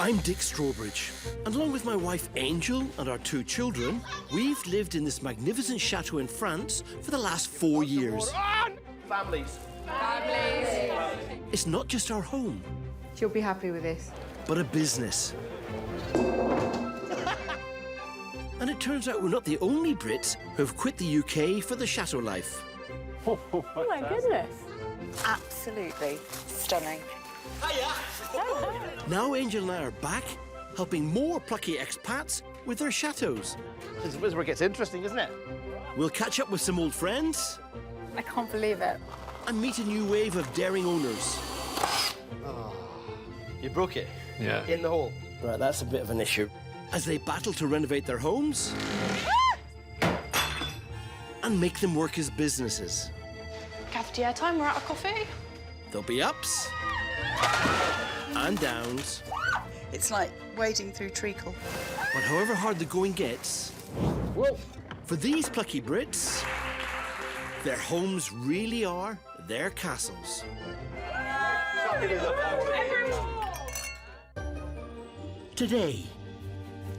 I'm Dick Strawbridge, and along with my wife Angel and our 2 children, we've lived in this magnificent chateau in France for the last 4 years. Families. It's not just our home, She'll be happy with this. but a business. And it turns out we're not the only Brits who've quit the UK for the chateau life. Oh my goodness. Absolutely stunning. Now Angel and I are back, helping more plucky expats with their chateaux. This is where it gets interesting, isn't it? We'll catch up with some old friends I can't believe it. and meet a new wave of daring owners. You broke it. Yeah. In the hole. Right, that's a bit of an issue. As they battle to renovate their homes and make them work as businesses. Cafetiere time, we're out of coffee. There'll be ups and downs, It's like wading through treacle. but however hard the going gets, for these plucky Brits, their homes really are their castles. Today,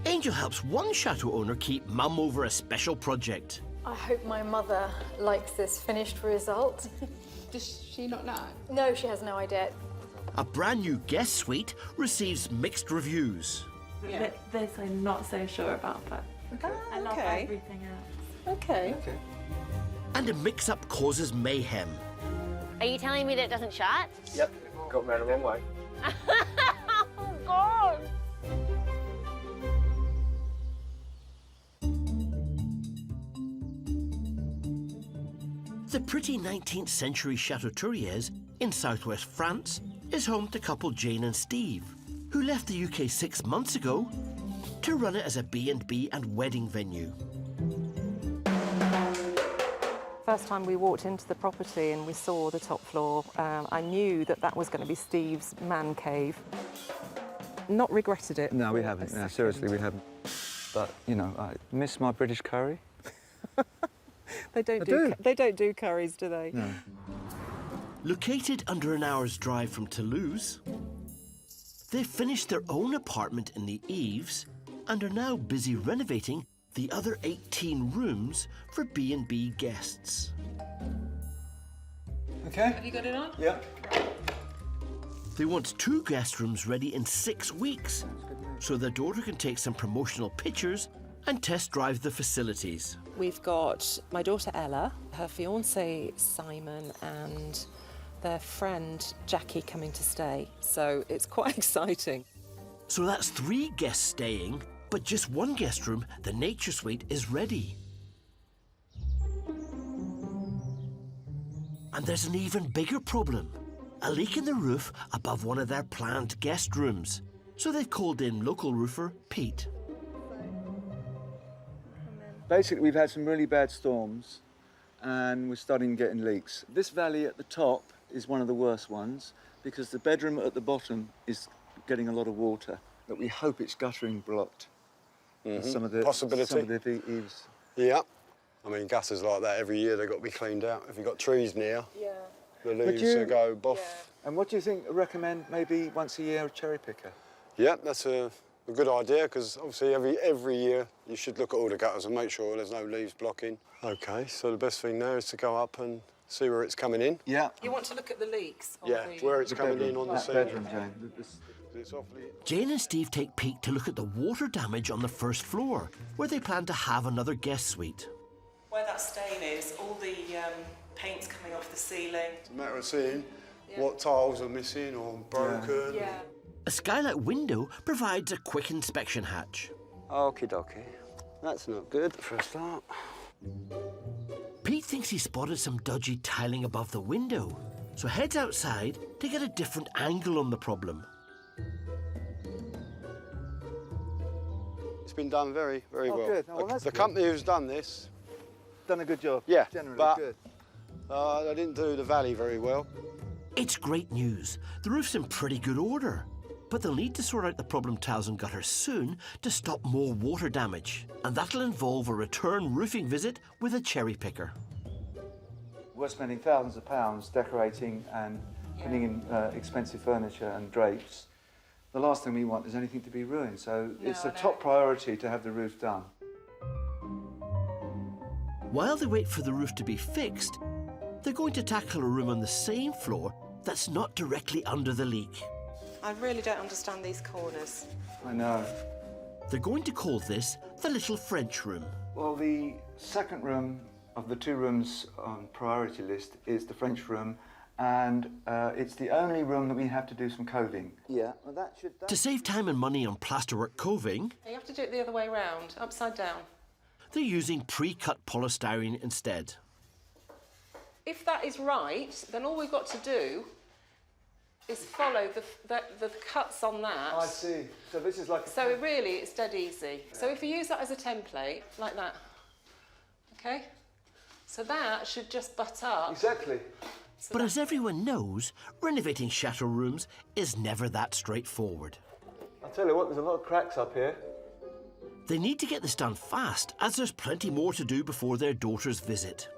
Angel helps one chateau owner keep mum over a special project. I hope my mother likes this finished result. Does she not know? No, she has no idea. A brand new guest suite receives mixed reviews. This I'm not so sure about, but I love okay. everything else. Okay. And a mix-up causes mayhem. Are you telling me that it doesn't shut? Yep. Got me the wrong way. Oh, God! The pretty 19th century Chateau in southwest France is home to couple Jane and Steve, who left the UK 6 months ago to run it as a B&B and wedding venue. First time we walked into the property and we saw the top floor, I knew that that was going to be Steve's man cave. Not regretted it. No, we haven't. No, seriously, we haven't. But, you know, I miss my British curry. They don't do curries, do they? No. Located under an hour's drive from Toulouse, they've finished their own apartment in the eaves and are now busy renovating the other 18 rooms for B&B guests. Okay. Have you got it on? Yep. They want 2 guest rooms ready in 6 weeks, so their daughter can take some promotional pictures and test drive the facilities. We've got my daughter Ella, her fiancé Simon, and their friend Jackie coming to stay. So it's quite exciting. So that's 3 guests staying, but just 1 guest room, the nature suite, is ready. And there's an even bigger problem. A leak in the roof above one of their planned guest rooms. So they've called in local roofer Pete. Basically, we've had some really bad storms and we're starting getting leaks. This valley at the top is one of the worst ones because the bedroom at the bottom is getting a lot of water, but we hope it's guttering blocked. Some of the Possibility. Some of the eaves. Yeah. I mean, gutters like that every year, they've got to be cleaned out. If you've got trees near, the leaves will go boff. And what do you think? Recommend maybe once a year a cherry picker? Yeah, that's a good idea, because obviously every year you should look at all the gutters and make sure there's no leaves blocking. OK, so the best thing now is to go up and see where it's coming in. Yeah. You want to look at the leaks? Yeah, where it's coming in on the ceiling. Bedroom, Jane. It's awfully... Jane and Steve take Pete to look at the water damage on the first floor, where they plan to have another guest suite. Where that stain is, all the paint's coming off the ceiling. It's a matter of seeing what tiles are missing or broken. Yeah. A skylight window provides a quick inspection hatch. Okie dokie. That's not good for a start. Pete thinks he spotted some dodgy tiling above the window, so heads outside to get a different angle on the problem. It's been done very, very well. Good. Oh, well, that's the good. company who's done this... Done a good job. Yeah, Generally but good. They didn't do the valley very well. It's great news. The roof's in pretty good order. But they'll need to sort out the problem tiles and gutters soon to stop more water damage. And that'll involve a return roofing visit with a cherry picker. We're spending thousands of pounds decorating and putting in expensive furniture and drapes. The last thing we want is anything to be ruined, so it's a top priority to have the roof done. While they wait for the roof to be fixed, they're going to tackle a room on the same floor that's not directly under the leak. I really don't understand these corners. I know. They're going to call this the little French room. Well, the second room of the 2 rooms on priority list is the French room, and it's the only room that we have to do some coving. Yeah, well, that should... To save time and money on plasterwork coving, You have to do it the other way round, upside down. they're using pre-cut polystyrene instead. If that is right, then all we've got to do is follow the cuts on that. I see. So this is like... So really, it's dead easy. So if you use that as a template, like that, okay? So that should just butt up. Exactly. So But as everyone knows, renovating chateau rooms is never that straightforward. I'll tell you what, there's a lot of cracks up here. They need to get this done fast, as there's plenty more to do before their daughter's visit.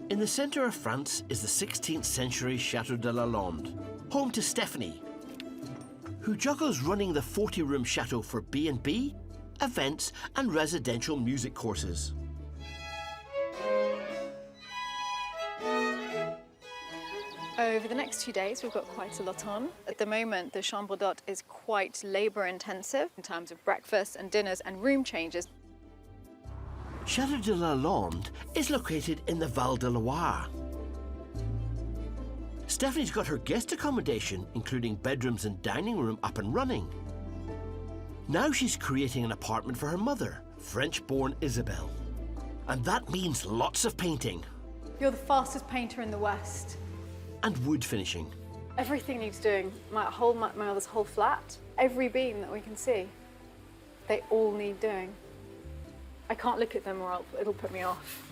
In the centre of France is the 16th century Chateau de la Londe, home to Stephanie, who juggles running the 40-room chateau for B&B, events and residential music courses. Over the next 2 days, we've got quite a lot on. At the moment, the chambre d'hôte is quite labour-intensive in terms of breakfast and dinners and room changes. Chateau de la Londe is located in the Val de Loire. Stephanie's got her guest accommodation, including bedrooms and dining room, up and running. Now she's creating an apartment for her mother, French-born Isabel. And that means lots of painting. You're the fastest painter in the West. And wood finishing. Everything needs doing. My mother's whole flat, every beam that we can see, they all need doing. I can't look at them or it'll put me off.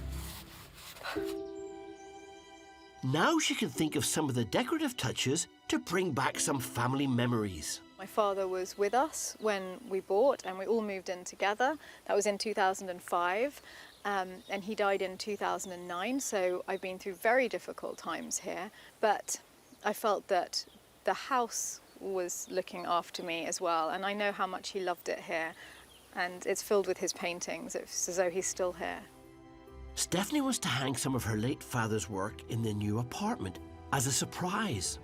Now she can think of some of the decorative touches to bring back some family memories. My father was with us when we bought and we all moved in together. That was in 2005 and he died in 2009, so I've been through very difficult times here, but I felt that the house was looking after me as well, and I know how much he loved it here, and it's filled with his paintings. It's as though he's still here. Stephanie wants to hang some of her late father's work in the new apartment as a surprise.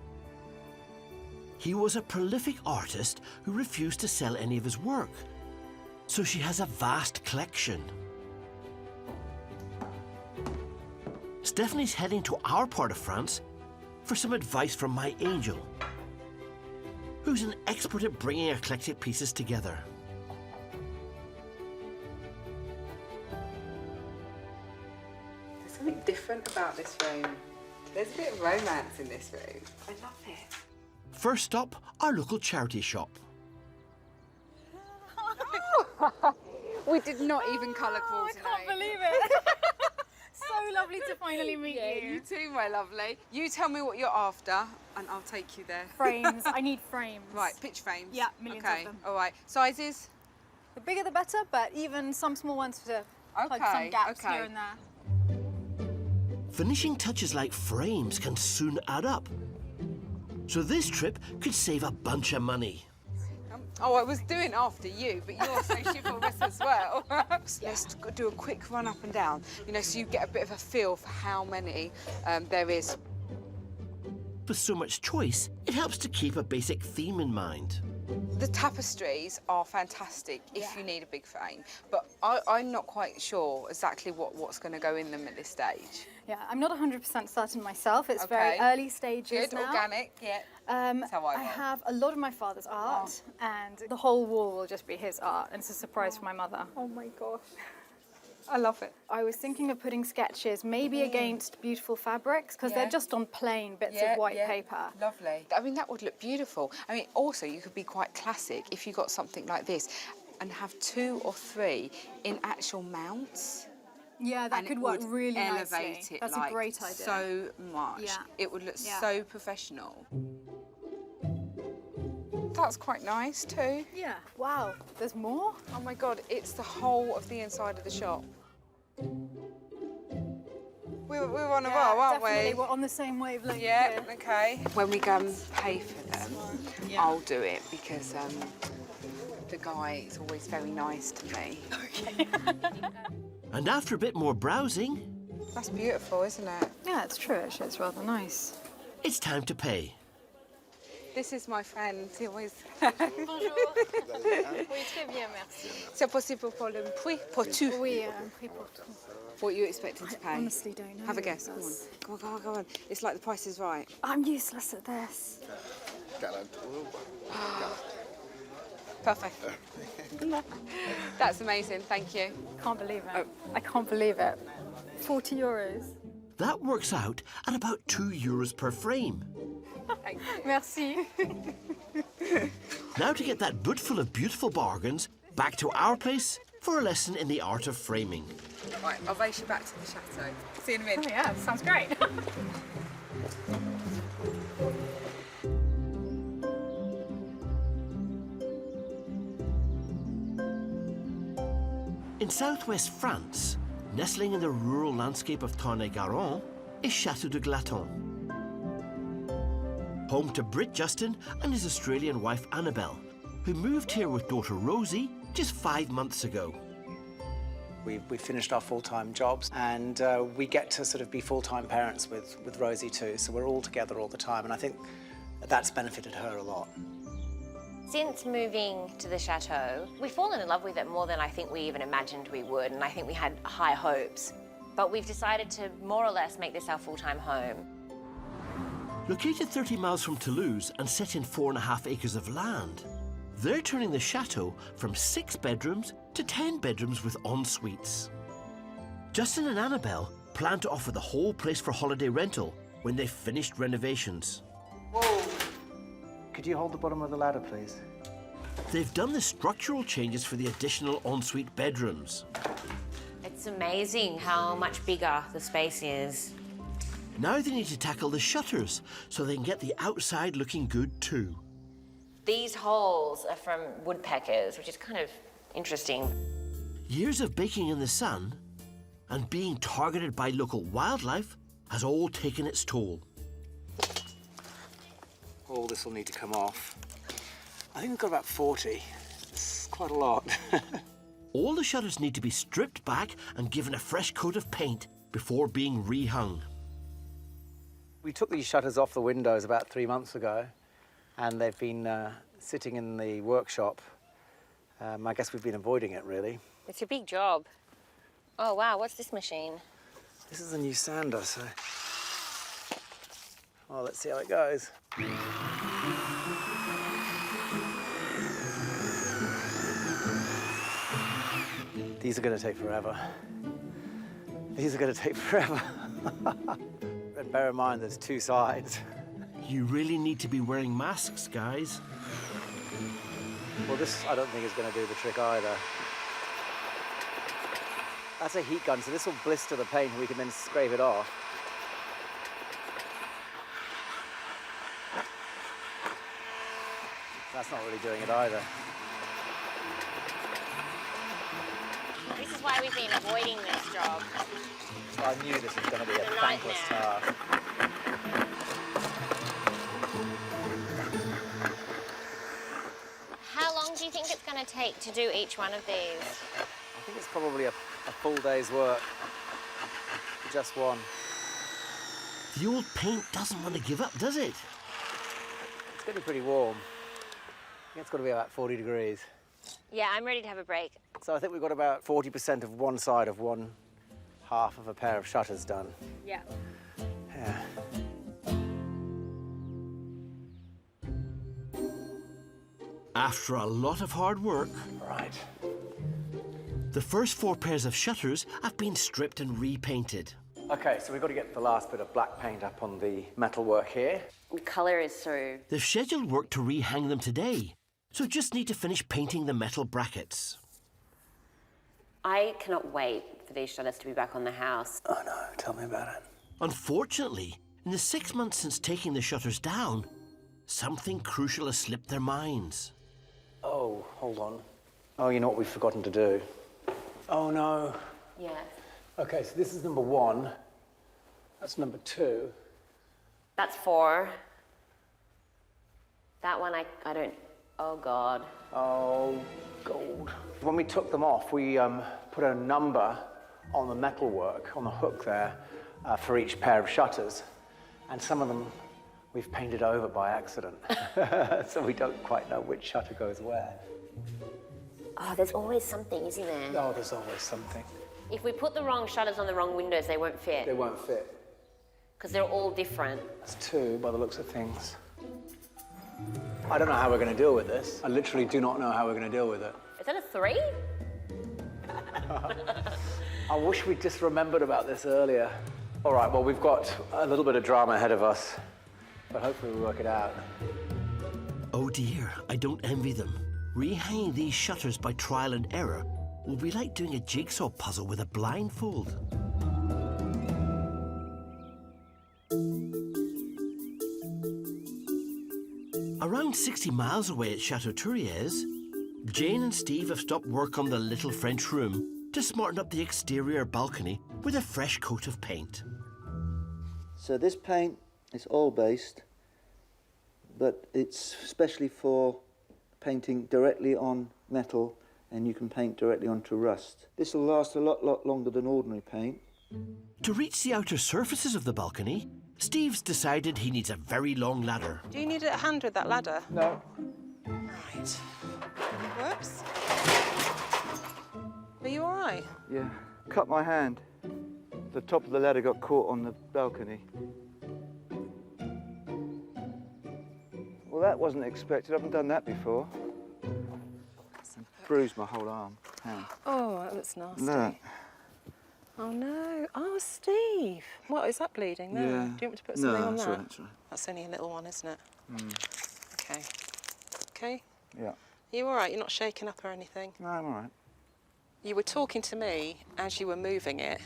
He was a prolific artist who refused to sell any of his work, so she has a vast collection. Stephanie's heading to our part of France for some advice from my angel, who's an expert at bringing eclectic pieces together. There's something different about this room. There's a bit of romance in this room. I love it. First stop, our local charity shop. We did not even colour coordinate. I can't believe it. So lovely to finally meet you. You too, my lovely. You tell me what you're after and I'll take you there. Frames. I need frames. Right, pitch frames. Yeah, millions of them. All right. Sizes? The bigger the better, but even some small ones to plug some gaps here and there. Finishing touches like frames can soon add up. So this trip could save a bunch of money. Oh, I was doing after you, but you're so chivalrous as well. Let's do a quick run up and down, you know, so you get a bit of a feel for how many there is. With so much choice, it helps to keep a basic theme in mind. The tapestries are fantastic if you need a big frame, but I'm not quite sure exactly what's going to go in them at this stage. Yeah, I'm not 100% certain myself. It's very early stages Good, now. organic, yeah. That's how I have a lot of my father's art, and the whole wall will just be his art, and it's a surprise for my mother. Oh my gosh. I love it. I was thinking of putting sketches maybe against beautiful fabrics, because they're just on plain bits of white paper. Lovely. I mean, that would look beautiful. I mean, also, you could be quite classic if you got something like this and have 2 or 3 in actual mounts. Yeah, that could work really nicely. Elevate it. That's like a great idea. So much. Yeah. It would look so professional. That's quite nice too. Yeah. Wow. There's more? Oh my God, it's the whole of the inside of the shop. we're on a roll, aren't definitely. we? We're on the same wavelength. Yeah, okay. When we go and pay for them, I'll do it because the guy is always very nice to me. Okay. And after a bit more browsing, That's beautiful, isn't it? Yeah, it's true, actually. It's rather nice. it's time to pay. This is my friend. He always. Bonjour. Oui, très bien, merci. C'est possible pour le prix pour tout. Oui, un prix pour tout. What are you expecting to pay? I honestly don't know. Have a guess. Come on. Come on, come on, come on. It's like the Price is Right. I'm useless at this. Perfect. That's amazing. Thank you. Can't believe it. I can't believe it. 40 euros. That works out at about €2 per frame. Merci. Now to get that boot full of beautiful bargains back to our place for a lesson in the art of framing. Right, I'll race you back to the chateau. See you in a minute. Oh, yeah, sounds great. In southwest France, nestling in the rural landscape of Tarn-et-Garonne, is Chateau de Glaton. Home to Brit Justin and his Australian wife Annabelle, who moved here with daughter Rosie just 5 months ago. We finished our full-time jobs and we get to sort of be full-time parents with Rosie too, so we're all together all the time, and I think that's benefited her a lot. Since moving to the Chateau, we've fallen in love with it more than I think we even imagined we would, and I think we had high hopes. But we've decided to more or less make this our full-time home. Located 30 miles from Toulouse and set in 4.5 acres of land, they're turning the chateau from 6 bedrooms to 10 bedrooms with en-suites. Justin and Annabelle plan to offer the whole place for holiday rental when they've finished renovations. Whoa! Could you hold the bottom of the ladder, please? They've done the structural changes for the additional en-suite bedrooms. It's amazing how much bigger the space is. Now they need to tackle the shutters so they can get the outside looking good too. These holes are from woodpeckers, which is kind of interesting. Years of baking in the sun and being targeted by local wildlife has all taken its toll. All this will need to come off. I think we've got about 40. It's quite a lot. All the shutters need to be stripped back and given a fresh coat of paint before being rehung. We took these shutters off the windows about 3 months ago, and they've been sitting in the workshop. I guess we've been avoiding it, really. It's a big job. Oh, wow, what's this machine? This is a new sander, so... Well, let's see how it goes. These are going to take forever. These are going to take forever. And bear in mind, there's 2 sides. You really need to be wearing masks, guys. Well, this I don't think is going to do the trick either. That's a heat gun, so this will blister the paint and we can then scrape it off. That's not really doing it either. This is why we've been avoiding this job. I knew this was going to be a thankless task. How long do you think it's going to take to do each one of these? I think it's probably a full day's work for just one. The old paint doesn't want to give up, does it? It's getting pretty warm. I think it's got to be about 40 degrees. Yeah, I'm ready to have a break. So I think we've got about 40% of one side of one half of a pair of shutters done. Yeah. Yeah. After a lot of hard work, Right. the first 4 pairs of shutters have been stripped and repainted. Okay, so we've got to get the last bit of black paint up on the metalwork here. The colour is so... They've scheduled work to rehang them today, so just need to finish painting the metal brackets. I cannot wait for these shutters to be back on the house. Oh no, tell me about it. Unfortunately, in the 6 months since taking the shutters down, something crucial has slipped their minds. Oh, hold on. Oh, you know what we've forgotten to do? Oh no. Yeah. Okay, so this is number 1. That's number 2. That's 4. That one I don't, oh God. Oh, gold. When we took them off, we put a number on the metalwork, on the hook there, for each pair of shutters. And some of them we've painted over by accident. So we don't quite know which shutter goes where. Oh, there's always something, isn't there? Oh, there's always something. If we put the wrong shutters on the wrong windows, they won't fit. They won't fit. Because they're all different. That's 2 by the looks of things. I don't know how we're going to deal with this. I literally do not know how we're going to deal with it. Is that a 3? I wish we'd just remembered about this earlier. All right, well, we've got a little bit of drama ahead of us, but hopefully we'll work it out. Oh dear, I don't envy them. Rehanging these shutters by trial and error will be like doing a jigsaw puzzle with a blindfold. Around 60 miles away at Chateau, Jane and Steve have stopped work on the little French room to smarten up the exterior balcony with a fresh coat of paint. So this paint is oil-based, but it's especially for painting directly on metal, and you can paint directly onto rust. This will last a lot longer than ordinary paint. To reach the outer surfaces of the balcony, Steve's decided he needs a very long ladder. Do you need a hand with that ladder? No. Right. Whoops. Are you all right? Yeah, cut my hand. The top of the ladder got caught on the balcony. Well, that wasn't expected. I haven't done that before. Bruised my whole arm. Hand. Oh, that's nasty. No. Oh, no. Oh, Steve. What, is that bleeding there? Yeah. Do you want me to put something on that? No, that's right. That's only a little one, isn't it? Okay. Okay? Yeah. Are you all right? You're not shaking up or anything? No, I'm all right. You were talking to me as you were moving it,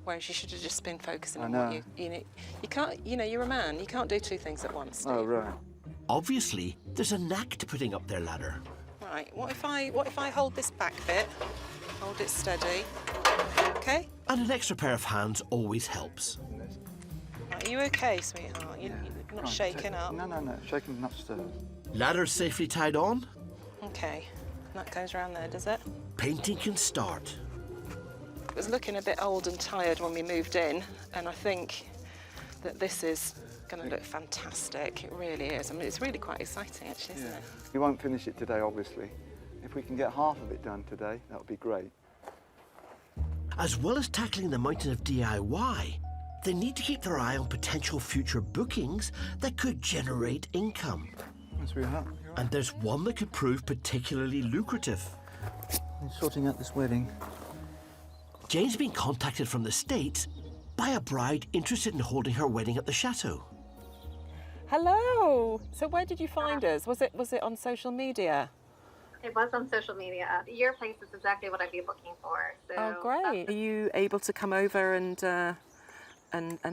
whereas you should have just been focusing on what you know. You can't, you know, you're a man. You can't do 2 things at once, Steve. Oh, right. Obviously, there's a knack to putting up their ladder. Right, what if I hold this back bit, hold it steady, okay? And an extra pair of hands always helps. Right, are you okay, sweetheart? You're not shaking up? No, shaking not stirred. Ladder safely tied on, Okay, that goes around there, does it? painting can start. It was looking a bit old and tired when we moved in, and I think that this is going to look fantastic. It really is. I mean, it's really quite exciting, actually, isn't it? We won't finish it today, obviously. If we can get half of it done today, that would be great. As well as tackling the mountain of DIY, they need to keep their eye on potential future bookings that could generate income. Yes, we are. And there's one that could prove particularly lucrative. I'm sorting out this wedding. Jane's been contacted from the States by a bride interested in holding her wedding at the Chateau. Hello. So where did you find us? Was it on social media? It was on social media. Your place is exactly what I'd be looking for. So Oh, great. Are you able to come over and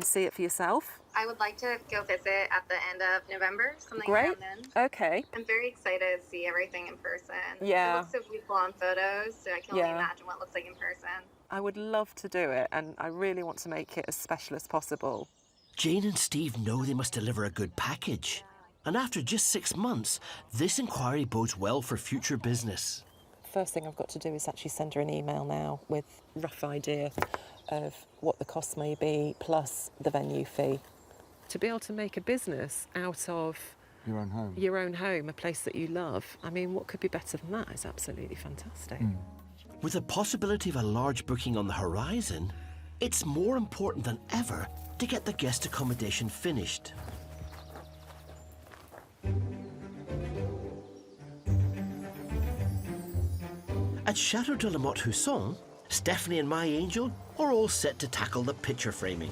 see it for yourself? I would like to go visit at the end of November, something Great. around then. Okay. I'm very excited to see everything in person. Yeah. It looks so beautiful on photos, so I can only Yeah. imagine what it looks like in person. I would love to do it, and I really want to make it as special as possible. Jane and Steve know they must deliver a good package. And after just 6 months, this inquiry bodes well for future business. First thing I've got to do is actually send her an email now with a rough idea of what the cost may be, plus the venue fee. To be able to make a business out of Your own home. your own home, a place that you love, I mean, what could be better than that? It's absolutely fantastic. With the possibility of a large booking on the horizon, it's more important than ever to get the guest accommodation finished. At Chateau de la Motte Husson, Stephanie and my angel are all set to tackle the picture framing.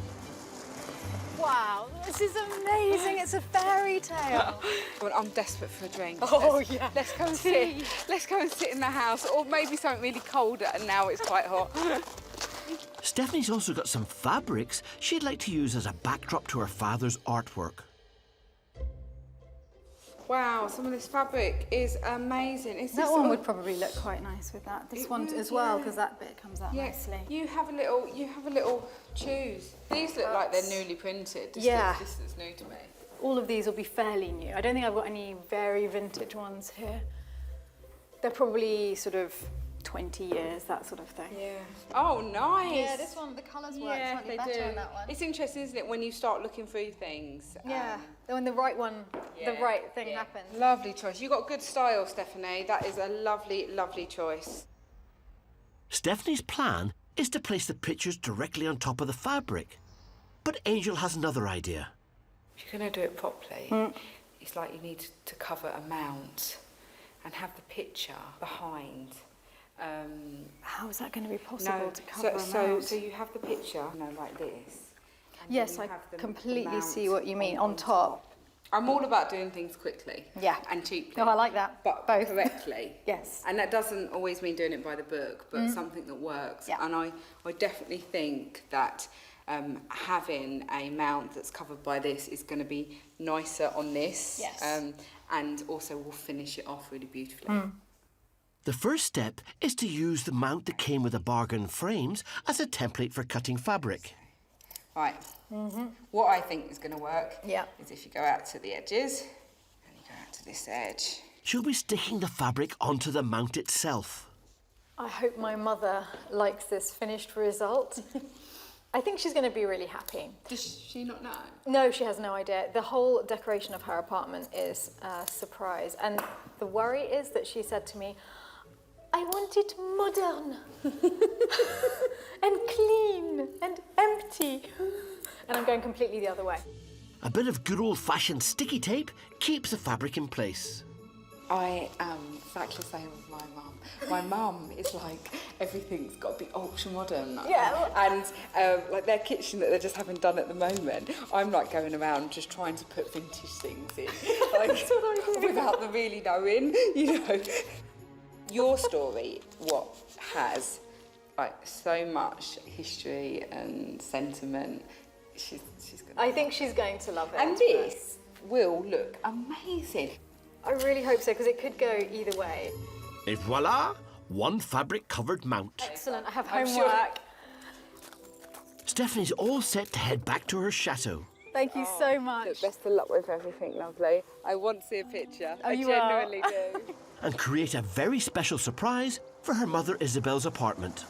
Wow, this is amazing. It's a fairy tale. Well, I'm desperate for a drink. Oh, yeah. Let's go and sit. Let's go and sit in the house, or maybe something really cold, and now it's quite hot. Stephanie's also got some fabrics she'd like to use as a backdrop to her father's artwork. Wow, some of this fabric is amazing. Is That this one all- would probably look quite nice with that. This It one would, as well, yeah. because that bit comes out nicely. You have a little choose. These look like they're newly printed. This looks new to me. All of these will be fairly new. I don't think I've got any very vintage ones here. They're probably sort of 20 years, that sort of thing. Yeah. Oh, nice. Yeah, this one, the colours work slightly better on that one. It's interesting, isn't it, when you start looking through things. Yeah, when the right one, the right thing happens. Lovely choice. You've got good style, Stephanie. That is a lovely, lovely choice. Stephanie's plan is to place the pictures directly on top of the fabric. But Angel has another idea. If you're going to do it properly, it's like you need to cover a mount and have the picture behind. How is that going to be possible to cover a mount? So you have the picture, like this. Yes, I completely see what you mean, on top. I'm all about doing things quickly. Yeah. And cheaply. No, I like that. But both. Correctly. Yes. And that doesn't always mean doing it by the book, but something that works. Yeah. And I definitely think that having a mount that's covered by this is going to be nicer on this. Yes. And also will finish it off really beautifully. The first step is to use the mount that came with the bargain frames as a template for cutting fabric. Right. What I think is going to work Yeah. is if you go out to the edges and you go out to this edge. She'll be sticking the fabric onto the mount itself. I hope my mother likes this finished result. I think she's going to be really happy. Does she not know? No, she has no idea. The whole decoration of her apartment is a surprise. And the worry is that she said to me, I want it modern and clean and empty. And I'm going completely the other way. A bit of good old-fashioned sticky tape keeps the fabric in place. I am exactly the same with my mum. My mum is like, everything's got to be ultra modern. Yeah. And like their kitchen that they're just having done at the moment, I'm like going around just trying to put vintage things in. Like, That's what I do. without them really knowing, Your story, what has like so much history and sentiment, she's gonna I think she's going to love it. And this will look amazing. I really hope so, because it could go either way. Et voila, one fabric-covered mount. Excellent, I have I'm homework. sure. Stephanie's all set to head back to her chateau. Thank you so much. Look, best of luck with everything, lovely. I want to see a picture. I genuinely do. And create a very special surprise for her mother Isabel's apartment.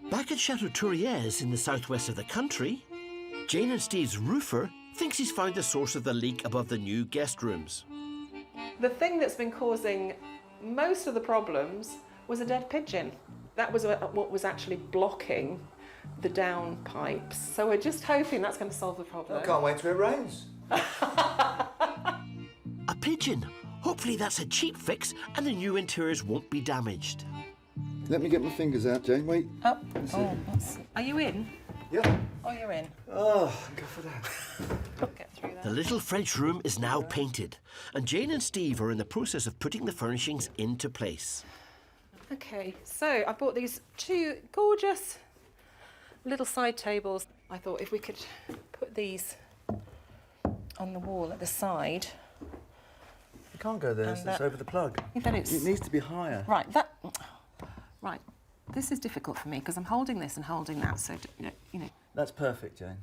Back at Chateau Touriez in the southwest of the country, Jane and Steve's roofer thinks he's found the source of the leak above the new guest rooms. The thing that's been causing most of the problems was a dead pigeon. That was what was actually blocking the down pipes. So we're just hoping that's going to solve the problem. I can't wait till it rains. A pigeon. Hopefully that's a cheap fix and the new interiors won't be damaged. Let me get my fingers out, Jane. Wait. Oh, are you in? Yeah. Oh, you're in. Oh, go for that. Get through that. The little French room is now painted, and Jane and Steve are in the process of putting the furnishings into place. Okay, so I bought these two gorgeous little side tables. I thought if we could put these on the wall at the side. You can't go there, it's over the plug. But it's... It needs to be higher. Right, right. This is difficult for me because I'm holding this and holding that, so, you know. That's perfect, Jane.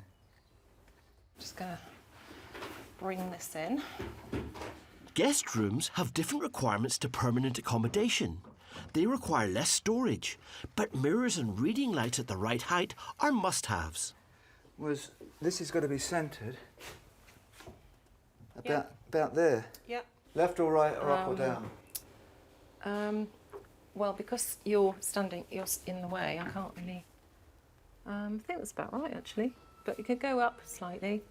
Just gonna bring this in. Guest rooms have different requirements to permanent accommodation. They require less storage, but mirrors and reading lights at the right height are must-haves. This has got to be centred Yeah. about there. Yep. Left or right or up or down? Well, because you're in the way, I can't really... I think that's about right, actually. But you could go up slightly.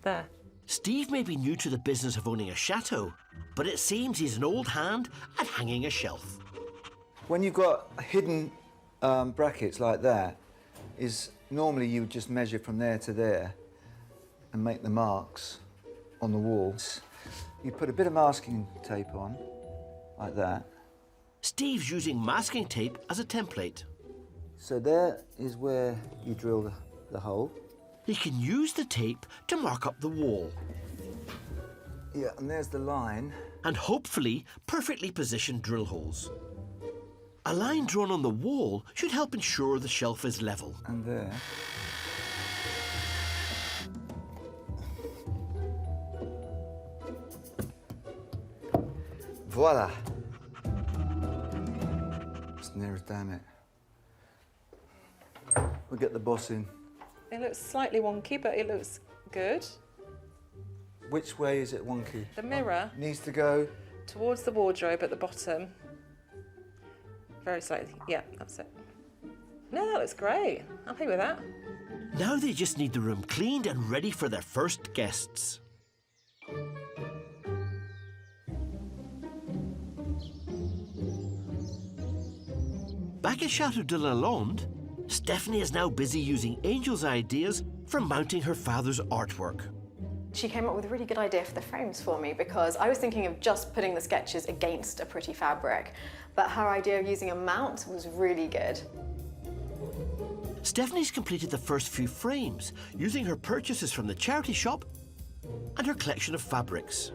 There. Steve may be new to the business of owning a chateau, but it seems he's an old hand at hanging a shelf. When you've got hidden brackets like that, normally you would just measure from there to there and make the marks on the walls. You put a bit of masking tape on, like that, Steve's using masking tape as a template. So there is where you drill the hole. He can use the tape to mark up the wall. Yeah, and there's the line. And hopefully perfectly positioned drill holes. A line drawn on the wall should help ensure the shelf is level. And there. Voila. It's near as damn it. We'll get the boss in. It looks slightly wonky, but it looks good. Which way is it wonky? The mirror Needs to go. towards the wardrobe at the bottom. Very slightly. Yeah, that's it. No, that looks great. I'm happy with that. Now they just need the room cleaned and ready for their first guests. Back at Chateau de Lalande, Stephanie is now busy using Angel's ideas for mounting her father's artwork. She came up with a really good idea for the frames for me because I was thinking of just putting the sketches against a pretty fabric, but her idea of using a mount was really good. Stephanie's completed the first few frames using her purchases from the charity shop and her collection of fabrics.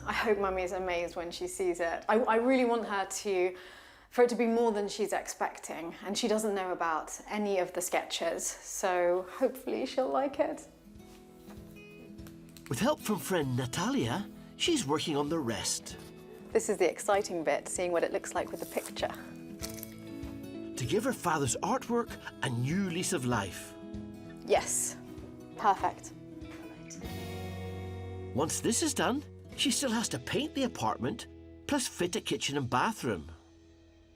I hope Mummy is amazed when she sees it. I really want her for it to be more than she's expecting, and she doesn't know about any of the sketches, so hopefully she'll like it. With help from friend Natalia, she's working on the rest. This is the exciting bit, seeing what it looks like with the picture. To give her father's artwork a new lease of life. Yes, perfect. Once this is done, she still has to paint the apartment, plus fit a kitchen and bathroom.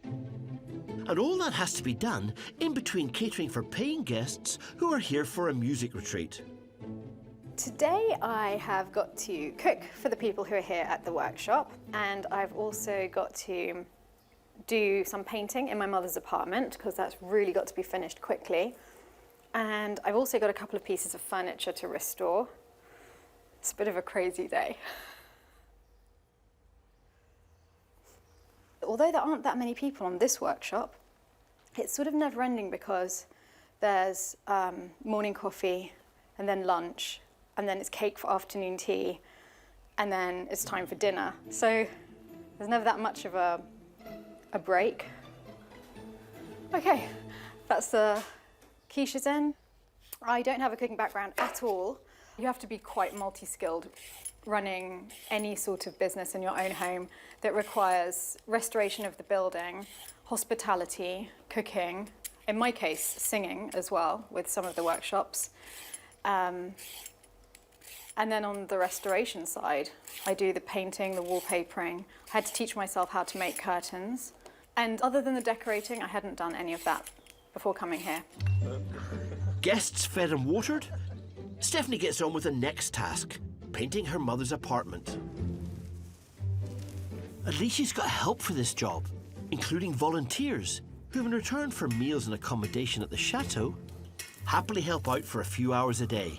And all that has to be done in between catering for paying guests who are here for a music retreat. Today I have got to cook for the people who are here at the workshop, and I've also got to do some painting in my mother's apartment because that's really got to be finished quickly. And I've also got a couple of pieces of furniture to restore. It's a bit of a crazy day. Although there aren't that many people on this workshop, it's sort of never-ending because there's morning coffee and then lunch, and then it's cake for afternoon tea, and then it's time for dinner. So there's never that much of a break. Okay, that's the quiches in. I don't have a cooking background at all. You have to be quite multi-skilled running any sort of business in your own home that requires restoration of the building, hospitality, cooking, in my case, singing as well with some of the workshops. And then on the restoration side, I do the painting, the wallpapering. I had to teach myself how to make curtains. And other than the decorating, I hadn't done any of that before coming here. Guests fed and watered, Stephanie gets on with the next task, painting her mother's apartment. At least she's got help for this job, including volunteers who, in return for meals and accommodation at the chateau, happily help out for a few hours a day.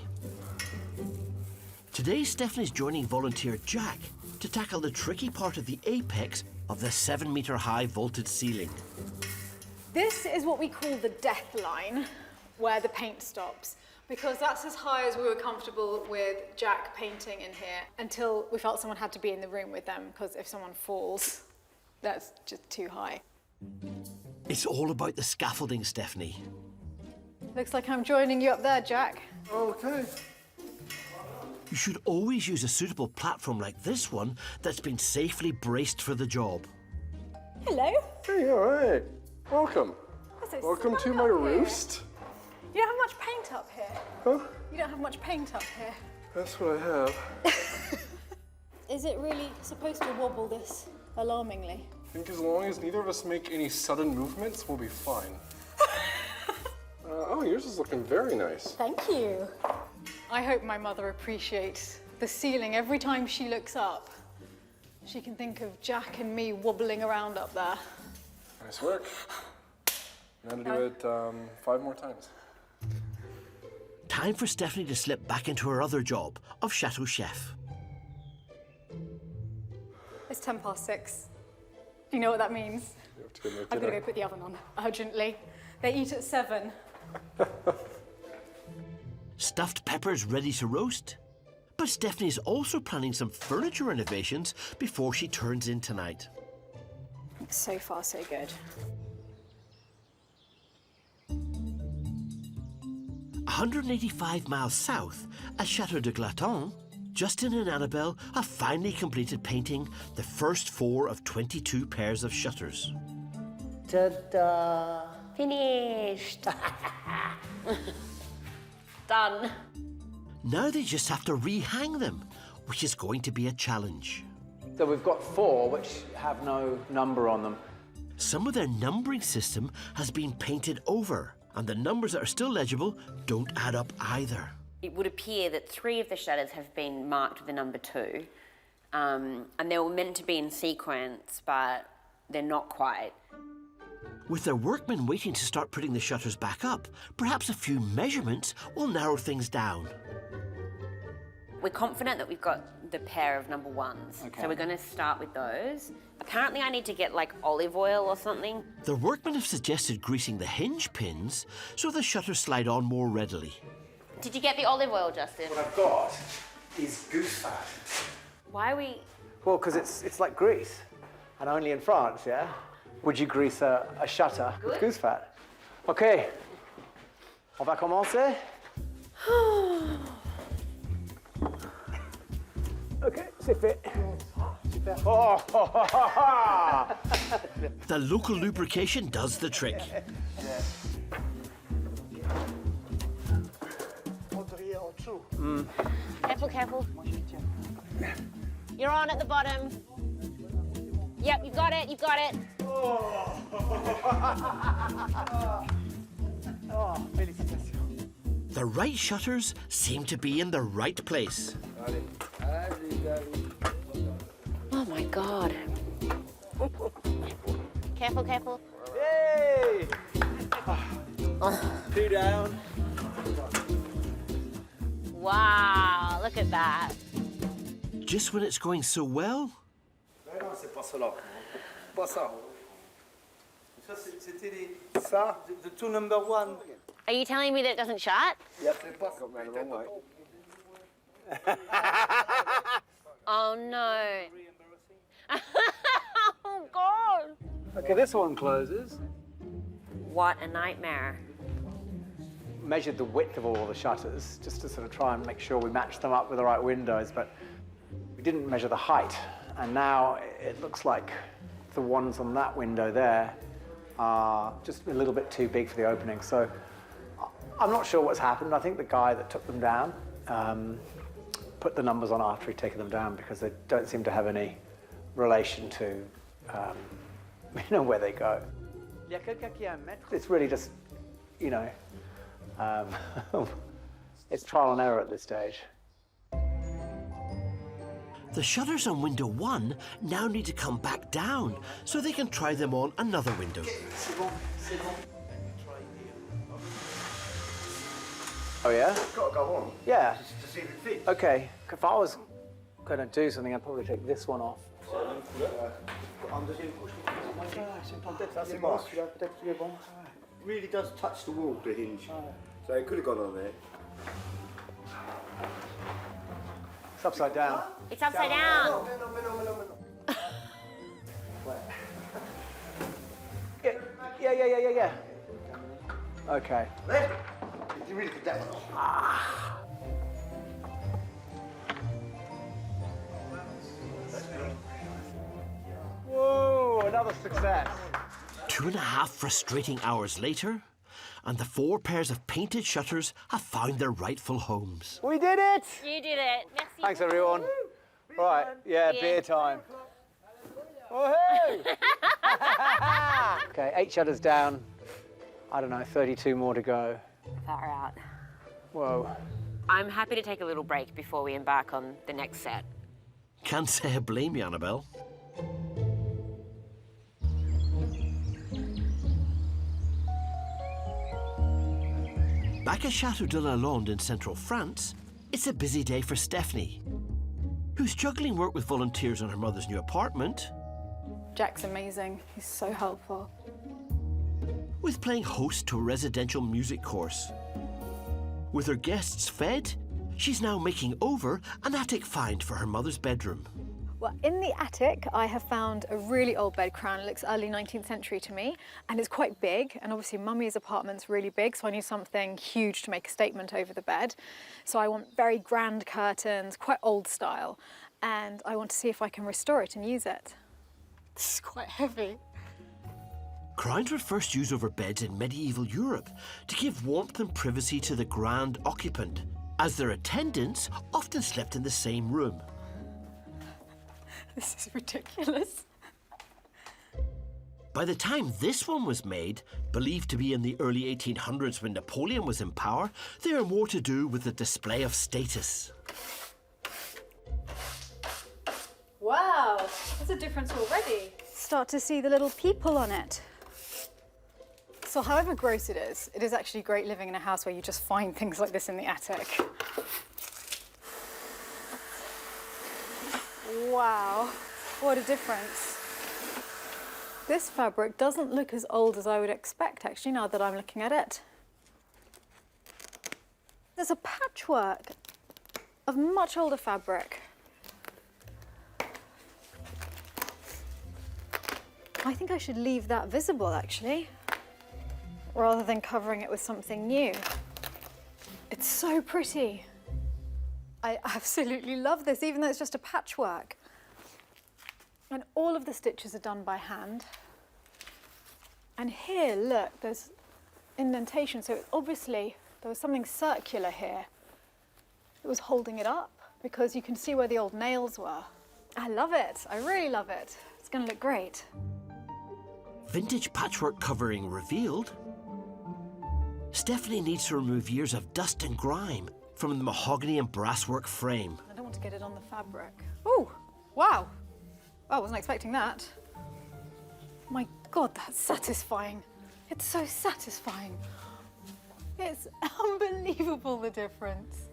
Today, Stephanie's joining volunteer Jack to tackle the tricky part of the apex of the 7-metre-high vaulted ceiling. This is what we call the death line, where the paint stops, because that's as high as we were comfortable with Jack painting in here until we felt someone had to be in the room with them, because if someone falls, that's just too high. It's all about the scaffolding, Stephanie. Looks like I'm joining you up there, Jack. Okay. You should always use a suitable platform like this one that's been safely braced for the job. Hello. Hey, all right. Welcome. That's so Welcome to snug my up here. roost. You don't have much paint up here. Huh? You don't have much paint up here. That's what I have. Is it really supposed to wobble this alarmingly? I think as long as neither of us make any sudden movements, we'll be fine. Oh, yours is looking very nice. Thank you. I hope my mother appreciates the ceiling every time she looks up. She can think of Jack and me wobbling around up there. Nice work. Now to do it 5 more times. Time for Stephanie to slip back into her other job of chateau chef. It's 6:10. Do you know what that means? To make I've got to dinner. go put the oven on urgently. They eat at 7. Stuffed peppers ready to roast. But Stephanie's also planning some furniture renovations before she turns in tonight. So far, so good. 185 miles south at Chateau de Glaton, Justin and Annabelle have finally completed painting the first 4 of 22 pairs of shutters. Ta-da! Finished. Done. Now they just have to rehang them, which is going to be a challenge. So we've got 4 which have no number on them. Some of their numbering system has been painted over, and the numbers that are still legible don't add up either. It would appear that 3 of the shutters have been marked with the number 2, and they were meant to be in sequence, but they're not quite. With their workmen waiting to start putting the shutters back up, perhaps a few measurements will narrow things down. We're confident that we've got the pair of number 1s, Okay. so we're going to start with those. Apparently I need to get like olive oil or something. The workmen have suggested greasing the hinge pins so the shutters slide on more readily. Did you get the olive oil, Justin? What I've got is goose fat. Why are we... Well, because it's like grease, and only in France, yeah? Would you grease a shutter with goose fat? Okay, on va commencer. Okay, c'est fait. Oh, The local lubrication does the trick. Careful, careful. You're on at the bottom. Yep, you got it, you got it. The right shutters seem to be in the right place. Oh my God. Careful, careful. Yay! 2 down. Wow, look at that. Just when it's going so well, C'est pas cela. Pas ça. Ça, c'était ça, the 2 number 1. Are you telling me that it doesn't shut? Yep, c'est pas ça. Ran the wrong way. Oh no. Oh God. Okay, this one closes. What a nightmare. Measured the width of all the shutters just to sort of try and make sure we matched them up with the right windows, but we didn't measure the height. And now it looks like the ones on that window there are just a little bit too big for the opening. So I'm not sure what's happened. I think the guy that took them down put the numbers on after he'd taken them down because they don't seem to have any relation to where they go. It's really just, it's trial and error at this stage. the shutters on window 1 now need to come back down so they can try them on another window. Oh, yeah? It's got to go on. Yeah. Just to see if it fits. Okay. If I was going to do something, I'd probably take this one off. Ça, c'est bon, celui-là, peut-être qu'il est bon. Really does touch the wall, the hinge. So it could have gone on there. It's upside down. It's upside down. Yeah. Okay. You really put that one off. Whoa, another success. 2.5 frustrating hours later, and the 4 pairs of painted shutters have found their rightful homes. We did it! You did it. Merci. Thanks, everyone. Right, yeah, beer time. Woohoo! Okay, 8 shutters down. I don't know, 32 more to go. Far out. Whoa. I'm happy to take a little break before we embark on the next set. Can't say I blame you, Annabelle. Back at Chateau de la Londe in central France, it's a busy day for Stephanie, who's juggling work with volunteers on her mother's new apartment Jack's amazing. He's so helpful. With playing host to a residential music course. With her guests fed, she's now making over an attic find for her mother's bedroom. Well, in the attic, I have found a really old bed crown. It looks early 19th century to me, and it's quite big. And obviously, Mummy's apartment's really big, so I need something huge to make a statement over the bed. So I want very grand curtains, quite old style, and I want to see if I can restore it and use it. This is quite heavy. Crowns were first used over beds in medieval Europe to give warmth and privacy to the grand occupant, as their attendants often slept in the same room. This is ridiculous. By the time this one was made, believed to be in the early 1800s when Napoleon was in power, they are more to do with the display of status. Wow, there's a difference already. Start to see the little people on it. So however gross it is actually great living in a house where you just find things like this in the attic. Wow, what a difference. This fabric doesn't look as old as I would expect, actually, now that I'm looking at it. There's a patchwork of much older fabric. I think I should leave that visible, actually, rather than covering it with something new. It's so pretty. I absolutely love this, even though it's just a patchwork. And all of the stitches are done by hand. And here, look, there's indentation. So obviously there was something circular here that was holding it up, because you can see where the old nails were. I love it. I really love it. It's going to look great. Vintage patchwork covering revealed, Stephanie needs to remove years of dust and grime from the mahogany and brasswork frame. I don't want to get it on the fabric. Oh, wow. I wasn't expecting that. My God, that's satisfying. It's so satisfying. It's unbelievable, the difference.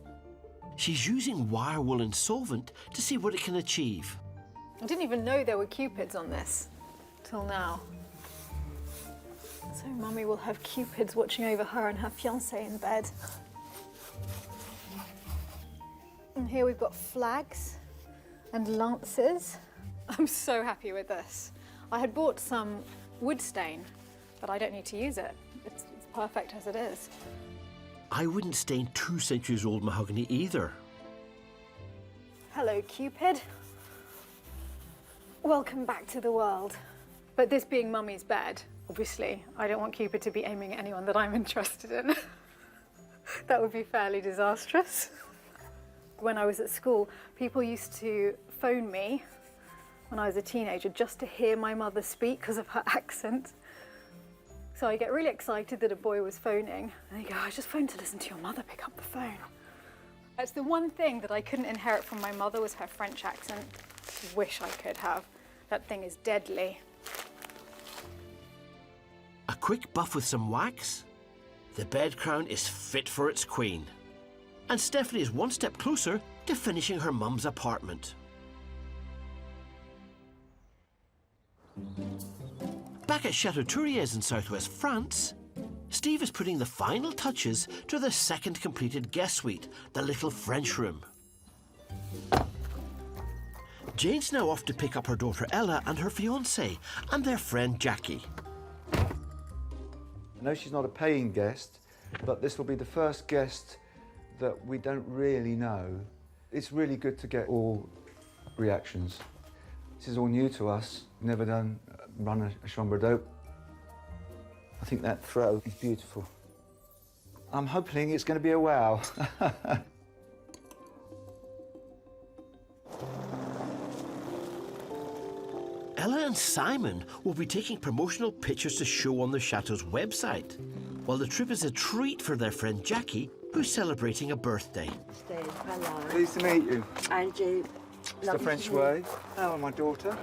She's using wire wool and solvent to see what it can achieve. I didn't even know there were cupids on this till now. So Mummy will have cupids watching over her and her fiancé in bed. And here we've got flags and lances. I'm so happy with this. I had bought some wood stain, but I don't need to use it. It's perfect as it is. I wouldn't stain 2 centuries old mahogany either. Hello, Cupid. Welcome back to the world. But this being Mummy's bed, obviously, I don't want Cupid to be aiming at anyone that I'm interested in. That would be fairly disastrous. When I was at school, people used to phone me when I was a teenager just to hear my mother speak because of her accent. So I get really excited that a boy was phoning, and they go, I just phoned to listen to your mother, pick up the phone. That's the one thing that I couldn't inherit from my mother, was her French accent. Wish I could have. That thing is deadly. A quick buff with some wax. The bed crown is fit for its queen. And Stephanie is one step closer to finishing her mum's apartment. Back at Chateau in southwest France, Steve is putting the final touches to the second completed guest suite, the little French room. Jane's now off to pick up her daughter Ella and her fiancé and their friend Jackie. I know she's not a paying guest, but this will be the first guest that we don't really know. It's really good to get all reactions. This is all new to us. Never run a chambre d'hôte. I think that throw is beautiful. I'm hoping it's going to be a wow. Ella and Simon will be taking promotional pictures to show on the Chateau's website, while the trip is a treat for their friend Jackie, who's celebrating a birthday. Hello. Pleased to meet you. Angie. It's the French way. Oh, my daughter.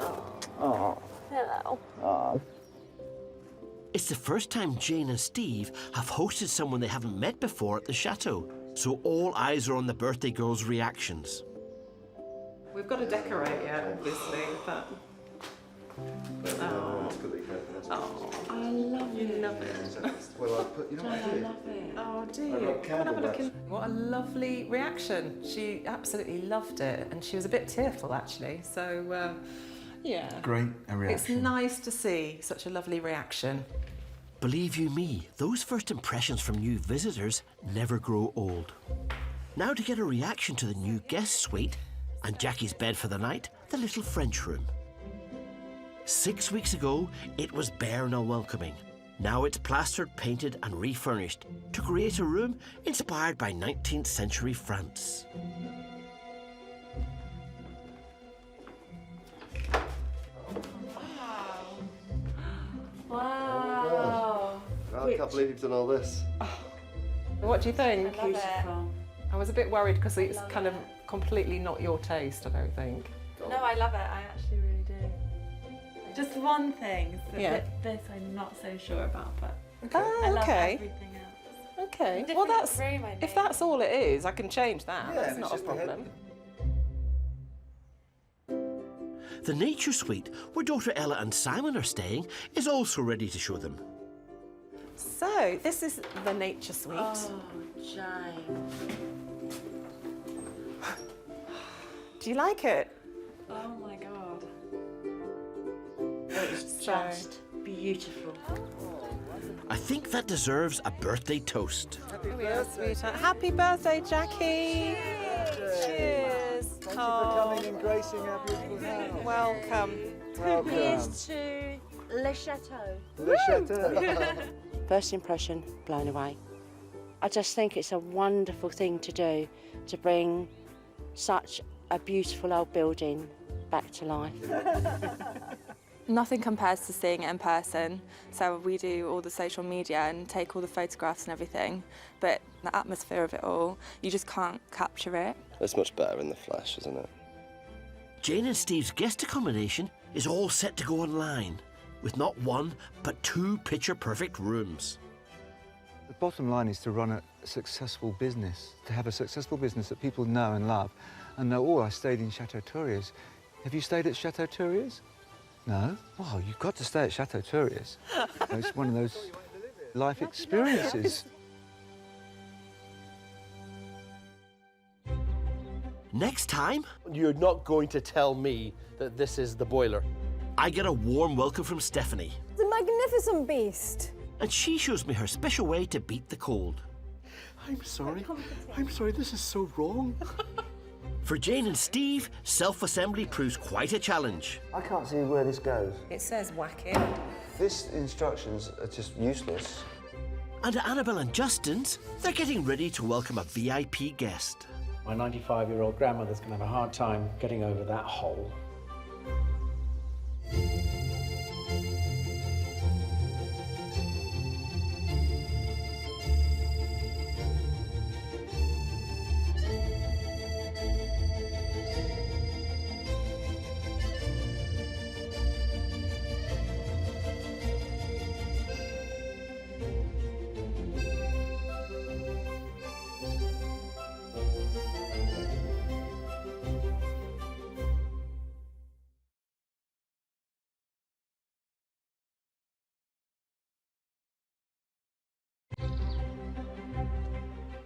Oh. Hello. Oh. It's the first time Jane and Steve have hosted someone they haven't met before at the Chateau, so all eyes are on the birthday girl's reactions. We've got to decorate yet, obviously, but Oh, I love it. Love it. Well, I put, you know what I did? love it. Oh, do I you? got Come and have a look. candle What a lovely reaction. She absolutely loved it, and she was a bit tearful actually. So, yeah. Great It's reaction. nice to see such a lovely reaction. Believe you me, those first impressions from new visitors never grow old. Now to get a reaction to the new guest suite and Jackie's bed for the night, the little French room. 6 weeks ago, it was bare and unwelcoming. Now it's plastered, painted and refurnished to create a room inspired by 19th century France. Wow. I can't believe you've done all this. What do you think? Beautiful. I was a bit worried because it's kind of completely not your taste, I don't think. No, I love it. I actually really do. Just one thing. So Yeah. This I'm not so sure about, but Oh, I love okay. everything else. Okay. Different Well, that's room, I if think. that's all it is, I can change that. Yeah, That's and not a it's just the problem. The nature suite, where daughter Ella and Simon are staying, is also ready to show them. So this is the nature suite. Oh, Jane. Do you like it? Oh my god. It's just beautiful. I think that deserves a birthday toast. Here we are, sweetheart. Happy birthday, Jackie. Cheers. Thank you for coming and gracing our beautiful house. Welcome. Welcome. Here's to Le Chateau. Le Chateau. First impression, blown away. I just think it's a wonderful thing to do, to bring such a beautiful old building back to life. Nothing compares to seeing it in person. So we do all the social media and take all the photographs and everything, but the atmosphere of it all, you just can't capture it. It's much better in the flesh, isn't it? Jane and Steve's guest accommodation is all set to go online, with not one, but 2 picture-perfect rooms. The bottom line is to run a successful business, to have a successful business that people know and love, and know, oh, I stayed in Chateau. Have you stayed at Chateau? No? Oh, you've got to stay at Chateau. It's one of those life experiences. Next time, you're not going to tell me that this is the boiler. I get a warm welcome from Stephanie. It's a magnificent beast. And she shows me her special way to beat the cold. I'm sorry, this is so wrong. For Jane and Steve, self-assembly proves quite a challenge. I can't see where this goes. It says whack it. This instructions are just useless. And at Annabelle and Justin's, they're getting ready to welcome a VIP guest. My 95-year-old grandmother's going to have a hard time getting over that hole.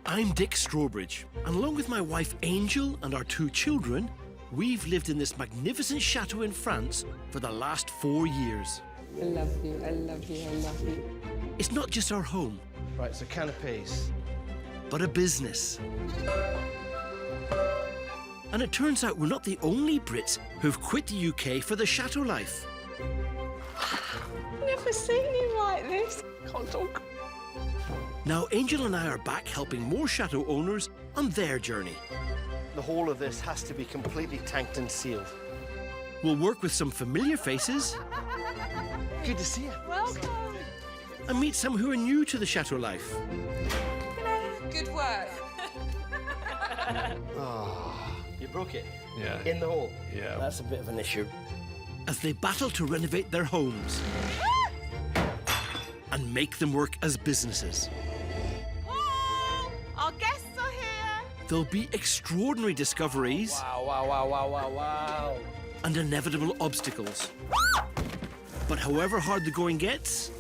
I'm Dick Strawbridge, and along with my wife Angel and our 2 children, we've lived in this magnificent chateau in France for the last 4 years. I love you, I love you, I love you. It's not just our home. Right, so canapes. But a business. And it turns out we're not the only Brits who've quit the UK for the chateau life. Never seen you like this. Can't talk. Now Angel and I are back helping more chateau owners on their journey. The whole of this has to be completely tanked and sealed. We'll work with some familiar faces. Good to see you. Welcome. And meet some who are new to the chateau life. Good work. You broke it? Yeah. In the hole? Yeah. That's a bit of an issue. As they battle to renovate their homes and make them work as businesses. Our guests are here. There'll be extraordinary discoveries Wow, wow, wow, wow, wow, wow. and inevitable obstacles. But however hard the going gets,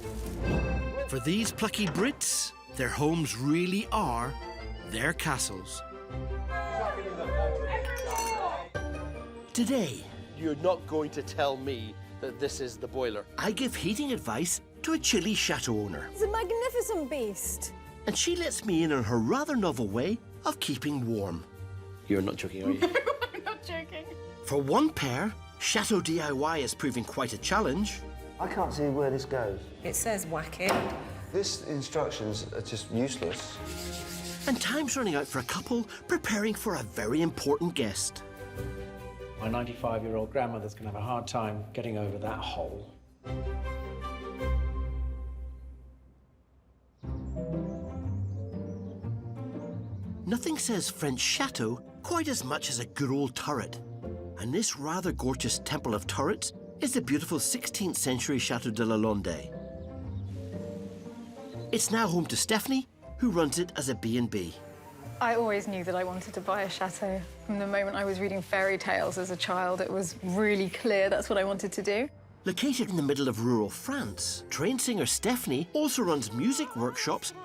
for these plucky Brits, their homes really are their castles. Today, You're not going to tell me that this is the boiler. I give heating advice to a chilly chateau owner. It's a magnificent beast. And she lets me in on her rather novel way of keeping warm. You're not joking, are you? I'm not joking. For one pair, Chateau DIY is proving quite a challenge. I can't see where this goes. It says whack it. This instructions are just useless. And time's running out for a couple preparing for a very important guest. My 95-year-old grandmother's going to have a hard time getting over that hole. Nothing says French chateau quite as much as a good old turret. And this rather gorgeous temple of turrets is the beautiful 16th century Chateau de la Londe. It's now home to Stephanie, who runs it as a B&B. I always knew that I wanted to buy a chateau. From the moment I was reading fairy tales as a child, it was really clear that's what I wanted to do. Located in the middle of rural France, trained singer Stephanie also runs music workshops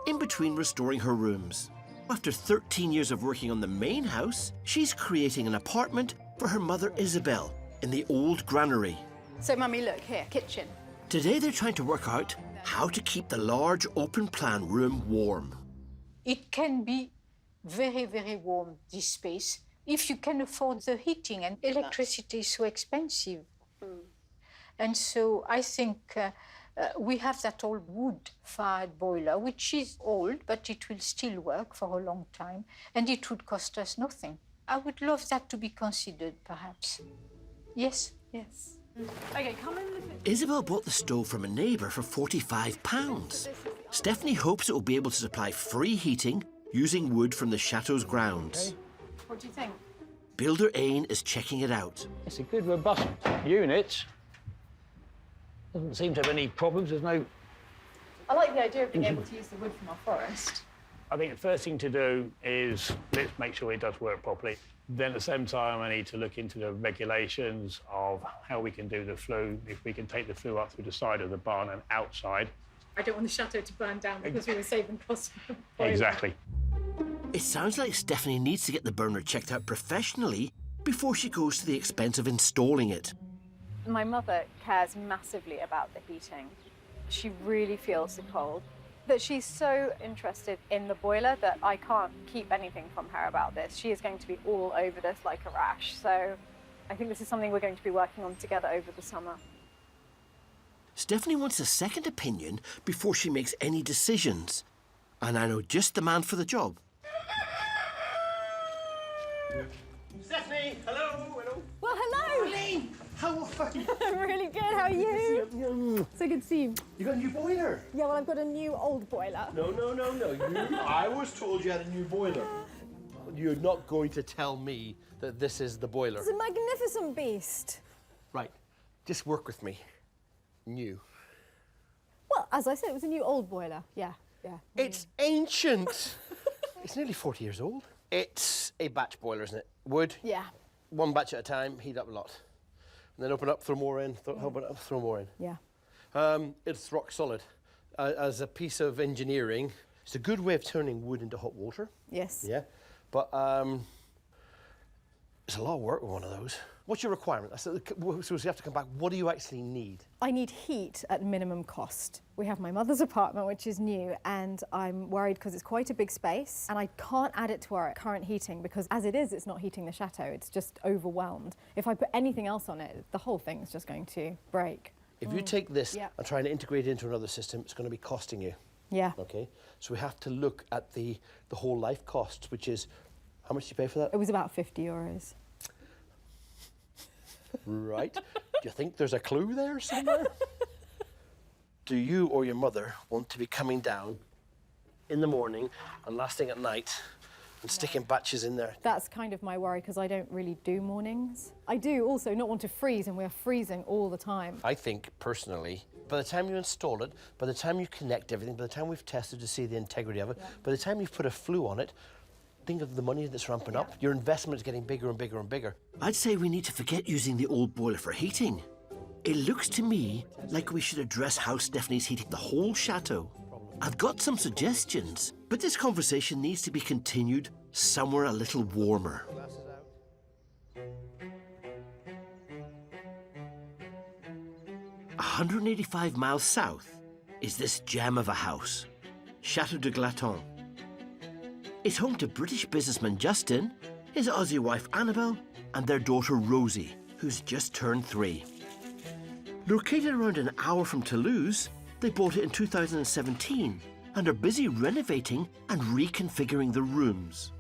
in between restoring her rooms. After 13 years of working on the main house, she's creating an apartment for her mother Isabel in the old granary. So, Mummy, look here, kitchen. Today they're trying to work out how to keep the large open-plan room warm. It can be very, very warm, this space, if you can afford the heating, and electricity is so expensive. And so I think we have that old wood-fired boiler, which is old, but it will still work for a long time, and it would cost us nothing. I would love that to be considered, perhaps. Yes? Yes. OK, come and look at... Isabel bought the stove from a neighbour for £45. Stephanie hopes it will be able to supply free heating using wood from the chateau's grounds. What do you think? Builder Ain is checking it out. It's a good, robust unit. Doesn't seem to have any problems. There's no... I like the idea of being able to use the wood from our forest. I think the first thing to do is let's make sure it does work properly. Then at the same time, I need to look into the regulations of how we can do the flue, if we can take the flue up through the side of the barn and outside. I don't want the chateau to burn down because we were saving costs. Exactly. It sounds like Stephanie needs to get the burner checked out professionally before she goes to the expense of installing it. My mother cares massively about the heating. She really feels the cold. That she's so interested in the boiler that I can't keep anything from her about this. She is going to be all over this like a rash. So I think this is something we're going to be working on together over the summer. Stephanie wants a second opinion before she makes any decisions. And I know just the man for the job. Stephanie, hello, hello. Well, hello. Eileen, how are you? I'm really good. How are you? So good to see you. You got a new boiler? Yeah, well, I've got a new old boiler. No. I was told you had a new boiler. You're not going to tell me that this is the boiler. It's a magnificent beast. Right, just work with me. New. Well, as I said, it was a new old boiler. Yeah. It's ancient. It's nearly 40 years old. It's a batch boiler, isn't it? Wood. Yeah. One batch at a time, heat up a lot. And then open up, throw more in, open up, throw more in. Yeah. It's rock solid. As a piece of engineering, it's a good way of turning wood into hot water. Yes. Yeah. But it's a lot of work with one of those. What's your requirement? So we have to come back. What do you actually need? I need heat at minimum cost. We have my mother's apartment, which is new, and I'm worried because it's quite a big space, and I can't add it to our current heating because as it is, it's not heating the chateau. It's just overwhelmed. If I put anything else on it, the whole thing is just going to break. If you take this and try and integrate it into another system, it's going to be costing you. Yeah. Okay. So we have to look at the whole life costs, which is, how much do you pay for that? It was about €50. Right. Do you think there's a clue there somewhere? Do you or your mother want to be coming down in the morning and last thing at night and sticking batches in there? That's kind of my worry because I don't really do mornings. I do also not want to freeze, and we're freezing all the time. I think, personally, by the time you install it, by the time you connect everything, by the time we've tested to see the integrity of it, by the time you've put a flue on it, think of the money that's ramping up. Your investment is getting bigger and bigger and bigger. I'd say we need to forget using the old boiler for heating. It looks to me like we should address how Stephanie's heating the whole chateau. I've got some suggestions, but this conversation needs to be continued somewhere a little warmer. 185 miles south is this gem of a house, Chateau de Glaton. It's home to British businessman Justin, his Aussie wife Annabelle, and their daughter Rosie, who's just turned 3. Located around an hour from Toulouse, they bought it in 2017 and are busy renovating and reconfiguring the rooms.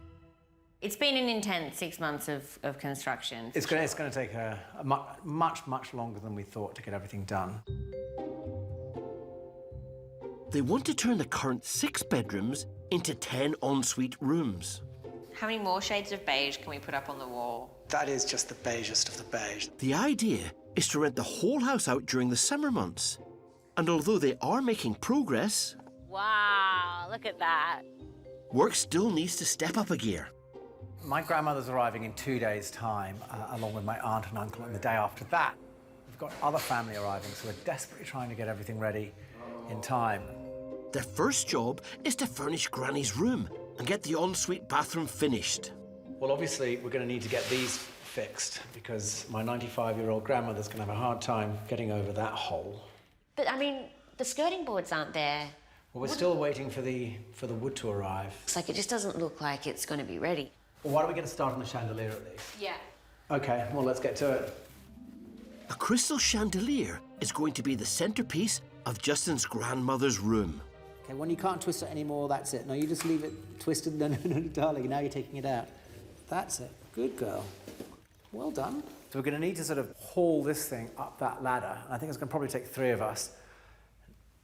It's been an intense 6 months of construction. It's going to take much longer than we thought to get everything done. They want to turn the current 6 bedrooms into 10 ensuite rooms. How many more shades of beige can we put up on the wall? That is just the beigest of the beige. The idea is to rent the whole house out during the summer months. And although they are making progress, Wow, look at that. work still needs to step up a gear. My grandmother's arriving in 2 days' time, along with my aunt and uncle, and the day after that, we've got other family arriving, so we're desperately trying to get everything ready in time. Their first job is to furnish Granny's room and get the ensuite bathroom finished. Well, obviously, we're going to need to get these fixed, because my 95-year-old grandmother's going to have a hard time getting over that hole. But I mean, the skirting boards aren't there. Well, we're still waiting for the wood to arrive. It's like it just doesn't look like it's going to be ready. Well, why don't we get a start on the chandelier at least? Yeah. Okay, well, let's get to it. A crystal chandelier is going to be the centerpiece of Justin's grandmother's room. Okay, when you can't twist it anymore, that's it. No, you just leave it twisted. No, darling, now you're taking it out. That's it. Good girl. Well done. So we're going to need to sort of haul this thing up that ladder. I think it's going to probably take 3 of us.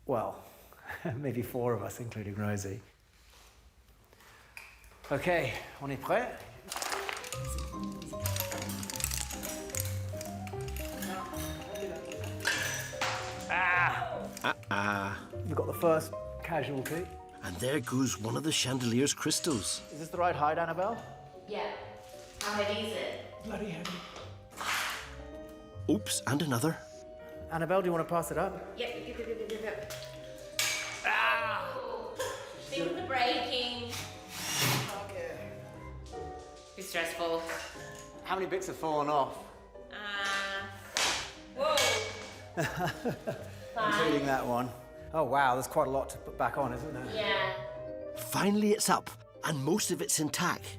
Well, maybe 4 of us, including Rosie. Okay, on est prêt? We've got the first casualty. And there goes one of the chandelier's crystals. Is this the right height, Annabelle? Yeah. How heavy is it? Bloody heavy. Oops, and another. Annabelle, do you want to pass it up? Yep. Think of the braking. It's stressful. How many bits have fallen off? Whoa. Including that one. Oh, wow, there's quite a lot to put back on, isn't there? Yeah. Finally, it's up, and most of it's intact.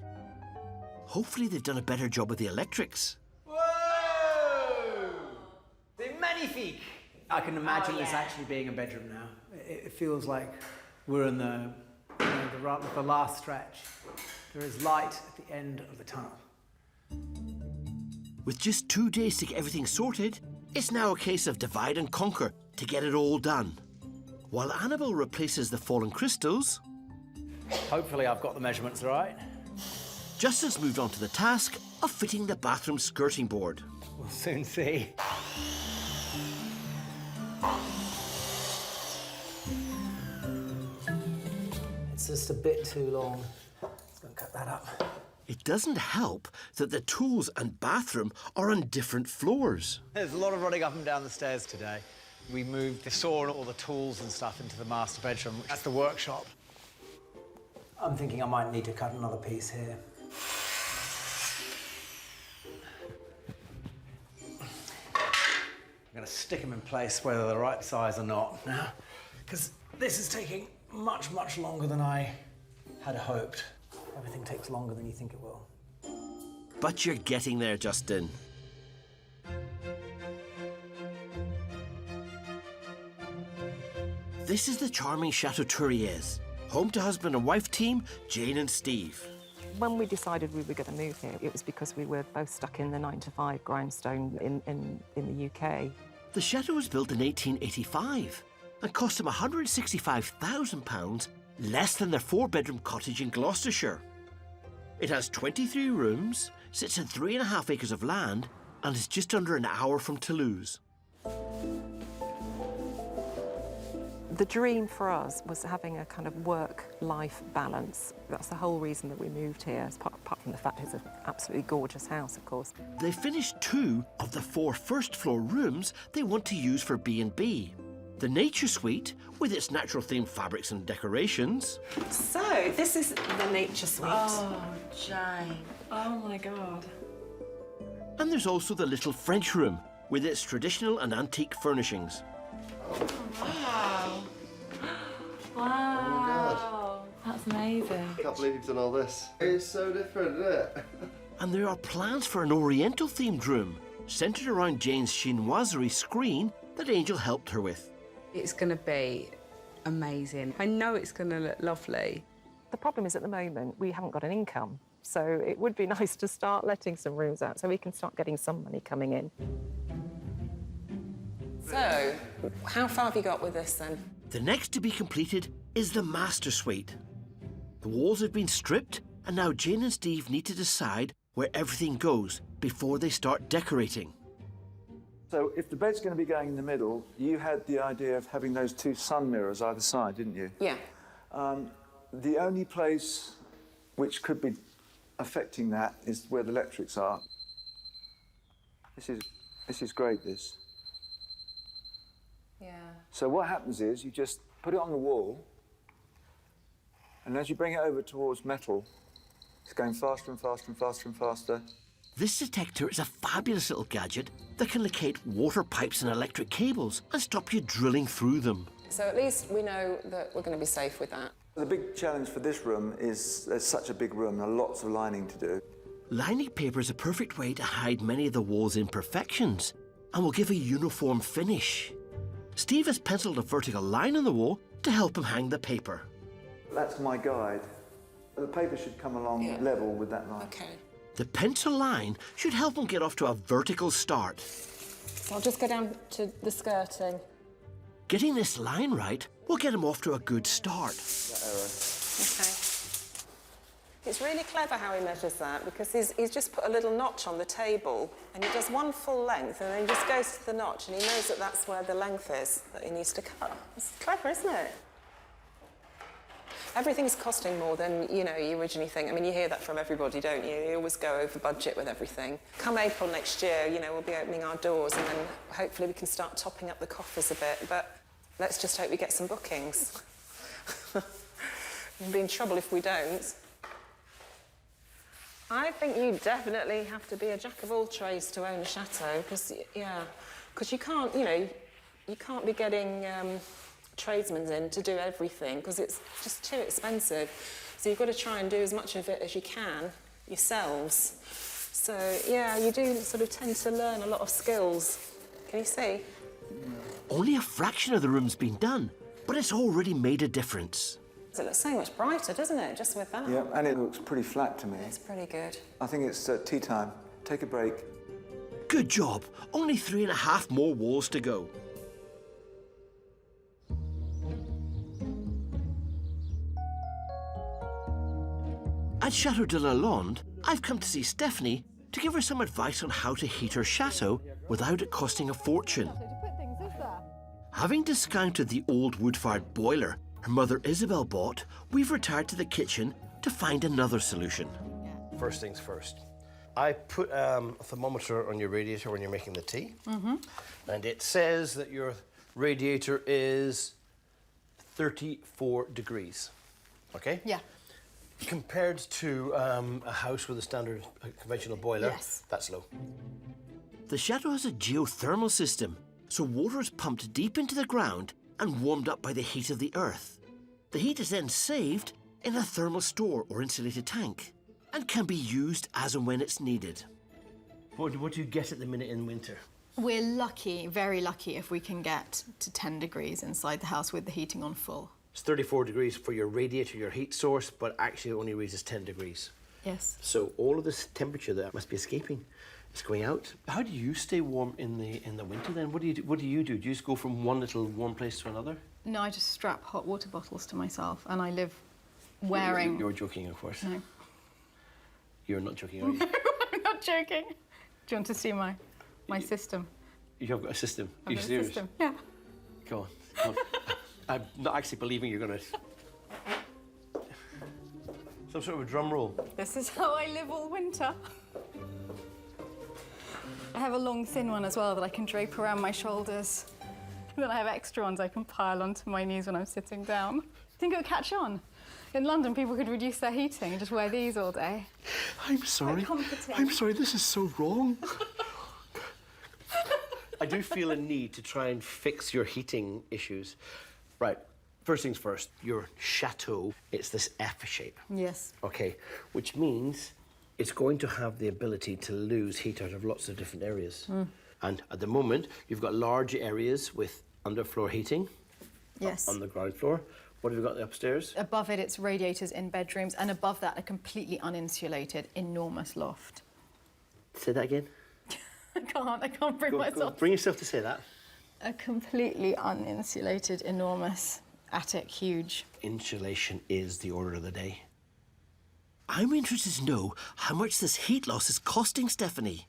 Hopefully, they've done a better job with the electrics. Whoa! C'est magnifique! I can imagine this actually being a bedroom now. It feels like we're in the last stretch. There is light at the end of the tunnel. With just 2 days to get everything sorted, it's now a case of divide and conquer to get it all done. While Annabelle replaces the fallen crystals, hopefully I've got the measurements right. Justin's moved on to the task of fitting the bathroom skirting board. We'll soon see. It's just a bit too long. Let's go and cut that up. It doesn't help that the tools and bathroom are on different floors. There's a lot of running up and down the stairs today. We moved the saw and all the tools and stuff into the master bedroom. That's the workshop. I'm thinking I might need to cut another piece here. I'm going to stick them in place whether they're the right size or not now, because this is taking much longer than I had hoped. Everything takes longer than you think it will. But you're getting there, Justin. This is the charming Chateau Touriers, home to husband and wife team, Jane and Steve. When we decided we were going to move here, it was because we were both stuck in the 9-to-5 grindstone in the UK. The chateau was built in 1885 and cost them £165,000, less than their 4-bedroom cottage in Gloucestershire. It has 23 rooms, sits in 3.5 acres of land, and is just under an hour from Toulouse. The dream for us was having a kind of work-life balance. That's the whole reason that we moved here, apart from the fact it's an absolutely gorgeous house, of course. They finished 2 of the 4 first-floor rooms they want to use for B&B. The Nature Suite, with its natural-themed fabrics and decorations. So, this is the Nature Suite. Oh, Jane. Oh, my God. And there's also the little French room, with its traditional and antique furnishings. Wow. Wow. Oh my God. That's amazing. I can't believe you've done all this. It's so different, isn't it? And there are plans for an Oriental-themed room, centred around Jane's chinoiserie screen that Angel helped her with. It's going to be amazing. I know it's going to look lovely. The problem is, at the moment, we haven't got an income. So it would be nice to start letting some rooms out so we can start getting some money coming in. So, how far have you got with this then? The next to be completed is the Master Suite. The walls have been stripped, and now Jane and Steve need to decide where everything goes before they start decorating. So if the bed's going to be going in the middle, you had the idea of having those 2 sun mirrors either side, didn't you? Yeah. The only place which could be affecting that is where the electrics are. This is great, this. Yeah. So what happens is you just put it on the wall, and as you bring it over towards metal, it's going faster and faster and faster and faster. This detector is a fabulous little gadget that can locate water pipes and electric cables and stop you drilling through them. So at least we know that we're going to be safe with that. The big challenge for this room is there's such a big room and lots of lining to do. Lining paper is a perfect way to hide many of the wall's imperfections and will give a uniform finish. Steve has penciled a vertical line on the wall to help him hang the paper. That's my guide. The paper should come along level with that line. Okay. The pencil line should help him get off to a vertical start. So I'll just go down to the skirting. Getting this line right will get him off to a good start. Okay. It's really clever how he measures that, because he's just put a little notch on the table and he does one full length and then he just goes to the notch and he knows that that's where the length is that he needs to cut. It's clever, isn't it? Everything's costing more than, you originally think. I mean, you hear that from everybody, don't you? You always go over budget with everything. Come April next year, we'll be opening our doors and then hopefully we can start topping up the coffers a bit. But let's just hope we get some bookings. We'll be in trouble if we don't. I think you definitely have to be a jack of all trades to own a chateau, because you can't, you can't be getting tradesmen in to do everything because it's just too expensive. So you've got to try and do as much of it as you can yourselves. So yeah, you do sort of tend to learn a lot of skills. Can you see? Only a fraction of the room's been done, but it's already made a difference. It looks so much brighter, doesn't it, just with that? Yeah, and it looks pretty flat to me. It's pretty good. I think it's tea time. Take a break. Good job. Only 3.5 more walls to go. At Chateau de la Londe, I've come to see Stephanie to give her some advice on how to heat her chateau without it costing a fortune. Having discounted the old wood-fired boiler her mother Isabel bought, we've retired to the kitchen to find another solution. First things first. I put a thermometer on your radiator when you're making the tea. And it says that your radiator is 34 degrees. Okay? Yeah. Compared to a house with a standard conventional boiler, Yes. that's low. The chateau has a geothermal system, so water is pumped deep into the ground and warmed up by the heat of the earth. The heat is then saved in a thermal store or insulated tank and can be used as and when it's needed. What do you get at the minute in winter? We're lucky, very lucky, if we can get to 10 degrees inside the house with the heating on full. It's 34 degrees for your radiator, your heat source, but actually it only reaches 10 degrees. Yes. So all of this temperature that must be escaping is going out. How do you stay warm in the winter then? What do you do? Do you just go from one little warm place to another? No, I just strap hot water bottles to myself and I live wearing... You're joking, of course. No. You're not joking, are you? I'm not joking. Do you want to see my system? You've got a system. Are I've you got a serious? system, yeah. Go on. I'm not actually believing you're going to... Some sort of a drum roll. This is how I live all winter. I have a long, thin one as well that I can drape around my shoulders. And then I have extra ones I can pile onto my knees when I'm sitting down. Think it would catch on? In London, people could reduce their heating and just wear these all day. I'm sorry. Quite comforting. I'm sorry, this is so wrong. I do feel a need to try and fix your heating issues. Right, first things first, your Chateau, it's this F shape. Yes. Okay, which means it's going to have the ability to lose heat out of lots of different areas. And at the moment, you've got large areas with underfloor heating. Yes. On the ground floor. What have you got upstairs? Above it, it's radiators in bedrooms, and above that, a completely uninsulated, enormous loft. Say that again. I can't bring myself. Bring yourself to say that. A completely uninsulated, enormous attic, huge. Insulation is the order of the day. I'm interested to know how much this heat loss is costing Stephanie.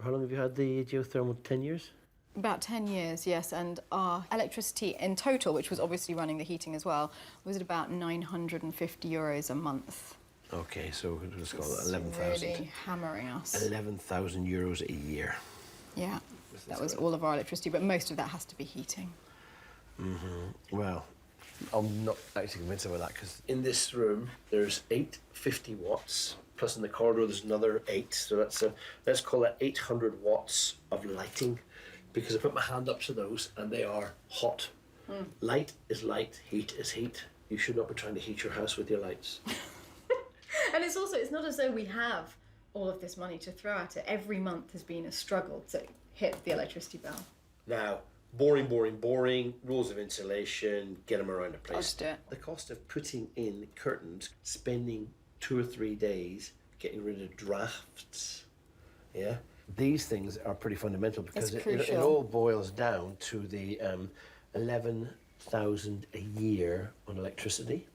How long have you had the geothermal? 10 years? About 10 years, yes, and our electricity in total, which was obviously running the heating as well, was at about €950 a month. Okay, so let's call it 11,000. Really hammering us. 11,000 euros a year. Yeah, that was all of our electricity, but most of that has to be heating. Well, I'm not actually convinced about that, because in this room there's 850 watts, plus in the corridor there's another 8, so that's let's call that 800 watts of lighting, because I put my hand up to those and they are hot. Light is light, heat is heat. You should not be trying to heat your house with your lights. And it's not as though we have all of this money to throw at it. Every month has been a struggle to hit the electricity bill. Now, boring, rules of insulation, get them around the place. The cost of putting in curtains, spending 2 or 3 days getting rid of drafts, yeah? These things are pretty fundamental, because it all boils down to the 11,000 a year on electricity.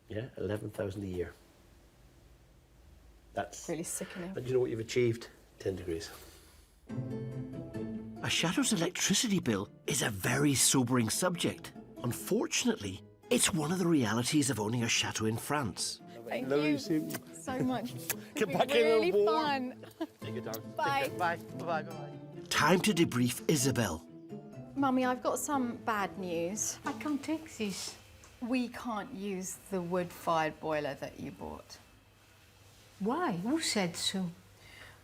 Yeah, 11,000 a year. That's really sickening. And you know what you've achieved? 10 degrees. A Chateau's electricity bill is a very sobering subject. Unfortunately, it's one of the realities of owning a chateau in France. Thank you so much. Get It's back been in really the war. fun. Take it down. Bye. Bye. Bye. Time to debrief Isabel. Mummy, I've got some bad news. I can't take this. We can't use the wood-fired boiler that you bought. Why? Who said so?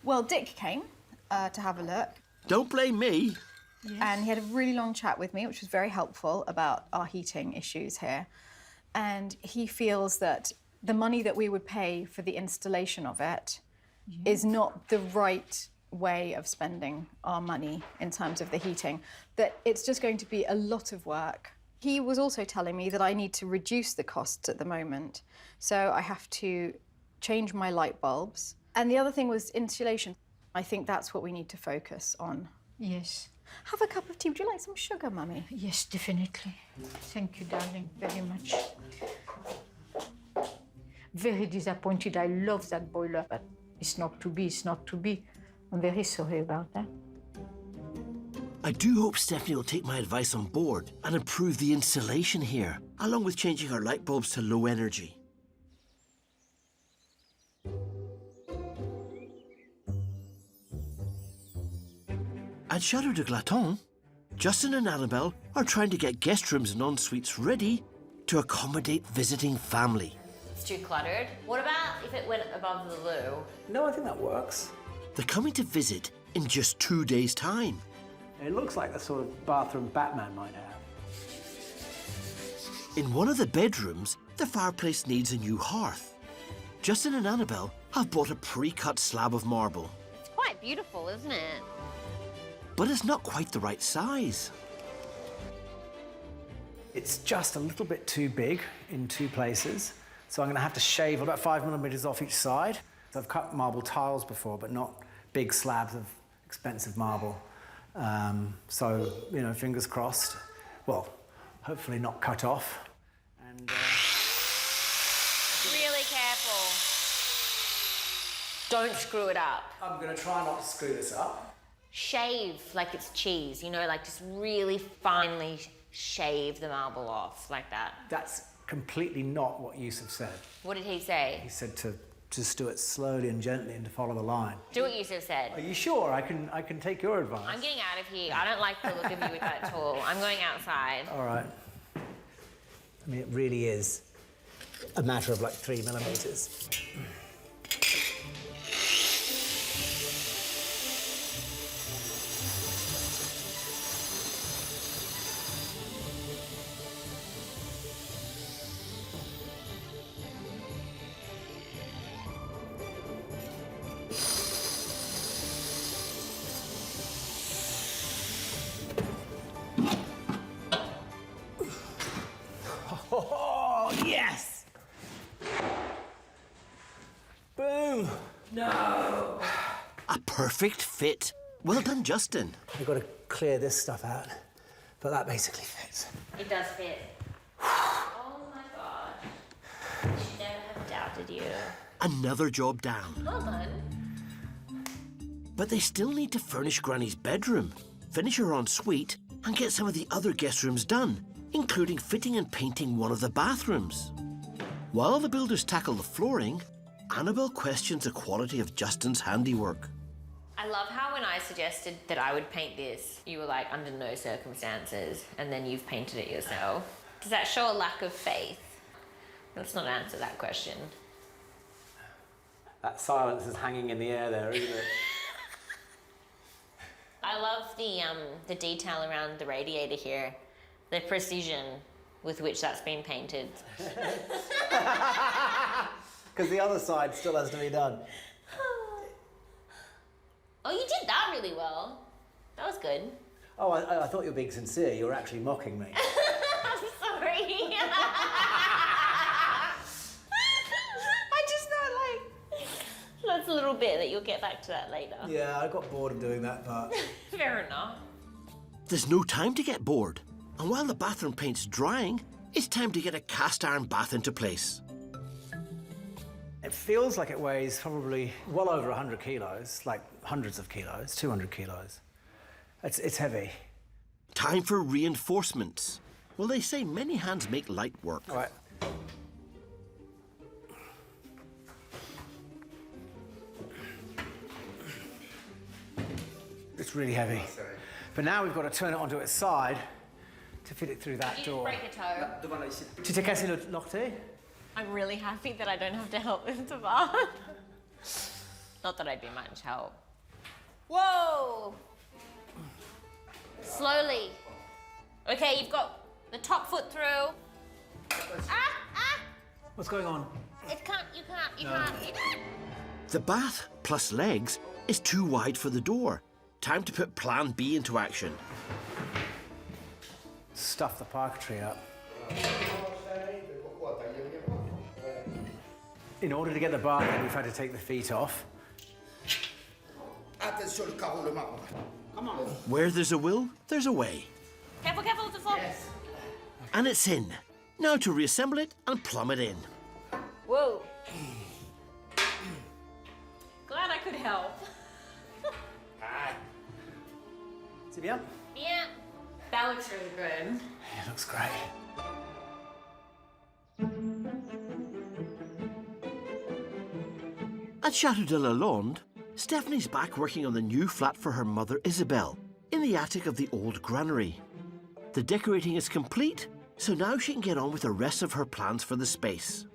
Well, Dick came to have a look. Don't blame me. Yes. And he had a really long chat with me, which was very helpful about our heating issues here. And he feels that the money that we would pay for the installation of it is not the right way of spending our money in terms of the heating, that it's just going to be a lot of work. He was also telling me that I need to reduce the costs at the moment. So I have to change my light bulbs. And the other thing was insulation. I think that's what we need to focus on. Yes. Have a cup of tea. Would you like some sugar, Mummy? Yes, definitely. Thank you, darling, very much. Very disappointed. I love that boiler, but it's not to be, it's not to be. I'm very sorry about that. I do hope Stephanie will take my advice on board and improve the insulation here, along with changing our light bulbs to low energy. At Chateau de Glaton, Justin and Annabelle are trying to get guest rooms and en-suites ready to accommodate visiting family. It's too cluttered. What about if it went above the loo? No, I think that works. They're coming to visit in just 2 days' time. It looks like the sort of bathroom Batman might have. In one of the bedrooms, the fireplace needs a new hearth. Justin and Annabelle have bought a pre-cut slab of marble, It's quite beautiful, isn't it? but it's not quite the right size. It's just a little bit too big in 2 places, so I'm going to have to shave about 5 millimeters off each side. I've cut marble tiles before, but not big slabs of expensive marble. So, you know, fingers crossed. Well, hopefully not cut off. And Really careful. Don't screw it up. I'm going to try not to screw this up. Shave like it's cheese, you know, like just really finely shave the marble off like that. That's completely not what Yusuf said. What did he say? He said to just do it slowly and gently and to follow the line. Do what Yusuf said. Are you sure? I can take your advice. I'm getting out of here. I don't like the look of you with that tool. I'm going outside. All right. I mean, it really is a matter of like 3 millimeters. Oh, yes! Boom! No! A perfect fit. Well done, Justin. I've got to clear this stuff out, but that basically fits. It does fit. Oh my God. I should never have doubted you. Another job down. Well done. But they still need to furnish Granny's bedroom, finish her ensuite, and get some of the other guest rooms done, including fitting and painting one of the bathrooms. While the builders tackle the flooring, Annabelle questions the quality of Justin's handiwork. I love how when I suggested that I would paint this, you were like, under no circumstances, and then you've painted it yourself. Does that show a lack of faith? Let's not answer that question. That silence is hanging in the air there, isn't it? I love the detail around the radiator here, the precision with which that's been painted. Because the other side still has to be done. Oh, you did that really well. That was good. Oh, I thought you were being sincere. You were actually mocking me. I'm sorry. I just thought, like, that's a little bit that you'll get back to that later. Yeah, I got bored of doing that part. Fair enough. There's no time to get bored. And while the bathroom paint's drying, it's time to get a cast iron bath into place. It feels like it weighs probably well over 100 kilos, like hundreds of kilos, 200 kilos. It's heavy. Time for reinforcements. Well, they say many hands make light work. All right. It's really heavy. But now we've got to turn it onto its side to fit it through that door. Break a toe. Tu t'es cassé l'orteil? I'm really happy that I don't have to help with the bath. Not that I'd be much help. Whoa! Slowly. Okay, you've got the top foot through. What's going on? You can't. The bath plus legs is too wide for the door. Time to put plan B into action. Stuff the parquetry up. In order to get the bath in, we've had to take the feet off. Where there's a will, there's a way. Careful, it's a flop. Yes. And it's in. Now to reassemble it and plumb it in. Whoa. Glad I could help. C'est bien? Yeah. That looks really good. It looks great. At Chateau de la Londe, Stephanie's back working on the new flat for her mother Isabel in the attic of the old granary. The decorating is complete, so now she can get on with the rest of her plans for the space.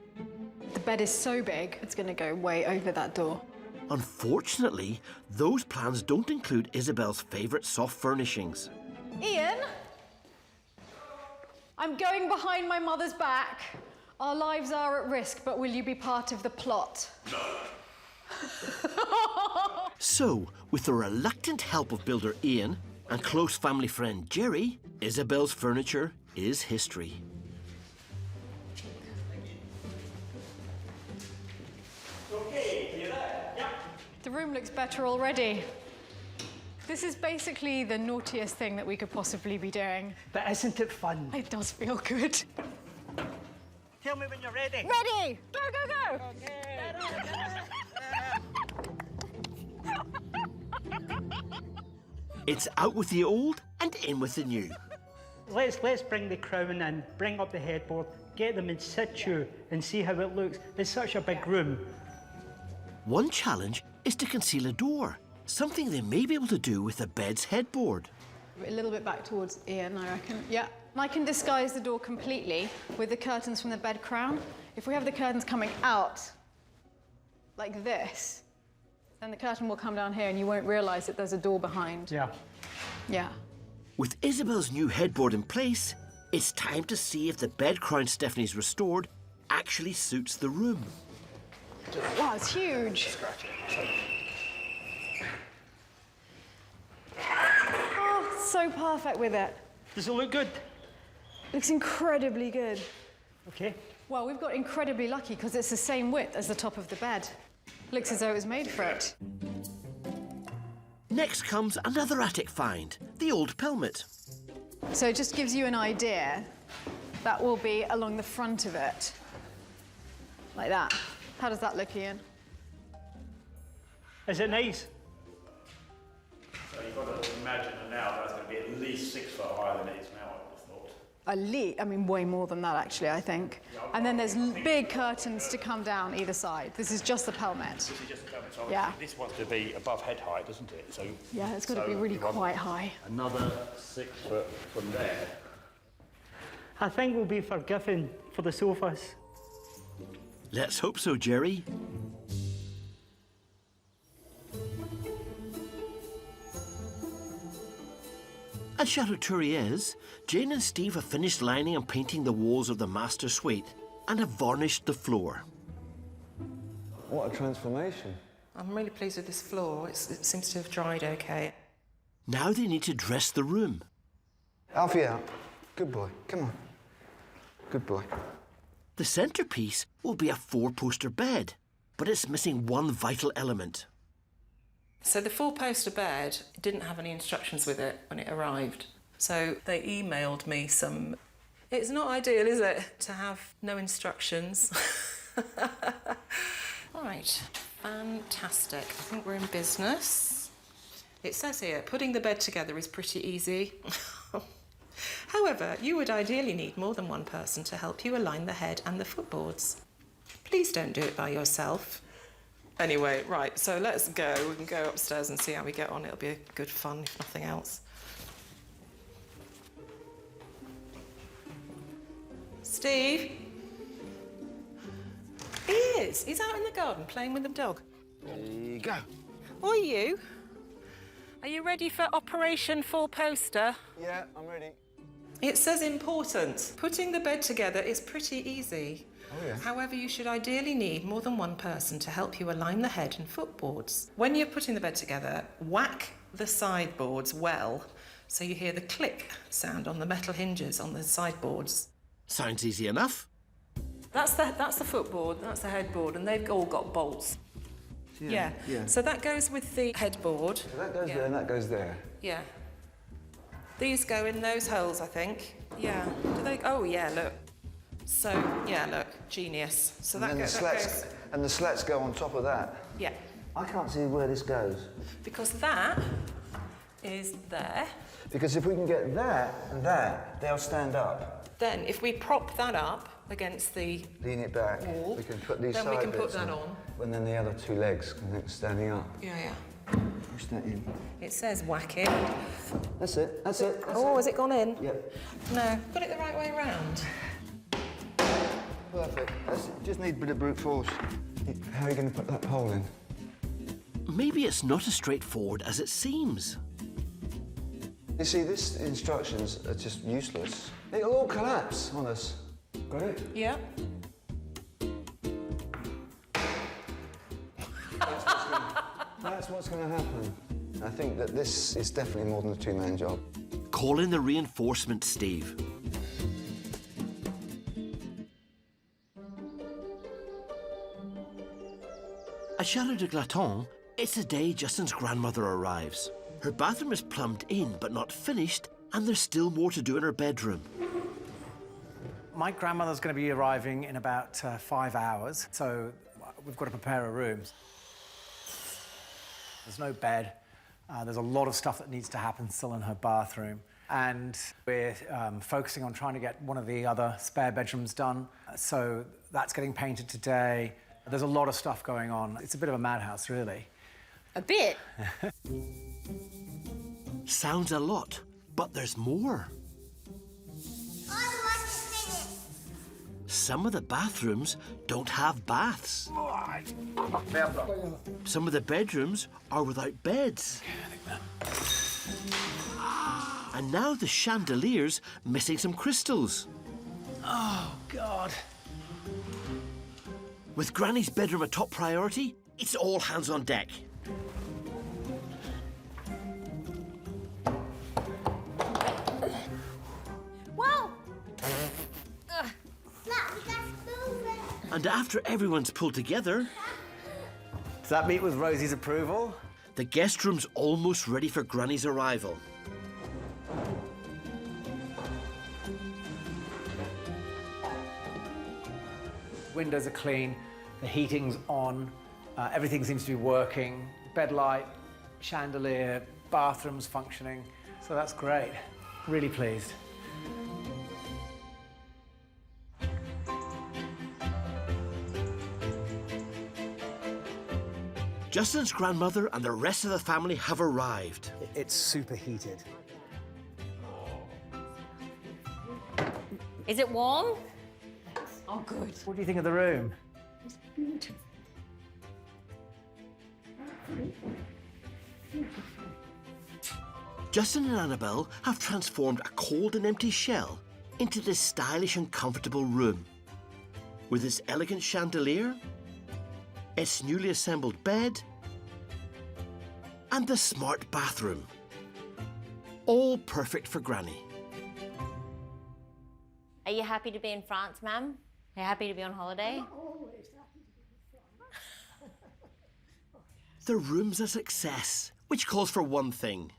The bed is so big, it's going to go way over that door. Unfortunately, those plans don't include Isabel's favourite soft furnishings. Ian, I'm going behind my mother's back. Our lives are at risk, but will you be part of the plot? No. So, with the reluctant help of builder Ian and close family friend Jerry, Isabel's furniture is history. The room looks better already. This is basically the naughtiest thing that we could possibly be doing. But isn't it fun? It does feel good. Tell me when you're ready. Ready! Go, go, go! It's out with the old and in with the new. Let's bring the crown in, bring up the headboard, get them in situ and see how it looks. It's such a big room. One challenge is to conceal a door, something they may be able to do with the bed's headboard. A little bit back towards Ian, I reckon. Yeah. And I can disguise the door completely with the curtains from the bed crown. If we have the curtains coming out like this, then the curtain will come down here and you won't realise that there's a door behind. Yeah. Yeah. With Isabel's new headboard in place, it's time to see if the bed crown Stephanie's restored actually suits the room. Wow, it's huge. Oh, so perfect with it. Does it look good? Looks incredibly good. Okay. Well, we've got incredibly lucky because it's the same width as the top of the bed. Looks as though it was made for it. Next comes another attic find, the old pelmet. So it just gives you an idea. That will be along the front of it. Like that. How does that look, Ian? Is it nice? So you've got to imagine that now that's going to be at least 6 foot higher than it is now, I would have thought. I mean, way more than that, actually, I think. And then there's big curtains to come down either side. This is just the pelmet. This is just the pelmet. So Yeah. This wants to be above head height, doesn't it? So Yeah, it's got to be really you want quite high. Another 6 foot from there. I think we'll be forgiven for the sofas. Let's hope so, Jerry. At Chateau Touriez, Jane and Steve have finished lining and painting the walls of the master suite and have varnished the floor. What a transformation. I'm really pleased with this floor. It seems to have dried okay. Now they need to dress the room. Alfie out. Good boy. Come on. Good boy. The centrepiece will be a 4-poster bed, but it's missing one vital element. So the 4-poster bed didn't have any instructions with it when it arrived. So they emailed me some... It's not ideal, is it, to have no instructions? Right, fantastic. I think we're in business. It says here, putting the bed together is pretty easy. However, you would ideally need more than one person to help you align the head and the footboards. Please don't do it by yourself. Anyway, right, so let's go. We can go upstairs and see how we get on. It'll be good fun, if nothing else. Steve? He is. He's out in the garden playing with the dog. There you go. Are you? Are you ready for Operation 4-poster? Yeah, I'm ready. It says important. Putting the bed together is pretty easy. Oh, yeah. However, you should ideally need more than one person to help you align the head and footboards. When you're putting the bed together, whack the sideboards well so you hear the click sound on the metal hinges on the sideboards. Sounds easy enough. That's the footboard, that's the headboard, and they've all got bolts. Yeah. So that goes with the headboard. So that goes there and that goes there. Yeah. These go in those holes, I think. Yeah. Do they? Oh, yeah, look. So, yeah, look, genius. So that goes... And the slats go on top of that. Yeah. I can't see where this goes. Because that is there. Because if we can get that and that, they'll stand up. Then, if we prop that up against the Lean it back. wall, We can put these then side we can put bits that in. on. And then the other 2 legs can standing up. Yeah. Push that in. It says whack it. That's it. That's it. Has it gone in? Yep. No. Put it the right way round. Perfect. Just need a bit of brute force. How are you going to put that hole in? Maybe it's not as straightforward as it seems. You see, these instructions are just useless. It'll all collapse on us. Got it? Yeah. That's what's going to happen. I think that this is definitely more than a 2-man job. Call in the reinforcements, Steve. At Chateau de Glaton, it's the day Justin's grandmother arrives. Her bathroom is plumbed in but not finished, and there's still more to do in her bedroom. My grandmother's going to be arriving in about 5 hours, so we've got to prepare her rooms. There's no bed. There's a lot of stuff that needs to happen still in her bathroom. and we're focusing on trying to get one of the other spare bedrooms done. So that's getting painted today. There's a lot of stuff going on. It's a bit of a madhouse, really. A bit. Sounds a lot, but there's more. Some of the bathrooms don't have baths. Some of the bedrooms are without beds. And now the chandelier's missing some crystals. Oh, God. With Granny's bedroom a top priority, it's all hands on deck. Well. And after everyone's pulled together... Does that meet with Rosie's approval? The guest room's almost ready for Granny's arrival. Windows are clean, the heating's on, everything seems to be working. Bed light, chandelier, bathrooms functioning. So that's great. Really pleased. Justin's grandmother and the rest of the family have arrived. It's superheated. Is it warm? Oh, good. What do you think of the room? It's beautiful. Justin and Annabelle have transformed a cold and empty shell into this stylish and comfortable room. With its elegant chandelier, its newly assembled bed, and the smart bathroom. All perfect for Granny. Are you happy to be in France, ma'am? Are you happy to be on holiday? Always happy to be in France. The room's a success, which calls for one thing.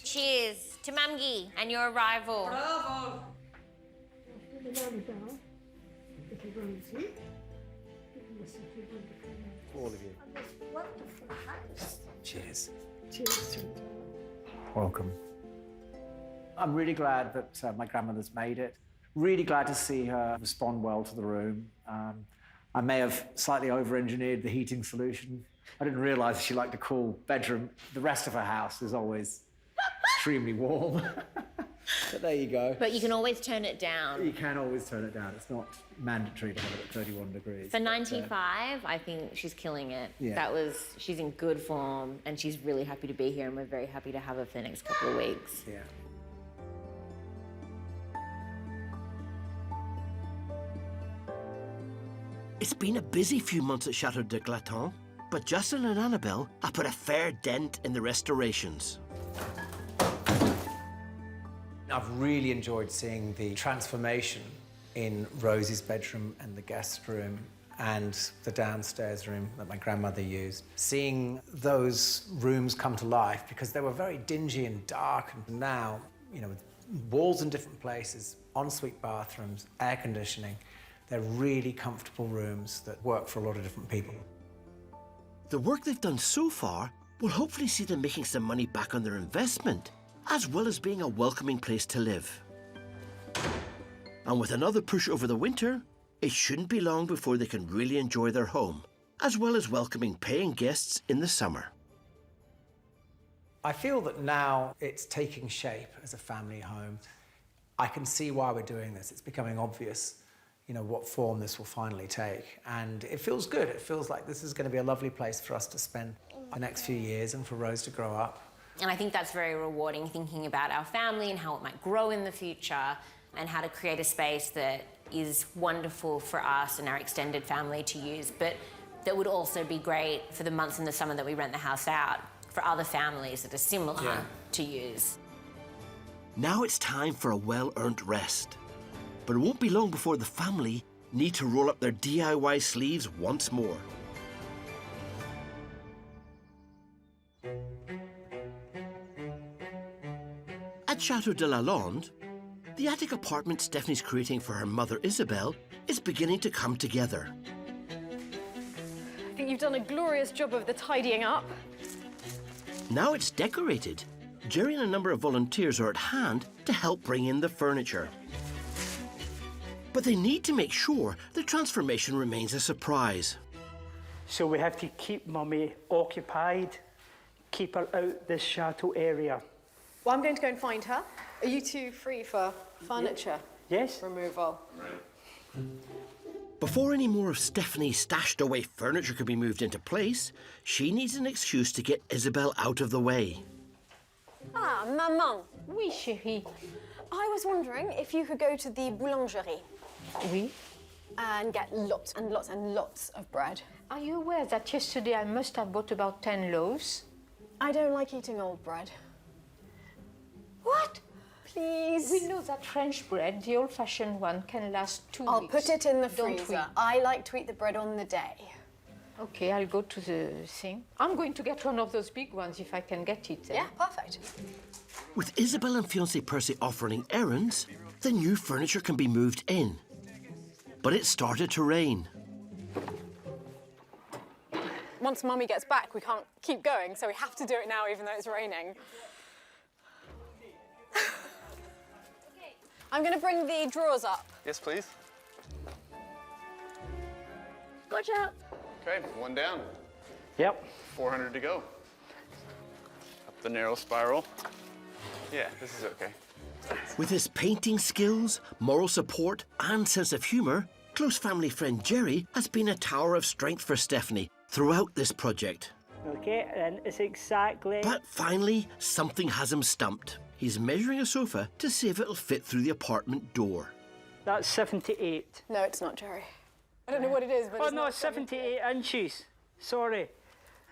Cheers to Mamgi and your arrival. Bravo! All of you. Wonderful house. Cheers. Cheers. Welcome. I'm really glad that my grandmother's made it. Really glad to see her respond well to the room. I may have slightly over-engineered the heating solution. I didn't realise she liked a cool bedroom. The rest of her house is always extremely warm. But there you go. But you can always turn it down. You can always turn it down. It's not mandatory to have it at 31 degrees. For 95, I think she's killing it. Yeah. She's in good form and she's really happy to be here and we're very happy to have her for the next couple of weeks. Yeah. It's been a busy few months at Chateau de Glaton, but Justin and Annabelle have put a fair dent in the restorations. I've really enjoyed seeing the transformation in Rosie's bedroom and the guest room and the downstairs room that my grandmother used. Seeing those rooms come to life because they were very dingy and dark, and now, you know, with walls in different places, ensuite bathrooms, air conditioning, they're really comfortable rooms that work for a lot of different people. The work they've done so far will hopefully see them making some money back on their investment, as well as being a welcoming place to live. And with another push over the winter, it shouldn't be long before they can really enjoy their home, as well as welcoming paying guests in the summer. I feel that now it's taking shape as a family home. I can see why we're doing this. It's becoming obvious, you know, what form this will finally take. And it feels good. It feels like this is going to be a lovely place for us to spend the next few years and for Rose to grow up. And I think that's very rewarding, thinking about our family and how it might grow in the future and how to create a space that is wonderful for us and our extended family to use, but that would also be great for the months in the summer that we rent the house out for other families that are similar to use. Now it's time for a well-earned rest. But it won't be long before the family need to roll up their DIY sleeves once more. At Chateau de la Lande, the attic apartment Stephanie's creating for her mother Isabel is beginning to come together. I think think you've done a glorious job of the tidying up. Now it's decorated. Jerry and a number of volunteers are at hand to help bring in the furniture. But they need to make sure the transformation remains a surprise. So we have to keep Mummy occupied, keep her out this chateau area. Well, I'm going to go and find her. Are you two free for furniture? Yes. Removal. Before any more of Stephanie's stashed away furniture can be moved into place, she needs an excuse to get Isabel out of the way. Ah, maman. Oui, chérie. I was wondering if you could go to the boulangerie. Oui. And get lots and lots and lots of bread. Are you aware that yesterday I must have bought about 10 loaves? I don't like eating old bread. What? Please. We know that French bread, the old-fashioned one, can last 2 I'll weeks. put it in the Don't freezer. we? I like to eat the bread on the day. Okay, I'll go to the thing. I'm going to get one of those big ones if I can get it. Yeah, perfect. With Isabel and fiancé Percy off running errands, the new furniture can be moved in. But it started to rain. Once Mummy gets back, we can't keep going, so we have to do it now, even though it's raining. I'm going to bring the drawers up. Yes, please. Watch out. Okay, one down. Yep. 400 to go. Up the narrow spiral. Yeah, this is okay. With his painting skills, moral support, and sense of humour, close family friend Jerry has been a tower of strength for Stephanie throughout this project. Okay, and it's exactly... But finally, something has him stumped. He's measuring a sofa to see if it'll fit through the apartment door. That's 78. No, it's not, Jerry. I don't know what it is, but oh, it's no, not 78 inches. Sorry.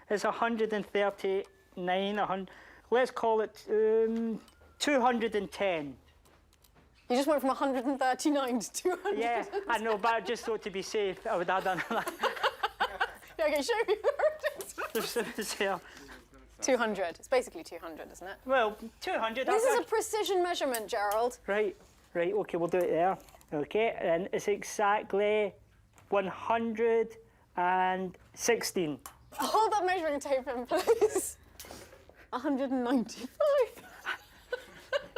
It's 139, 100. Let's call it 210. You just went from 139 to 200. Yeah, I know, but I just thought to be safe, I would have done that. Yeah, okay, show me where it is. Yeah. 200. It's basically 200, isn't it? Well, 200. This is a precision measurement, Gerald. Right, okay, we'll do it there. Okay, and it's exactly 116. Hold that measuring tape in, please. 195.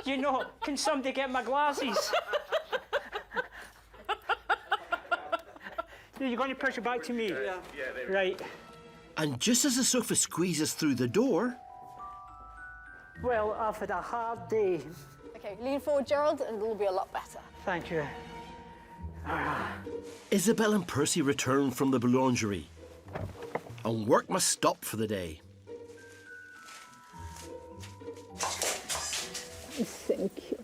You know, can somebody get my glasses? You're going to push it back to me? Yeah. Right. And just as the sofa squeezes through the door... Well, I've had a hard day. Okay, lean forward, Gerald, and it'll be a lot better. Thank you. Isabel and Percy return from the boulangerie. And work must stop for the day. Thank you.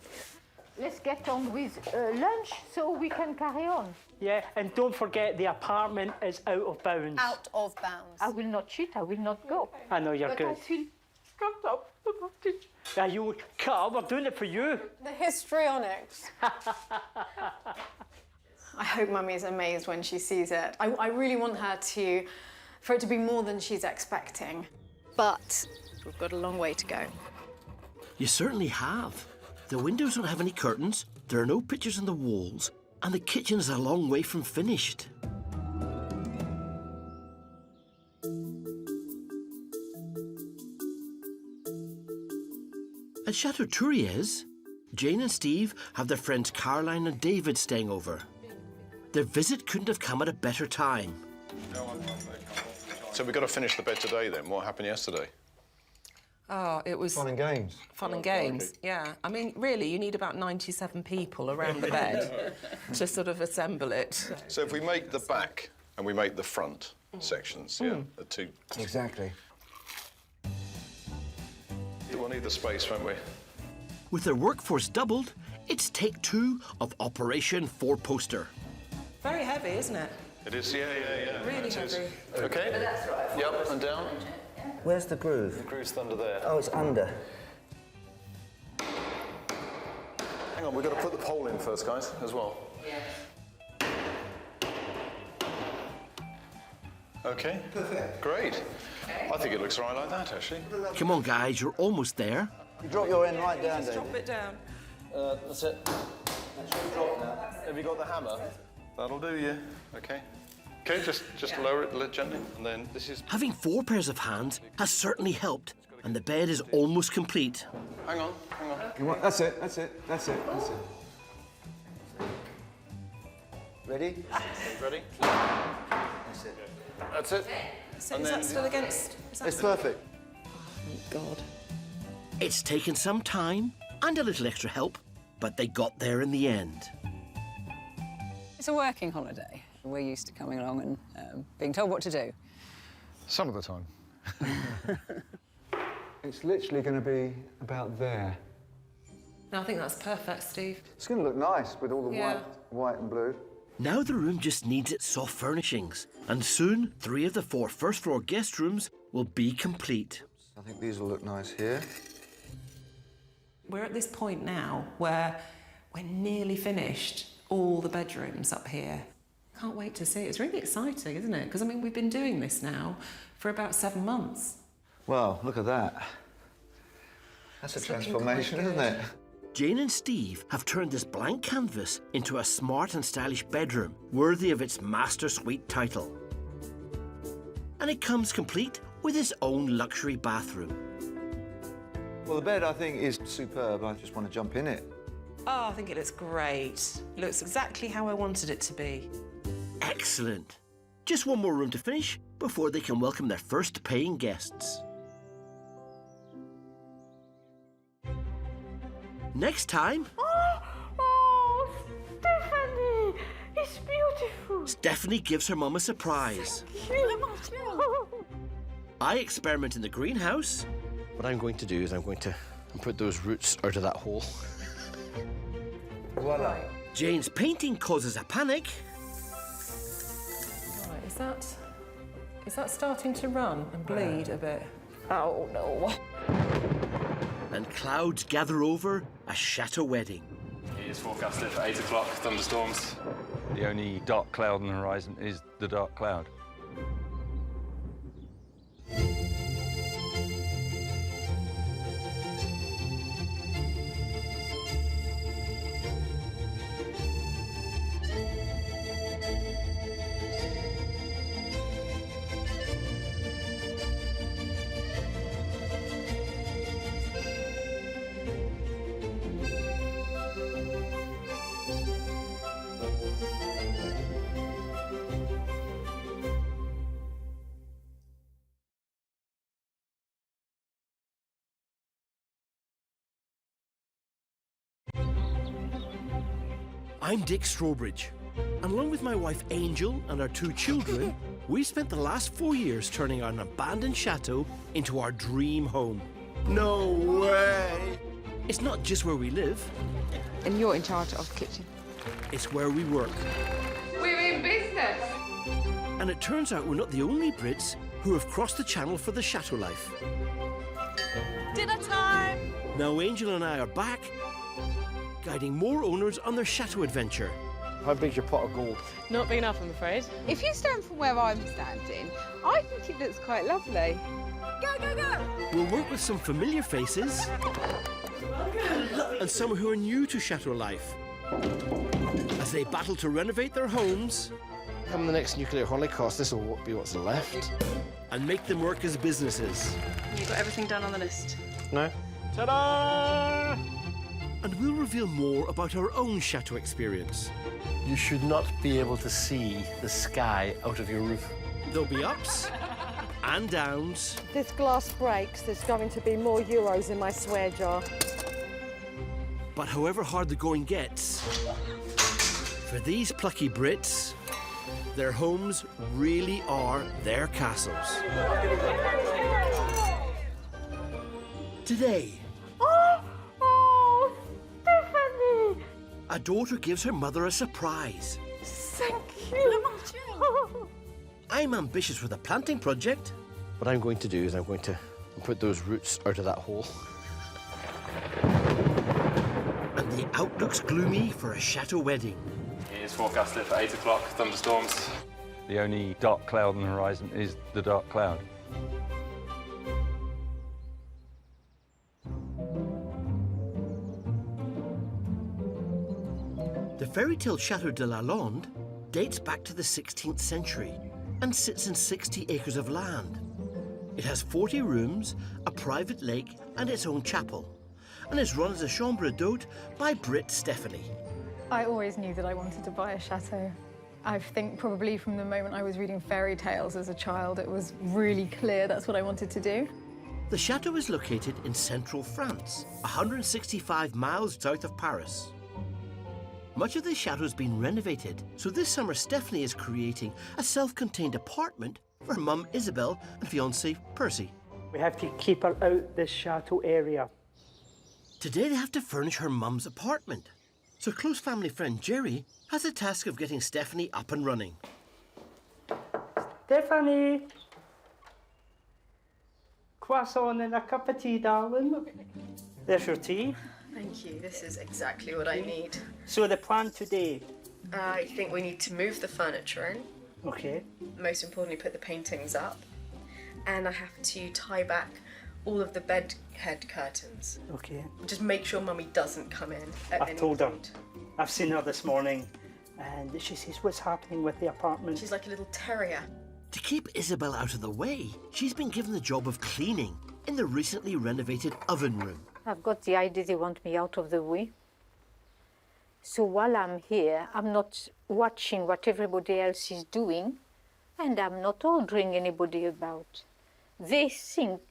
Let's get on with lunch so we can carry on. Yeah, and don't forget the apartment is out of bounds. Out of bounds. I will not cheat, I will not go. I know you're but good. I feel cut up about it. Yeah, you cut up, we're doing it for you. The histrionics. I hope Mummy's amazed when she sees it. I really want her for it to be more than she's expecting. But we've got a long way to go. You certainly have. The windows don't have any curtains, there are no pictures on the walls, and the kitchen is a long way from finished. At Chateau Touriez, Jane and Steve have their friends Caroline and David staying over. Their visit couldn't have come at a better time. So we've got to finish the bed today then. What happened yesterday? Oh, it was... Fun and games. Fun and games, yeah. I mean, really, you need about 97 people around the bed to sort of assemble it. So if we make the back and we make the front sections, yeah, the two... Exactly. We'll need the space, won't we? With their workforce doubled, it's take 2 of Operation 4-Poster. Very heavy, isn't it? It is, yeah. Really it is. heavy. OK? But that's right. Yep, and down. Where's the groove? The groove's under there. Oh, it's under. Hang on, we've got to put the pole in first, guys, as well. Yeah. OK. Perfect. Great. I think it looks right like that, actually. Come on, guys, you're almost there. You drop your end right down, Just David. drop it down. That's it. Have you got the hammer? That'll do you. OK. Okay, just lower it gently, and then this is... Having 4 pairs of hands has certainly helped, and the bed is almost complete. Hang on. That's it. Ready? Ready? That's it. That's it. So is that still against? It's perfect. Thank God. It's taken some time and a little extra help, but they got there in the end. It's a working holiday. We're used to coming along and being told what to do. Some of the time. It's literally going to be about there. No, I think that's perfect, Steve. It's going to look nice with all the Yeah. white and blue. Now the room just needs its soft furnishings, and soon 3 of the 4 first-floor guest rooms will be complete. I think these will look nice here. We're at this point now where we're nearly finished all the bedrooms up here. Can't wait to see it. It's really exciting, isn't it? Because, I mean, we've been doing this now for about 7 months. Well, look at that. That's a transformation, isn't it? Jane and Steve have turned this blank canvas into a smart and stylish bedroom worthy of its master suite title. And it comes complete with its own luxury bathroom. Well, the bed, I think, is superb. I just want to jump in it. Oh, I think it looks great. It looks exactly how I wanted it to be. Excellent. Just one more room to finish before they can welcome their first paying guests. Next time... Oh, Stephanie! It's beautiful. Stephanie gives her mum a surprise. I experiment in the greenhouse. What I'm going to do is I'm going to put those roots out of that hole. Voila. Jane's painting causes a panic. Right, is that starting to run and bleed a bit? Oh, no. And clouds gather over a chateau wedding. It is forecasted for 8 o'clock, thunderstorms. The only dark cloud on the horizon is the dark cloud. I'm Dick Strobridge, and along with my wife Angel and our 2 children, we spent the last 4 years turning an abandoned chateau into our dream home. No way! It's not just where we live. And you're in charge of the kitchen. It's where we work. We're in business. And it turns out we're not the only Brits who have crossed the channel for the chateau life. Dinner time. Now Angel and I are back, guiding more owners on their chateau adventure. How big's your pot of gold? Not big enough, I'm afraid. If you stand from where I'm standing, I think it looks quite lovely. Go, go, go! We'll work with some familiar faces and some who are new to chateau life as they battle to renovate their homes. Come the next nuclear holocaust, this will be what's left. And make them work as businesses. You've got everything done on the list. No? Ta-da! And we'll reveal more about our own chateau experience. You should not be able to see the sky out of your roof. There'll be ups and downs. If this glass breaks, there's going to be more euros in my swear jar. But however hard the going gets, for these plucky Brits, their homes really are their castles. Today, Stephanie! a daughter gives her mother a surprise. Thank you. I'm ambitious with a planting project. What I'm going to do is I'm going to put those roots out of that hole. And the outlook's gloomy for a chateau wedding. It is forecasted for 8 o'clock, thunderstorms. The only dark cloud on the horizon is the dark cloud. The fairy tale Chateau de la Lande dates back to the 16th century and sits in 60 acres of land. It has 40 rooms, a private lake and its own chapel, and is run as a chambre d'hôte by Brit Stephanie. I always knew that I wanted to buy a chateau. I think probably from the moment I was reading fairy tales as a child, it was really clear that's what I wanted to do. The chateau is located in central France, 165 miles south of Paris. Much of the chateau has been renovated, so this summer Stephanie is creating a self-contained apartment for her mum Isabel and fiancé Percy. We have to keep her out this chateau area. Today they have to furnish her mum's apartment, so close family friend Jerry has the task of getting Stephanie up and running. Stephanie! Croissant and a cup of tea, darling. There's your tea. Thank you. This is exactly what I need. So the plan today? I think we need to move the furniture in. Okay. Most importantly, put the paintings up. And I have to tie back all of the bed head curtains. Okay. Just make sure Mummy doesn't come in at I've any told her. point. I've seen her this morning and she says what's happening with the apartment. She's like a little terrier. To keep Isabel out of the way, she's been given the job of cleaning in the recently renovated oven room. I've got the idea they want me out of the way. So while I'm here, I'm not watching what everybody else is doing, and I'm not ordering anybody about. They think,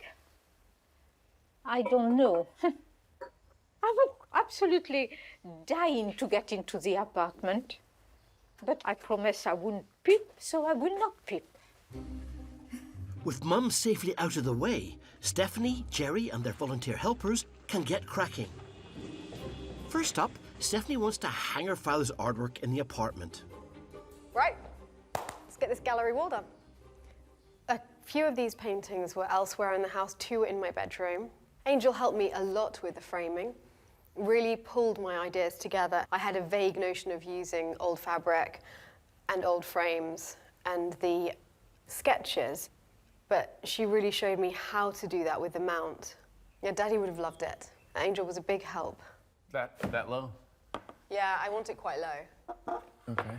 I don't know. I'm absolutely dying to get into the apartment, but I promise I wouldn't peep, so I will not peep. With Mum safely out of the way, Stephanie, Jerry and their volunteer helpers can get cracking. First up, Stephanie wants to hang her father's artwork in the apartment. Right, let's get this gallery wall done. A few of these paintings were elsewhere in the house, 2 in my bedroom. Angel helped me a lot with the framing, really pulled my ideas together. I had a vague notion of using old fabric and old frames and the sketches, but she really showed me how to do that with the mount. Yeah, Daddy would have loved it. Angel was a big help. That low? Yeah, I want it quite low. Okay.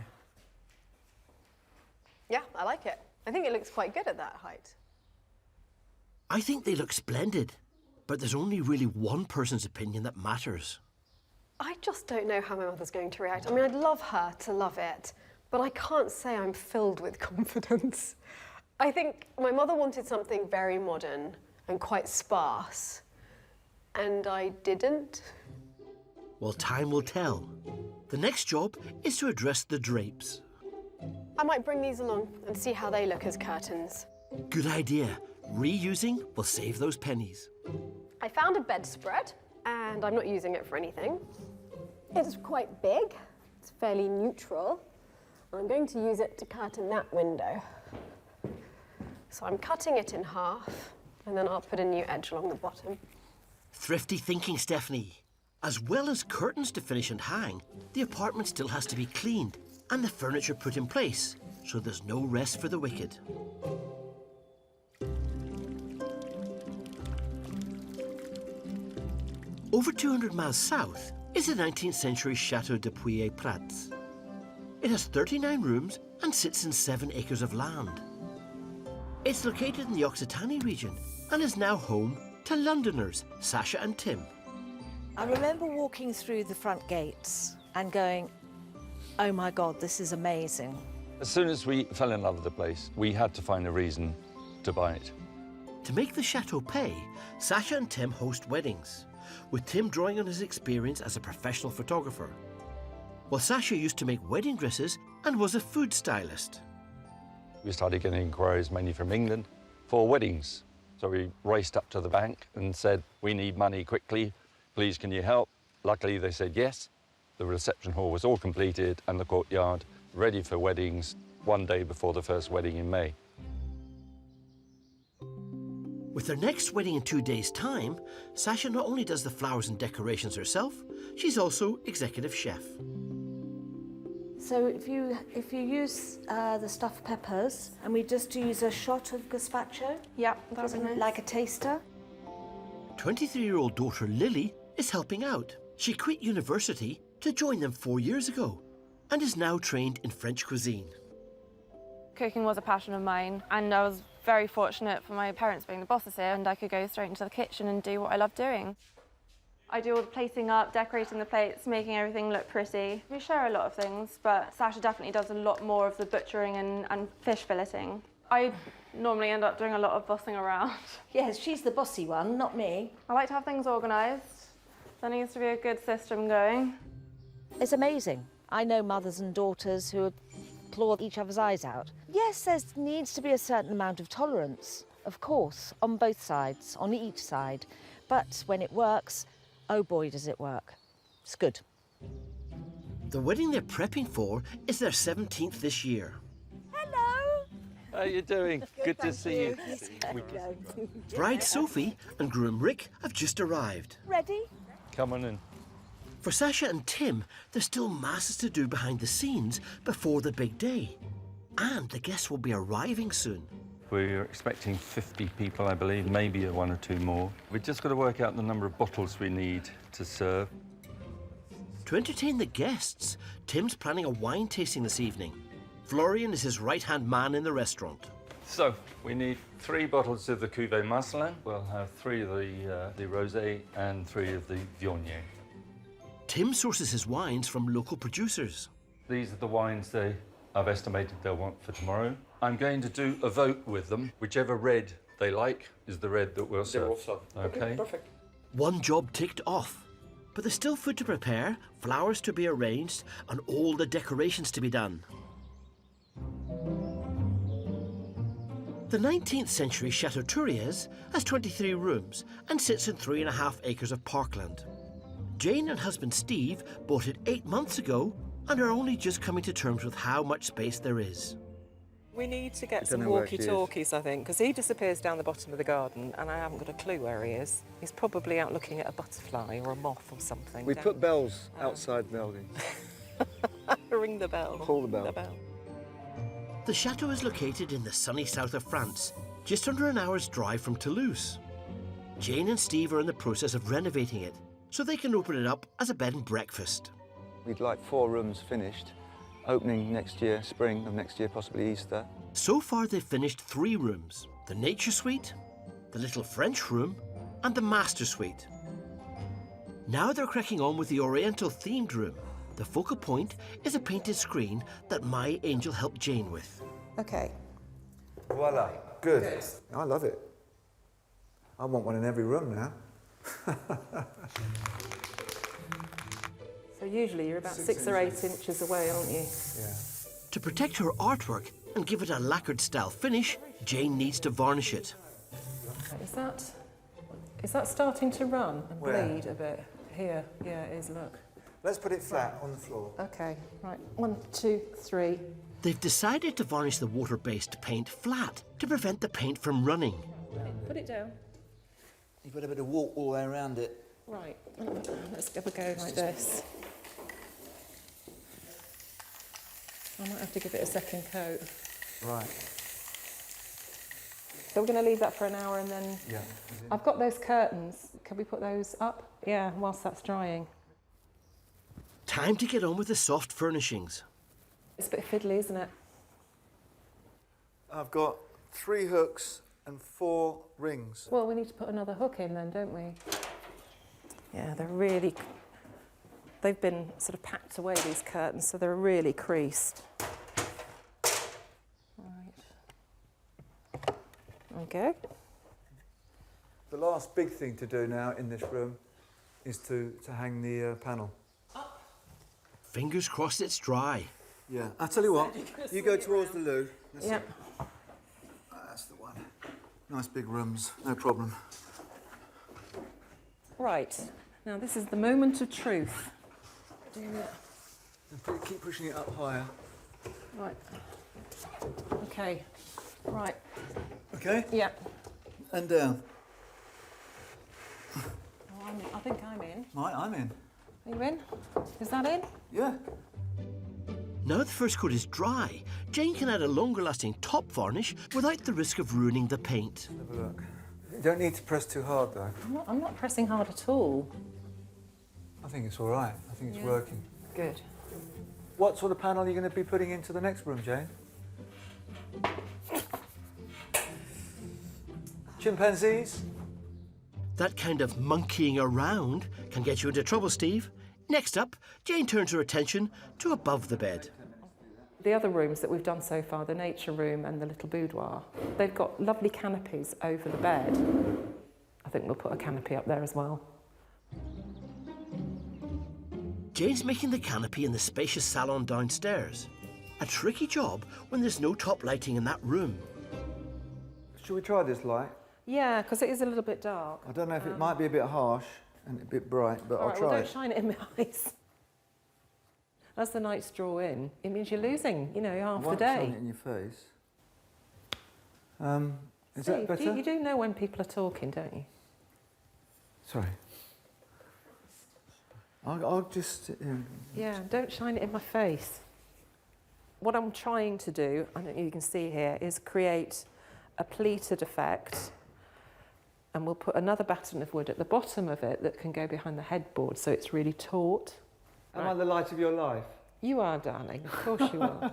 Yeah, I like it. I think it looks quite good at that height. I think they look splendid, but there's only really one person's opinion that matters. I just don't know how my mother's going to react. I mean, I'd love her to love it, but I can't say I'm filled with confidence. I think my mother wanted something very modern and quite sparse, and I didn't. Well, time will tell. The next job is to address the drapes. I might bring these along and see how they look as curtains. Good idea. Reusing will save those pennies. I found a bedspread, and I'm not using it for anything. It's quite big. It's fairly neutral. I'm going to use it to curtain that window. So I'm cutting it in half, and then I'll put a new edge along the bottom. Thrifty thinking, Stephanie. As well as curtains to finish and hang, the apartment still has to be cleaned and the furniture put in place, so there's no rest for the wicked. Over 200 miles south is the 19th century Chateau de Puy-et-Prats. It has 39 rooms and sits in 7 acres of land. It's located in the Occitanie region and is now home to Londoners Sasha and Tim. I remember walking through the front gates and going, oh my God, this is amazing. As soon as we fell in love with the place, we had to find a reason to buy it. To make the chateau pay, Sasha and Tim host weddings, with Tim drawing on his experience as a professional photographer. While Sasha used to make wedding dresses and was a food stylist. We started getting inquiries mainly from England for weddings. So we raced up to the bank and said, we need money quickly. Please, can you help? Luckily, they said yes. The reception hall was all completed and the courtyard ready for weddings 1 day before the first wedding in May. With their next wedding in 2 days' time, Sasha not only does the flowers and decorations herself, she's also executive chef. So if you use the stuffed peppers, and we just use a shot of gazpacho. Yeah, that would be nice. Like a taster. 23-year-old daughter Lily is helping out. She quit university to join them 4 years ago and is now trained in French cuisine. Cooking was a passion of mine, and I was very fortunate for my parents being the bosses here, and I could go straight into the kitchen and do what I love doing. I do all the plating up, decorating the plates, making everything look pretty. We share a lot of things, but Sasha definitely does a lot more of the butchering and fish filleting. I normally end up doing a lot of bossing around. Yes, she's the bossy one, not me. I like to have things organised. There needs to be a good system going. It's amazing. I know mothers and daughters who claw each other's eyes out. Yes, there needs to be a certain amount of tolerance, of course, on both sides, on each side. But when it works, oh boy, does it work. It's good. The wedding they're prepping for is their 17th this year. Hello. How are you doing? Good to see you. Hello. Bride Sophie and groom Rick have just arrived. Ready? Come on in. For Sasha and Tim, there's still masses to do behind the scenes before the big day. And the guests will be arriving soon. We're expecting 50 people, I believe, maybe one or two more. We've just got to work out the number of bottles we need to serve. To entertain the guests, Tim's planning a wine tasting this evening. Florian is his right-hand man in the restaurant. So, we need 3 bottles of the Cuvée Marcelin. We'll have 3 of the Rosé and 3 of the Viognier. Tim sources his wines from local producers. These are the wines I've estimated they'll want for tomorrow. I'm going to do a vote with them. Whichever red they like is the red that we'll serve. Okay? Perfect. One job ticked off. But there's still food to prepare, flowers to be arranged, and all the decorations to be done. The 19th century Chateau has 23 rooms and sits in 3.5 acres of parkland. Jane and husband Steve bought it 8 months ago and are only just coming to terms with how much space there is. We need to get I don't some know where she is. walkie-talkies, I think, because he disappears down the bottom of the garden and I haven't got a clue where he is. He's probably out looking at a butterfly or a moth or something. We put bells outside the building. Ring the bell. Call the bell. The chateau is located in the sunny south of France, just under an hour's drive from Toulouse. Jane and Steve are in the process of renovating it, so they can open it up as a bed and breakfast. We'd like 4 rooms finished, opening next year, spring of next year, possibly Easter. So far they've finished 3 rooms, the nature suite, the little French room, and the master suite. Now they're cracking on with the oriental themed room. The focal point is a painted screen that my angel helped Jane with. Okay. Voila. Good. I love it. I want one in every room now. So usually you're about 6 or 8 inches away, aren't you? Yeah. To protect her artwork and give it a lacquered style finish, Jane needs to varnish it. Is that starting to run and Where? bleed a bit? Here, yeah, it is, look. Let's put it flat on the floor. Okay, right, 1, 2, 3. They've decided to varnish the water-based paint flat to prevent the paint from running. Put it down. You've got a bit of walk all the way around it. Right, let's have a go like this. I might have to give it a second coat. Right. So we're going to leave that for an hour and then... Yeah. I've got those curtains. Can we put those up? Yeah, whilst that's drying. Time to get on with the soft furnishings. It's a bit fiddly, isn't it? I've got 3 hooks and 4 rings. Well, we need to put another hook in then, don't we? Yeah, they've been sort of packed away, these curtains, so they're really creased. Right. Okay. The last big thing to do now in this room is to hang the panel. Fingers crossed it's dry. Yeah, I'll tell you what, you go towards the loo. Yeah. That's the one. Nice big rooms, no problem. Right, now this is the moment of truth. Keep pushing it up higher. Right. Okay. Right. Okay? Yeah. And down. Oh, I think I'm in. Right, I'm in. Are you in? Is that in? Yeah. Now the first coat is dry, Jane can add a longer-lasting top varnish without the risk of ruining the paint. Have a look. You don't need to press too hard, though. I'm not pressing hard at all. I think it's all right. I think it's working. Good. What sort of panel are you going to be putting into the next room, Jane? Chimpanzees? That kind of monkeying around can get you into trouble, Steve. Next up, Jane turns her attention to above the bed. The other rooms that we've done so far, the nature room and the little boudoir, they've got lovely canopies over the bed. I think we'll put a canopy up there as well. Jane's making the canopy in the spacious salon downstairs. A tricky job when there's no top lighting in that room. Should we try this light? Yeah, because it is a little bit dark. I don't know if it might be a bit harsh and a bit bright, but I'll try well, it. don't shine it in my eyes. As the nights draw in, it means you're losing, you know, half the day. Shine it in your face. Is Steve, that better? You do know when people are talking, don't you? Sorry. I'll just... Yeah, don't shine it in my face. What I'm trying to do, I don't know if you can see here, is create a pleated effect, and we'll put another batten of wood at the bottom of it that can go behind the headboard so it's really taut. Am I the light of your life? You are, darling, of course you are.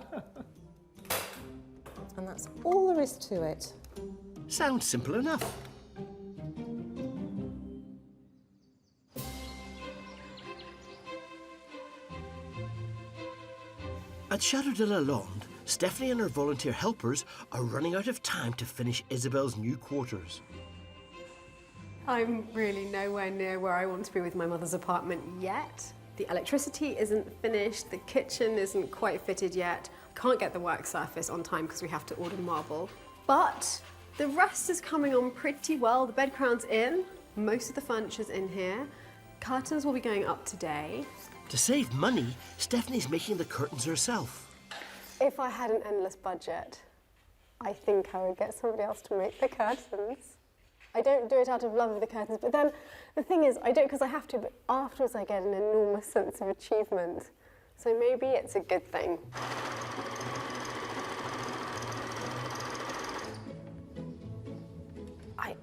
And that's all there is to it. Sounds simple enough. At Chateau de la Londe, Stephanie and her volunteer helpers are running out of time to finish Isabel's new quarters. I'm really nowhere near where I want to be with my mother's apartment yet. The electricity isn't finished, the kitchen isn't quite fitted yet. Can't get the work surface on time because we have to order marble. But the rest is coming on pretty well. The bed crown's in, most of the furniture's in here. Curtains will be going up today. To save money, Stephanie's making the curtains herself. If I had an endless budget, I think I would get somebody else to make the curtains. I don't do it out of love of the curtains, but then the thing is, I do it because I have to, but afterwards I get an enormous sense of achievement. So maybe it's a good thing.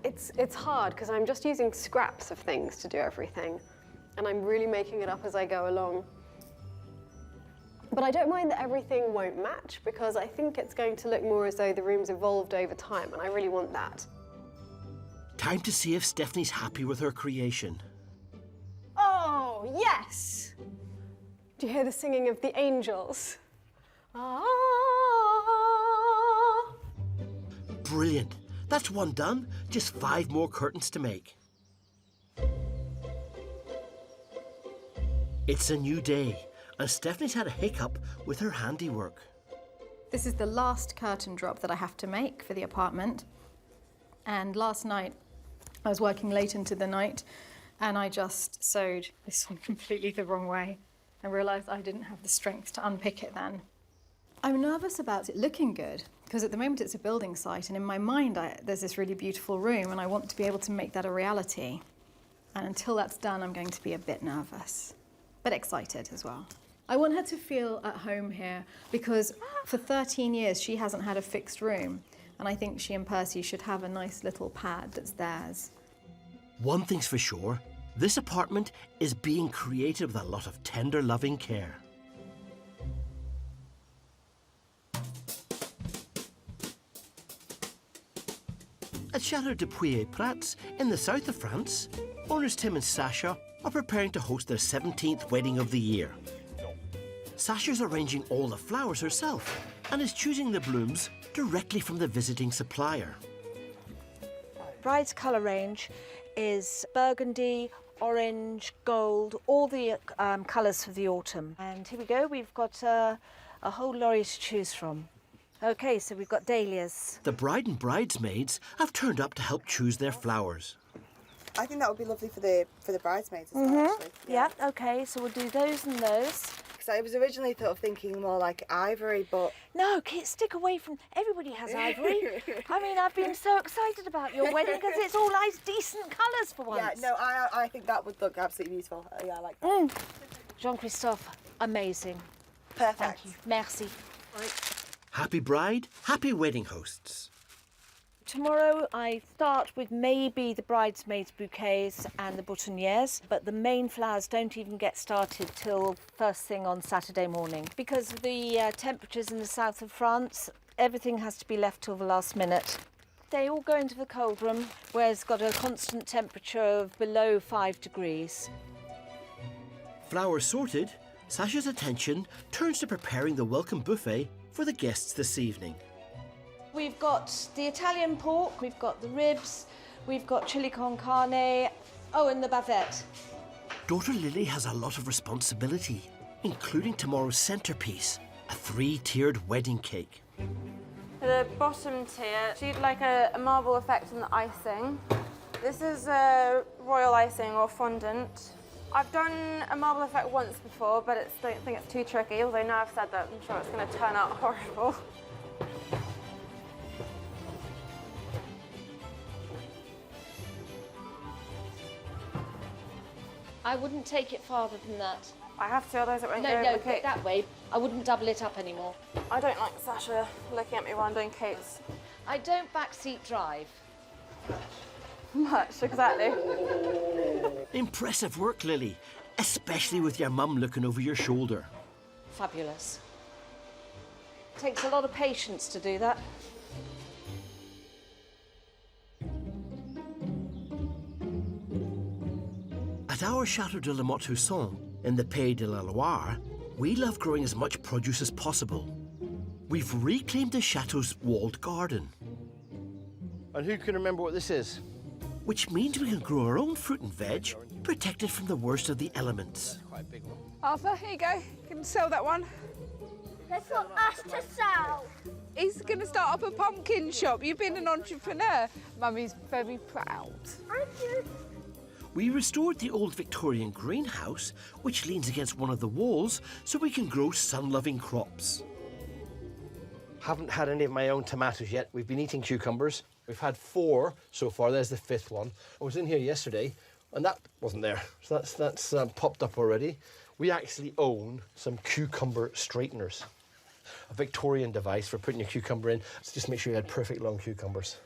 It's hard because I'm just using scraps of things to do everything, and I'm really making it up as I go along. But I don't mind that everything won't match because I think it's going to look more as though the room's evolved over time, and I really want that. Time to see if Stephanie's happy with her creation. Oh, yes! Do you hear the singing of the angels? Ah! Brilliant. That's one done. Just 5 more curtains to make. It's a new day, and Stephanie's had a hiccup with her handiwork. This is the last curtain drop that I have to make for the apartment. And last night, I was working late into the night, and I just sewed this one completely the wrong way. I realised I didn't have the strength to unpick it then. I'm nervous about it looking good, because at the moment it's a building site, and in my mind there's this really beautiful room, and I want to be able to make that a reality. And until that's done, I'm going to be a bit nervous, but excited as well. I want her to feel at home here, because for 13 years she hasn't had a fixed room, and I think she and Percy should have a nice little pad that's theirs. One thing's for sure, this apartment is being created with a lot of tender, loving care. At Chateau de Puy-et-Prats, in the south of France, owners Tim and Sasha are preparing to host their 17th wedding of the year. Sasha's arranging all the flowers herself and is choosing the blooms directly from the visiting supplier. Bride's colour range is burgundy, orange, gold, all the colours for the autumn. And here we go, we've got a whole lorry to choose from. OK, so we've got dahlias. The bride and bridesmaids have turned up to help choose their flowers. I think that would be lovely for the bridesmaids as well, actually. Yeah, OK, so we'll do those and those. Because I was originally thinking more like ivory, but... No, stick away from... Everybody has ivory. I mean, I've been so excited about your wedding because it's all nice, decent colours for once. Yeah, no, I think that would look absolutely beautiful. Yeah, I like that. Jean-Christophe, amazing. Perfect. Thank you. Merci. Happy bride, happy wedding hosts. Tomorrow I start with maybe the bridesmaids' bouquets and the boutonnieres, but the main flowers don't even get started till first thing on Saturday morning. Because of the temperatures in the south of France, everything has to be left till the last minute. They all go into the cold room, where it's got a constant temperature of below 5 degrees. Flowers sorted, Sasha's attention turns to preparing the welcome buffet for the guests this evening. We've got the Italian pork, we've got the ribs, we've got chili con carne, oh, and the bavette. Daughter Lily has a lot of responsibility, including tomorrow's centrepiece, a 3-tiered wedding cake. The bottom tier, she'd like a marble effect on the icing. This is a royal icing or fondant. I've done a marble effect once before, but I don't think it's too tricky, although now I've said that, I'm sure it's going to turn out horrible. I wouldn't take it farther than that. I have to, otherwise it won't go No, over the cake. that way. I wouldn't double it up anymore. I don't like Sasha looking at me while I'm doing cakes. I don't backseat drive. Much, exactly. Impressive work, Lily, especially with your mum looking over your shoulder. Fabulous. Takes a lot of patience to do that. At our Chateau de la Motte-Husson in the Pays de la Loire, we love growing as much produce as possible. We've reclaimed the chateau's walled garden. And who can remember what this is? Which means we can grow our own fruit and veg, protected from the worst of the elements. Quite a big one. Arthur, here you go. You can sell that one. That's for us to sell. He's going to start up a pumpkin shop. You've been an entrepreneur. Mummy's very proud. We restored the old Victorian greenhouse, which leans against one of the walls, so we can grow sun-loving crops. Haven't had any of my own tomatoes yet. We've been eating cucumbers. We've had 4 so far. There's the 5th one. I was in here yesterday, and that wasn't there. So that's popped up already. We actually own some cucumber straighteners, a Victorian device for putting your cucumber in. So just make sure you had perfect long cucumbers.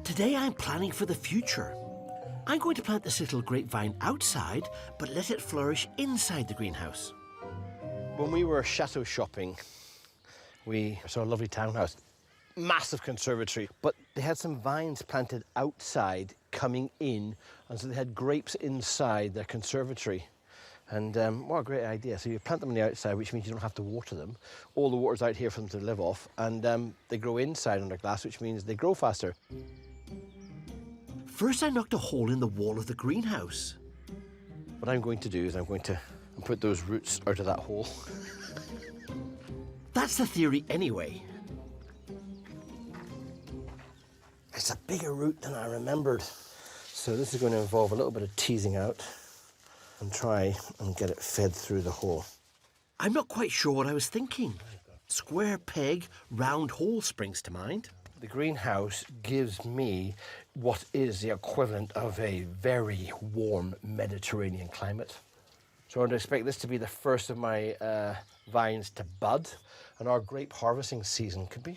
Today I'm planning for the future. I'm going to plant this little grapevine outside, but let it flourish inside the greenhouse. When we were chateau shopping, we saw a lovely townhouse, massive conservatory, but they had some vines planted outside coming in, and so they had grapes inside their conservatory. And what a great idea. So you plant them on the outside, which means you don't have to water them. All the water's out here for them to live off, and they grow inside under glass, which means they grow faster. First, I knocked a hole in the wall of the greenhouse. What I'm going to do is I'm going to put those roots out of that hole. That's the theory anyway. It's a bigger root than I remembered. So this is going to involve a little bit of teasing out and try and get it fed through the hole. I'm not quite sure what I was thinking. Square peg, round hole springs to mind. The greenhouse gives me what is the equivalent of a very warm Mediterranean climate. So I would expect this to be the first of my vines to bud, and our grape harvesting season could be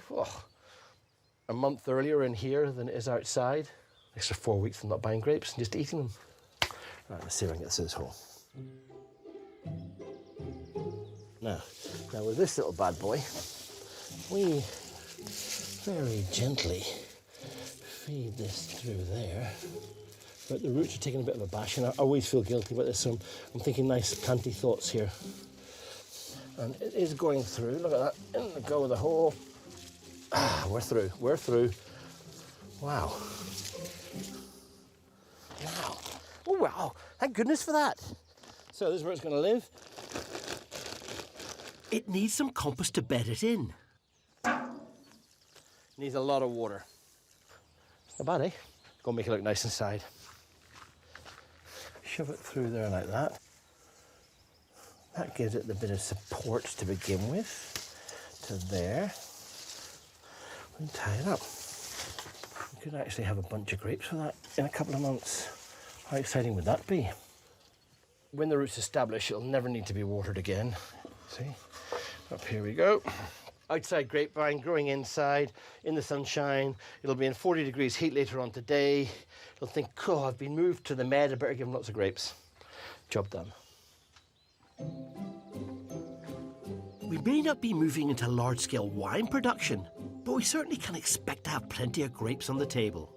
a month earlier in here than it is outside. Extra 4 weeks of not buying grapes and just eating them. Right, let's see if I can get this in this hole. Now with this little bad boy, we very gently feed this through there. But the roots are taking a bit of a bash, and I always feel guilty about this, so I'm thinking nice planty thoughts here. And it is going through. Look at that. In the go of the hole. Ah, we're through. We're through. Wow. Wow. Oh, wow. Thank goodness for that. So this is where it's going to live. It needs some compost to bed it in. Needs a lot of water. Not bad, eh? Go make it look nice inside. Shove it through there like that. That gives it the bit of support to begin with. To there. And tie it up. We could actually have a bunch of grapes for that in a couple of months. How exciting would that be? When the root's established, it'll never need to be watered again. See? Up here we go. Outside grapevine, growing inside, in the sunshine. It'll be in 40 degrees heat later on today. It'll think, oh, I've been moved to the med, I better give them lots of grapes. Job done. We may not be moving into large-scale wine production, but we certainly can expect to have plenty of grapes on the table.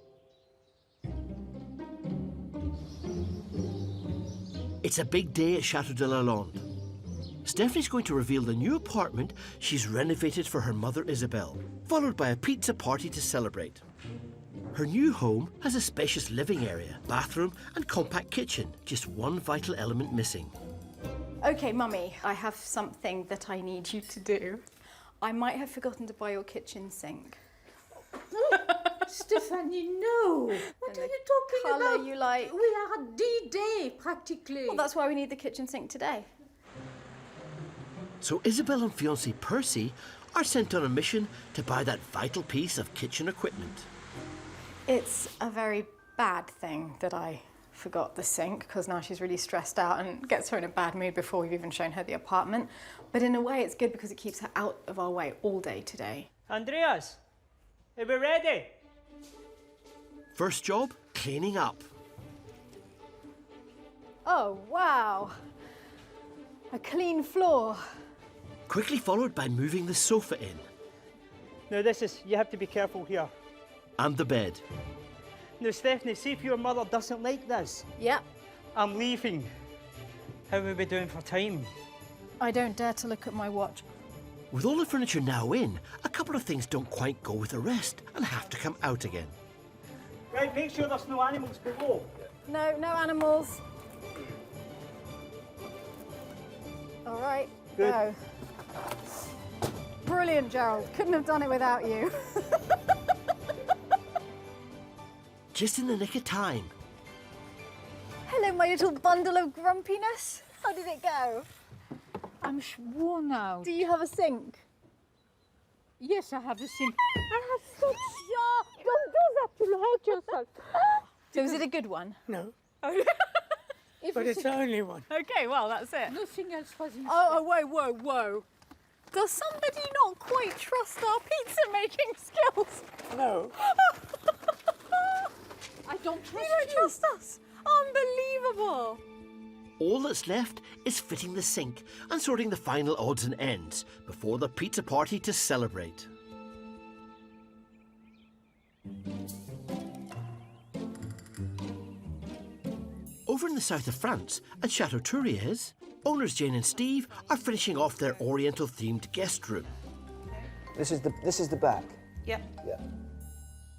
It's a big day at Chateau de Lalande. Stephanie's going to reveal the new apartment she's renovated for her mother Isabel, followed by a pizza party to celebrate. Her new home has a spacious living area, bathroom and compact kitchen, just one vital element missing. Okay, Mummy, I have something that I need you to do. I might have forgotten to buy your kitchen sink. Stephanie, no! What are you talking colour about? you like. We are at D-Day, practically. Well, that's why we need the kitchen sink today. So Isabel and fiancé Percy are sent on a mission to buy that vital piece of kitchen equipment. It's a very bad thing that I forgot the sink, because now she's really stressed out and gets her in a bad mood before we've even shown her the apartment. But in a way, it's good because it keeps her out of our way all day today. Andreas, are we ready? First job, cleaning up. Oh, wow. A clean floor. Quickly followed by moving the sofa in. Now you have to be careful here. And the bed. Now Stephanie, see if your mother doesn't like this. Yep. I'm leaving. How are we doing for time? I don't dare to look at my watch. With all the furniture now in, a couple of things don't quite go with the rest and have to come out again. Right, make sure there's no animals below. No, no animals. All right, Good. go. Brilliant, Gerald. Couldn't have done it without you. Just in the nick of time. Hello, my little bundle of grumpiness. How did it go? I'm worn out. Do you have a sink? Yes, I have a sink. I have such... Don't do that, you'll hurt yourself. So is it a good one? No. If But it's the only one. Okay, well, that's it. Nothing else was in Whoa. Does somebody not quite trust our pizza-making skills? No. I don't trust You don't trust us? Unbelievable. All that's left is fitting the sink and sorting the final odds and ends before the pizza party to celebrate. Over in the south of France, at Chateau owners Jane and Steve are finishing off their Oriental-themed guest room. This is the back. Yep. Yeah.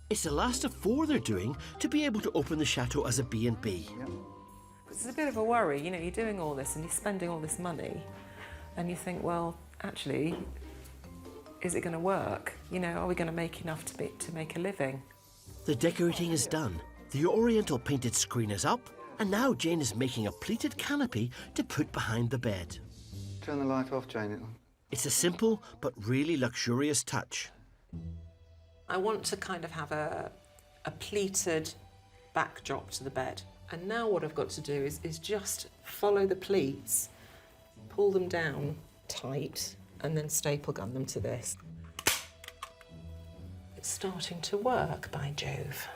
It's the last of 4 they're doing to be able to open the chateau as a B&B. It's a bit of a worry, you know, you're doing all this and you're spending all this money and you think, well, actually, is it going to work? You know, are we going to make enough to make a living? The decorating is done, the Oriental painted screen is up, and now Jane is making a pleated canopy to put behind the bed. Turn the light off, Jane. It's a simple but really luxurious touch. I want to kind of have a pleated backdrop to the bed. And now what I've got to do is just follow the pleats, pull them down tight, and then staple gun them to this. It's starting to work, by Jove.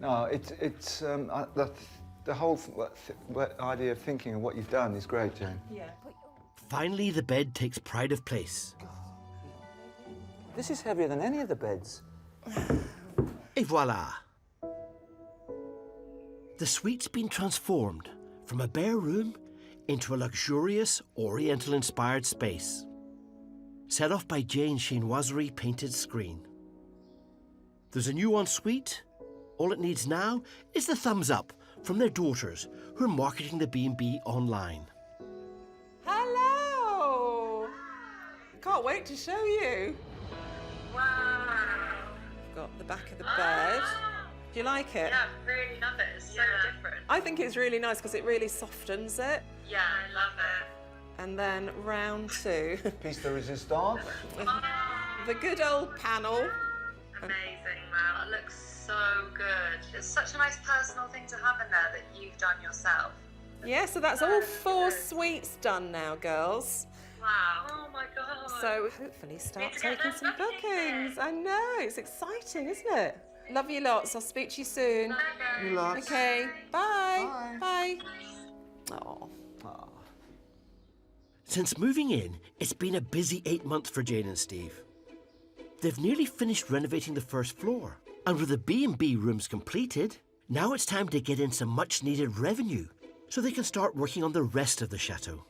No, it's the whole idea of thinking of what you've done is great, Jane. Yeah. Finally, the bed takes pride of place. This is heavier than any of the beds. Et voila! The suite's been transformed from a bare room into a luxurious Oriental-inspired space, set off by Jane's chinoiserie painted screen. There's a new ensuite. All it needs now is the thumbs up from their daughters who are marketing the B&B online. Hello! Can't wait to show you. Wow. I've got the back of the bed. Do you like it? Yeah, really love it. It's so different. I think it's really nice because it really softens it. Yeah, I love it. And then round 2. Piece de resistance. The good old panel. Amazing, wow. Oh, it looks so good. It's such a nice personal thing to have in there that you've done yourself. Yeah, so that's all 4 suites done now, girls. Wow. Oh my God. So hopefully start Need to get taking those some bookings. I know, it's exciting, isn't it? Love you lots. I'll speak to you soon. You lots. Okay, bye. Bye. Oh. Since moving in, it's been a busy 8 months for Jane and Steve. They've nearly finished renovating the first floor, and with the B&B rooms completed, now it's time to get in some much-needed revenue so they can start working on the rest of the chateau.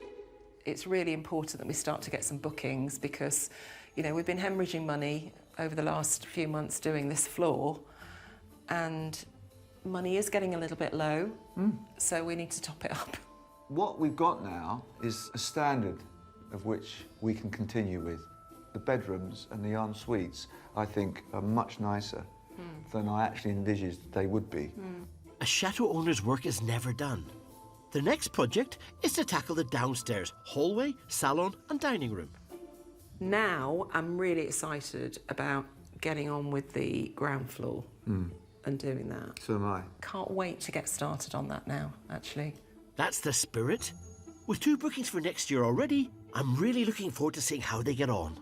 It's really important that we start to get some bookings because, you know, we've been hemorrhaging money over the last few months doing this floor, and money is getting a little bit low, so we need to top it up. What we've got now is a standard of which we can continue with. The bedrooms and the en suites, I think, are much nicer than I actually envisaged they would be. A chateau owner's work is never done. The next project is to tackle the downstairs hallway, salon and dining room. Now I'm really excited about getting on with the ground floor and doing that. So am I. Can't wait to get started on that now, actually. That's the spirit. With 2 bookings for next year already, I'm really looking forward to seeing how they get on.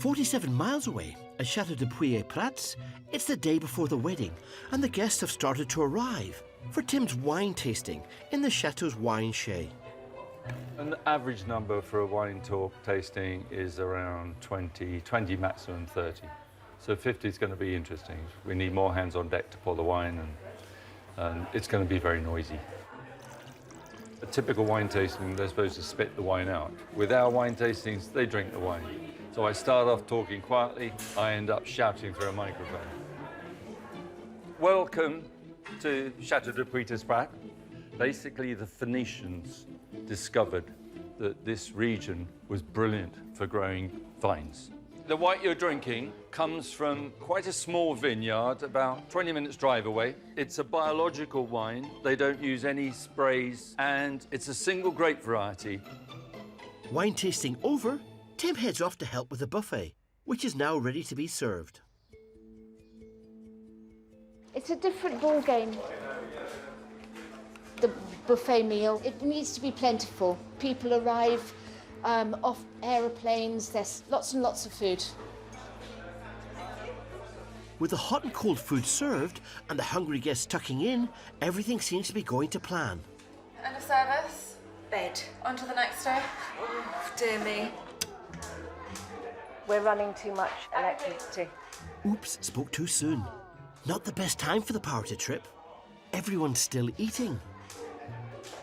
"47 miles away, at Chateau de Puy-et-Prats, it's the day before the wedding, and the guests have started to arrive for Tim's wine tasting in the Chateau's wine shay. An average number for a wine tour tasting is around 20 maximum 30. So 50 is going to be interesting. We need more hands on deck to pour the wine, and it's going to be very noisy. A typical wine tasting, they're supposed to spit the wine out. With our wine tastings, they drink the wine. So I start off talking quietly, I end up shouting through a microphone. Welcome to Chateau de Puy-et-Prats. Basically, the Phoenicians discovered that this region was brilliant for growing vines. The white you're drinking comes from quite a small vineyard, about 20 minutes drive away. It's a biological wine. They don't use any sprays, and it's a single grape variety. Wine tasting over, Tim heads off to help with the buffet, which is now ready to be served. It's a different ball game. The buffet meal, it needs to be plentiful. People arrive off aeroplanes, there's lots and lots of food. With the hot and cold food served and the hungry guests tucking in, everything seems to be going to plan. End of service. Bed. On to the next day. Oh, dear me. We're running too much electricity. Oops, spoke too soon. Not the best time for the party trip. Everyone's still eating.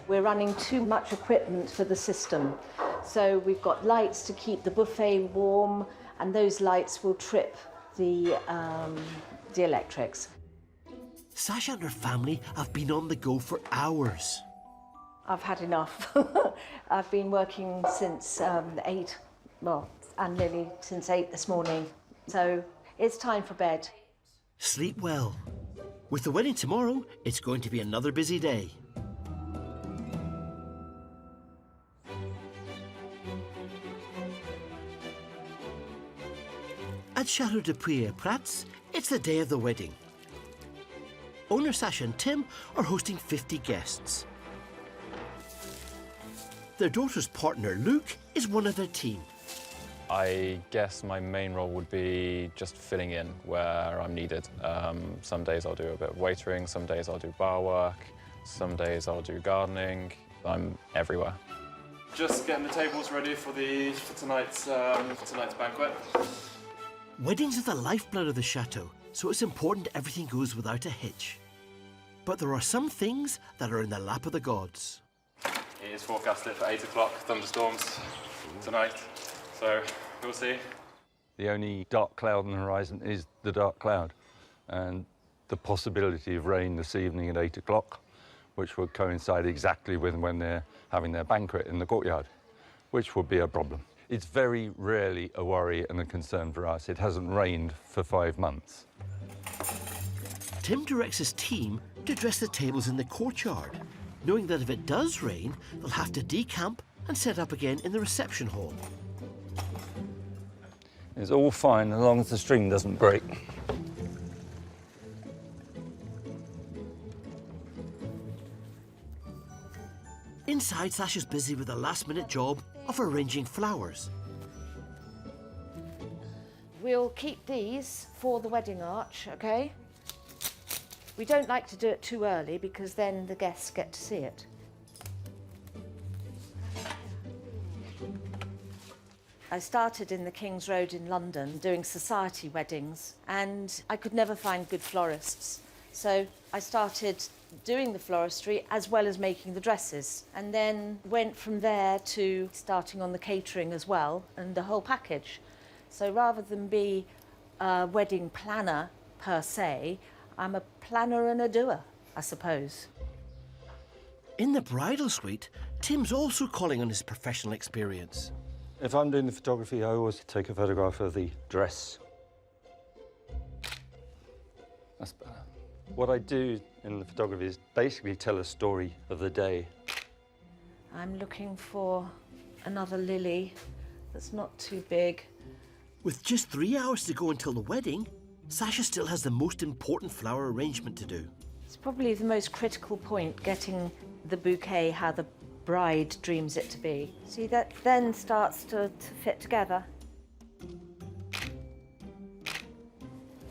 We're running too much equipment for the system. So we've got lights to keep the buffet warm, and those lights will trip the electrics. Sasha and her family have been on the go for hours. I've had enough. I've been working since 8, and nearly since 8 this morning. So it's time for bed. Sleep well. With the wedding tomorrow, it's going to be another busy day. At Chateau de Puy-et-Prats, it's the day of the wedding. Owner Sasha and Tim are hosting 50 guests. Their daughter's partner, Luke, is one of their team. I guess my main role would be just filling in where I'm needed. Some days I'll do a bit of waitering, some days I'll do bar work, some days I'll do gardening. I'm everywhere. Just getting the tables ready for tonight's banquet. Weddings are the lifeblood of the chateau, so it's important everything goes without a hitch. But there are some things that are in the lap of the gods. It is forecasted for 8 o'clock, thunderstorms tonight, so we'll see. The only dark cloud on the horizon is the dark cloud, and the possibility of rain this evening at 8 o'clock, which would coincide exactly with when they're having their banquet in the courtyard, which would be a problem. It's very rarely a worry and a concern for us. It hasn't rained for 5 months. Tim directs his team to dress the tables in the courtyard, knowing that if it does rain, they'll have to decamp and set up again in the reception hall. It's all fine as long as the string doesn't break. Inside, Sasha's busy with a last-minute job of arranging flowers. We'll keep these for the wedding arch, okay? We don't like to do it too early because then the guests get to see it. I started in the King's Road in London doing society weddings, and I could never find good florists. So I started doing the floristry as well as making the dresses, and then went from there to starting on the catering as well and the whole package. So rather than be a wedding planner per se, I'm a planner and a doer, I suppose. In the bridal suite, Tim's also calling on his professional experience. If I'm doing the photography, I always take a photograph of the dress. That's better. What I do in the photography is basically tell a story of the day. I'm looking for another lily that's not too big. With just 3 hours to go until the wedding, Sasha still has the most important flower arrangement to do. It's probably the most critical point, getting the bouquet how the bride dreams it to be. See, that then starts to fit together.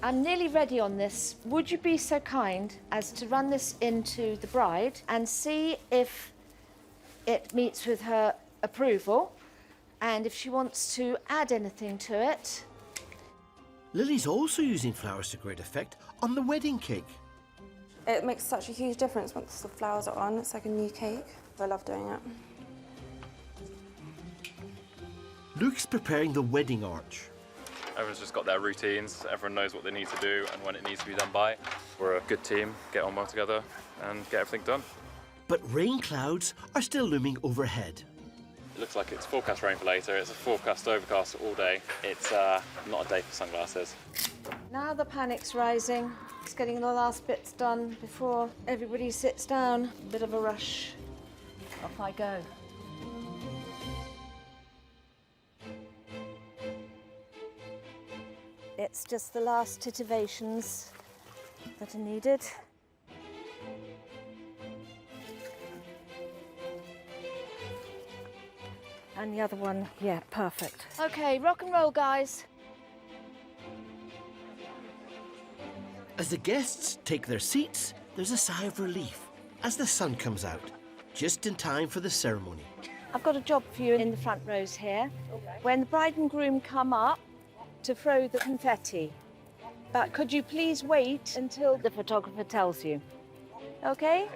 I'm nearly ready on this. Would you be so kind as to run this into the bride and see if it meets with her approval and if she wants to add anything to it? Lily's also using flowers to great effect on the wedding cake. It makes such a huge difference once the flowers are on. It's like a new cake. I love doing it. Luke's preparing the wedding arch. Everyone's just got their routines, everyone knows what they need to do and when it needs to be done by. We're a good team, get on well together and get everything done. But rain clouds are still looming overhead. It looks like it's forecast rain for later, it's a forecast overcast all day. It's not a day for sunglasses. Now the panic's rising. It's getting the last bits done before everybody sits down. A bit of a rush. Off I go. It's just the last titivations that are needed. And the other one, yeah, perfect. Okay, rock and roll, guys. As the guests take their seats, there's a sigh of relief as the sun comes out, just in time for the ceremony. I've got a job for you in the front rows here. When the bride and groom come up, to throw the confetti. But could you please wait until the photographer tells you? Okay?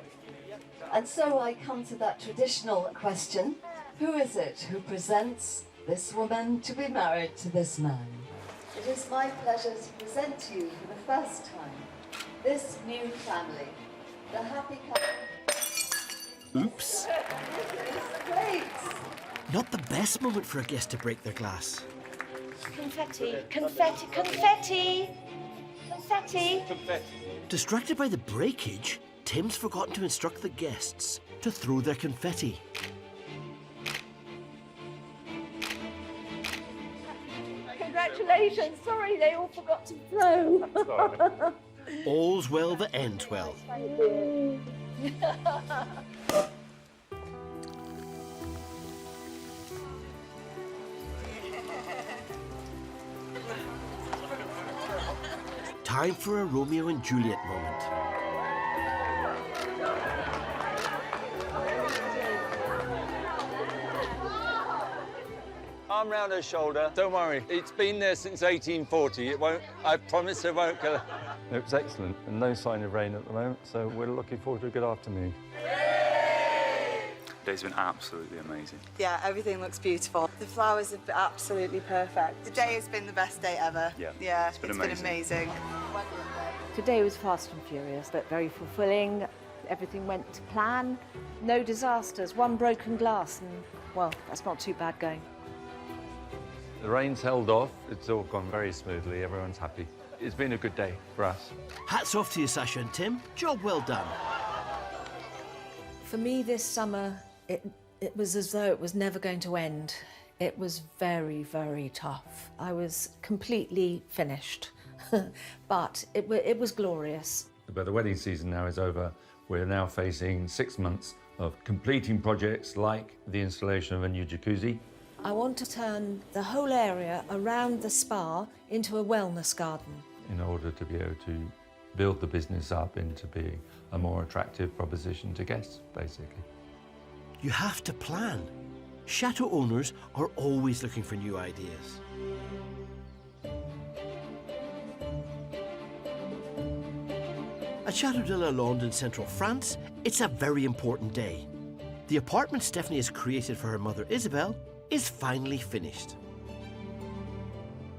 And so I come to that traditional question. Who is it who presents this woman to be married to this man? It is my pleasure to present to you for the first time this new family, the happy couple. Oops. Great. Not the best moment for a guest to break their glass. Confetti, confetti, confetti, confetti. Distracted by the breakage, Tim's forgotten to instruct the guests to throw their confetti. Congratulations. Sorry, they all forgot to throw. All's well that ends well. Time for a Romeo and Juliet moment. Arm round her shoulder. Don't worry, it's been there since 1840. It won't, I promise it won't kill her. It was excellent and no sign of rain at the moment, so we're looking forward to a good afternoon. Today's been absolutely amazing. Yeah, everything looks beautiful. The flowers have been absolutely perfect. The day has been the best day ever. Yeah, it's been amazing. Today was fast and furious, but very fulfilling. Everything went to plan. No disasters, one broken glass, and, well, that's not too bad going. The rain's held off. It's all gone very smoothly. Everyone's happy. It's been a good day for us. Hats off to you, Sasha and Tim. Job well done. For me this summer, it It was as though it was never going to end. It was very, very tough. I was completely finished, but it was glorious. But the wedding season now is over. We're now facing 6 months of completing projects like the installation of a new jacuzzi. I want to turn the whole area around the spa into a wellness garden. In order to be able to build the business up into being a more attractive proposition to guests, basically. You have to plan. Chateau owners are always looking for new ideas. At Chateau de la Londe in central France, it's a very important day. The apartment Stephanie has created for her mother Isabel is finally finished.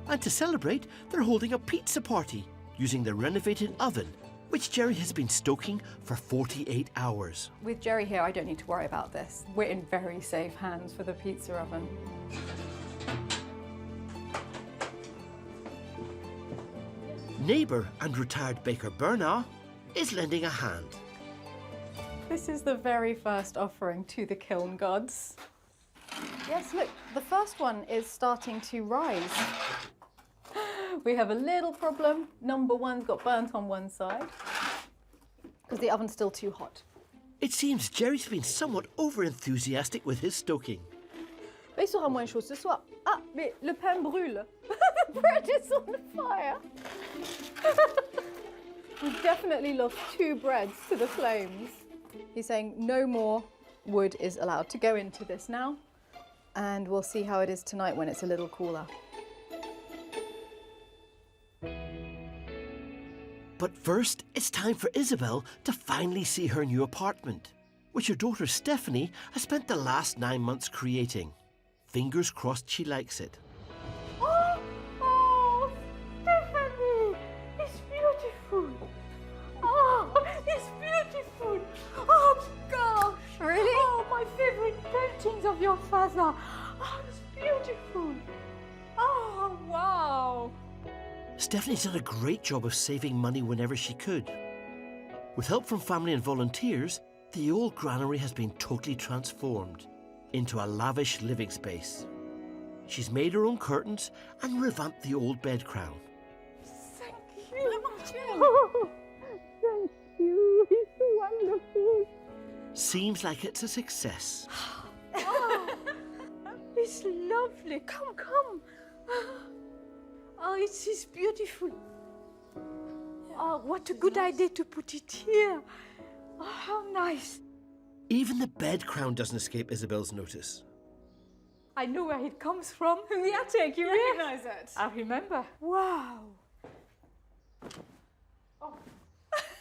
And to celebrate, they're holding a pizza party using the renovated oven, which Jerry has been stoking for 48 hours. With Jerry here, I don't need to worry about this. We're in very safe hands for the pizza oven. Neighbour and retired baker Bernard is lending a hand. This is the very first offering to the kiln gods. Yes, look, the first one is starting to rise. We have a little problem. Number one's got burnt on one side because the oven's still too hot. It seems Jerry's been somewhat over-enthusiastic with his stoking. Mais il sera moins chaud ce soir. Ah, mais le pain brûle. The bread is on fire. We've definitely lost 2 breads to the flames. He's saying no more wood is allowed to go into this now. And we'll see how it is tonight when it's a little cooler. But first, it's time for Isabel to finally see her new apartment, which her daughter Stephanie has spent the last 9 months creating. Fingers crossed she likes it. Oh, Stephanie, it's beautiful. Oh, it's beautiful. Oh, gosh. Really? Oh, my favorite paintings of your father. Oh, it's beautiful. Oh, wow. Stephanie's done a great job of saving money whenever she could. With help from family and volunteers, the old granary has been totally transformed into a lavish living space. She's made her own curtains and revamped the old bed crown. Thank you. Oh, thank you. It's wonderful. Seems like it's a success. Oh, it's lovely. Come, come. Oh, it is beautiful. Oh, what a good idea to put it here. Oh, how nice. Even the bed crown doesn't escape Isabel's notice. I know where it comes from. The attic, you recognise it? I remember. Wow. Oh.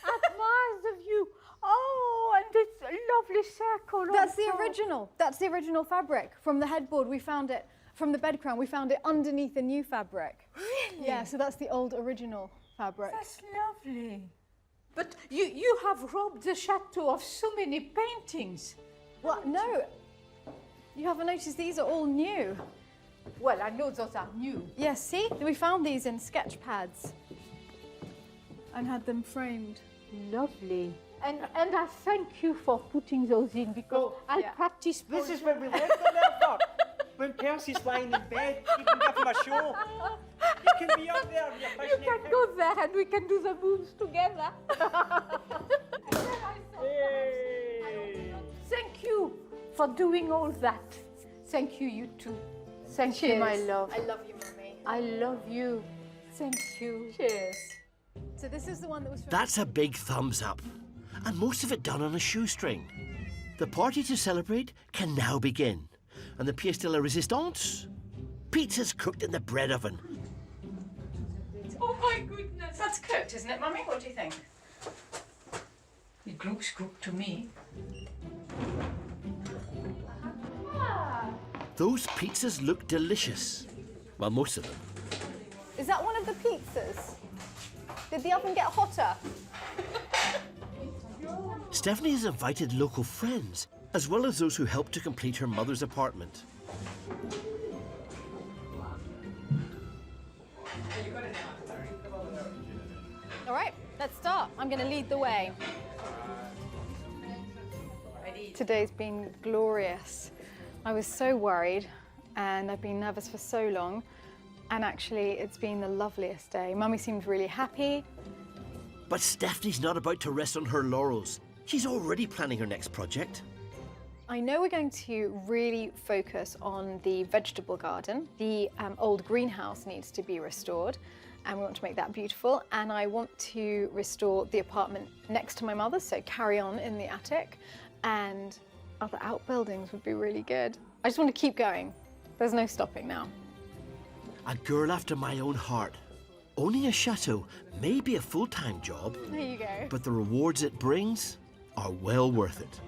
Admire the view. Oh, and this lovely circle. That's the also. original. That's the original fabric. From the headboard, we found it. From the bed crown, we found it underneath the new fabric. Really? Yeah, so that's the old original fabric. That's lovely. But you have robbed the chateau of so many paintings. Well, no. You haven't noticed these are all new. Well, I know those are new. Yes, see? We found these in sketch pads and had them framed. Lovely. And I thank you for putting those in because I'll practice. This is what we left them there for. When Percy's lying in bed, you can give him a show. You can be up there. You can go there and we can do the moves together. Thank you for doing all that. Thank you, you too. Thank you, my love. I love you, Mummy. I love you. Thank you. Cheers. So this is the one that was... That's a big thumbs up. And most of it done on a shoestring. The party to celebrate can now begin. And the pièce de la résistance? Pizza's cooked in the bread oven. Oh my goodness. That's cooked, isn't it, Mummy? What do you think? It looks cooked to me. Those pizzas look delicious. Well, most of them. Is that one of the pizzas? Did the oven get hotter? Stephanie has invited local friends, as well as those who helped to complete her mother's apartment. All right, let's start. I'm going to lead the way. Today's been glorious. I was so worried and I've been nervous for so long, and actually it's been the loveliest day. Mummy seemed really happy. But Stephanie's not about to rest on her laurels. She's already planning her next project. I know we're going to really focus on the vegetable garden. The old greenhouse needs to be restored, and we want to make that beautiful. And I want to restore the apartment next to my mother's, so carry on in the attic. And other outbuildings would be really good. I just want to keep going. There's no stopping now. A girl after my own heart. Owning a chateau may be a full-time job, There you go. but the rewards it brings are well worth it.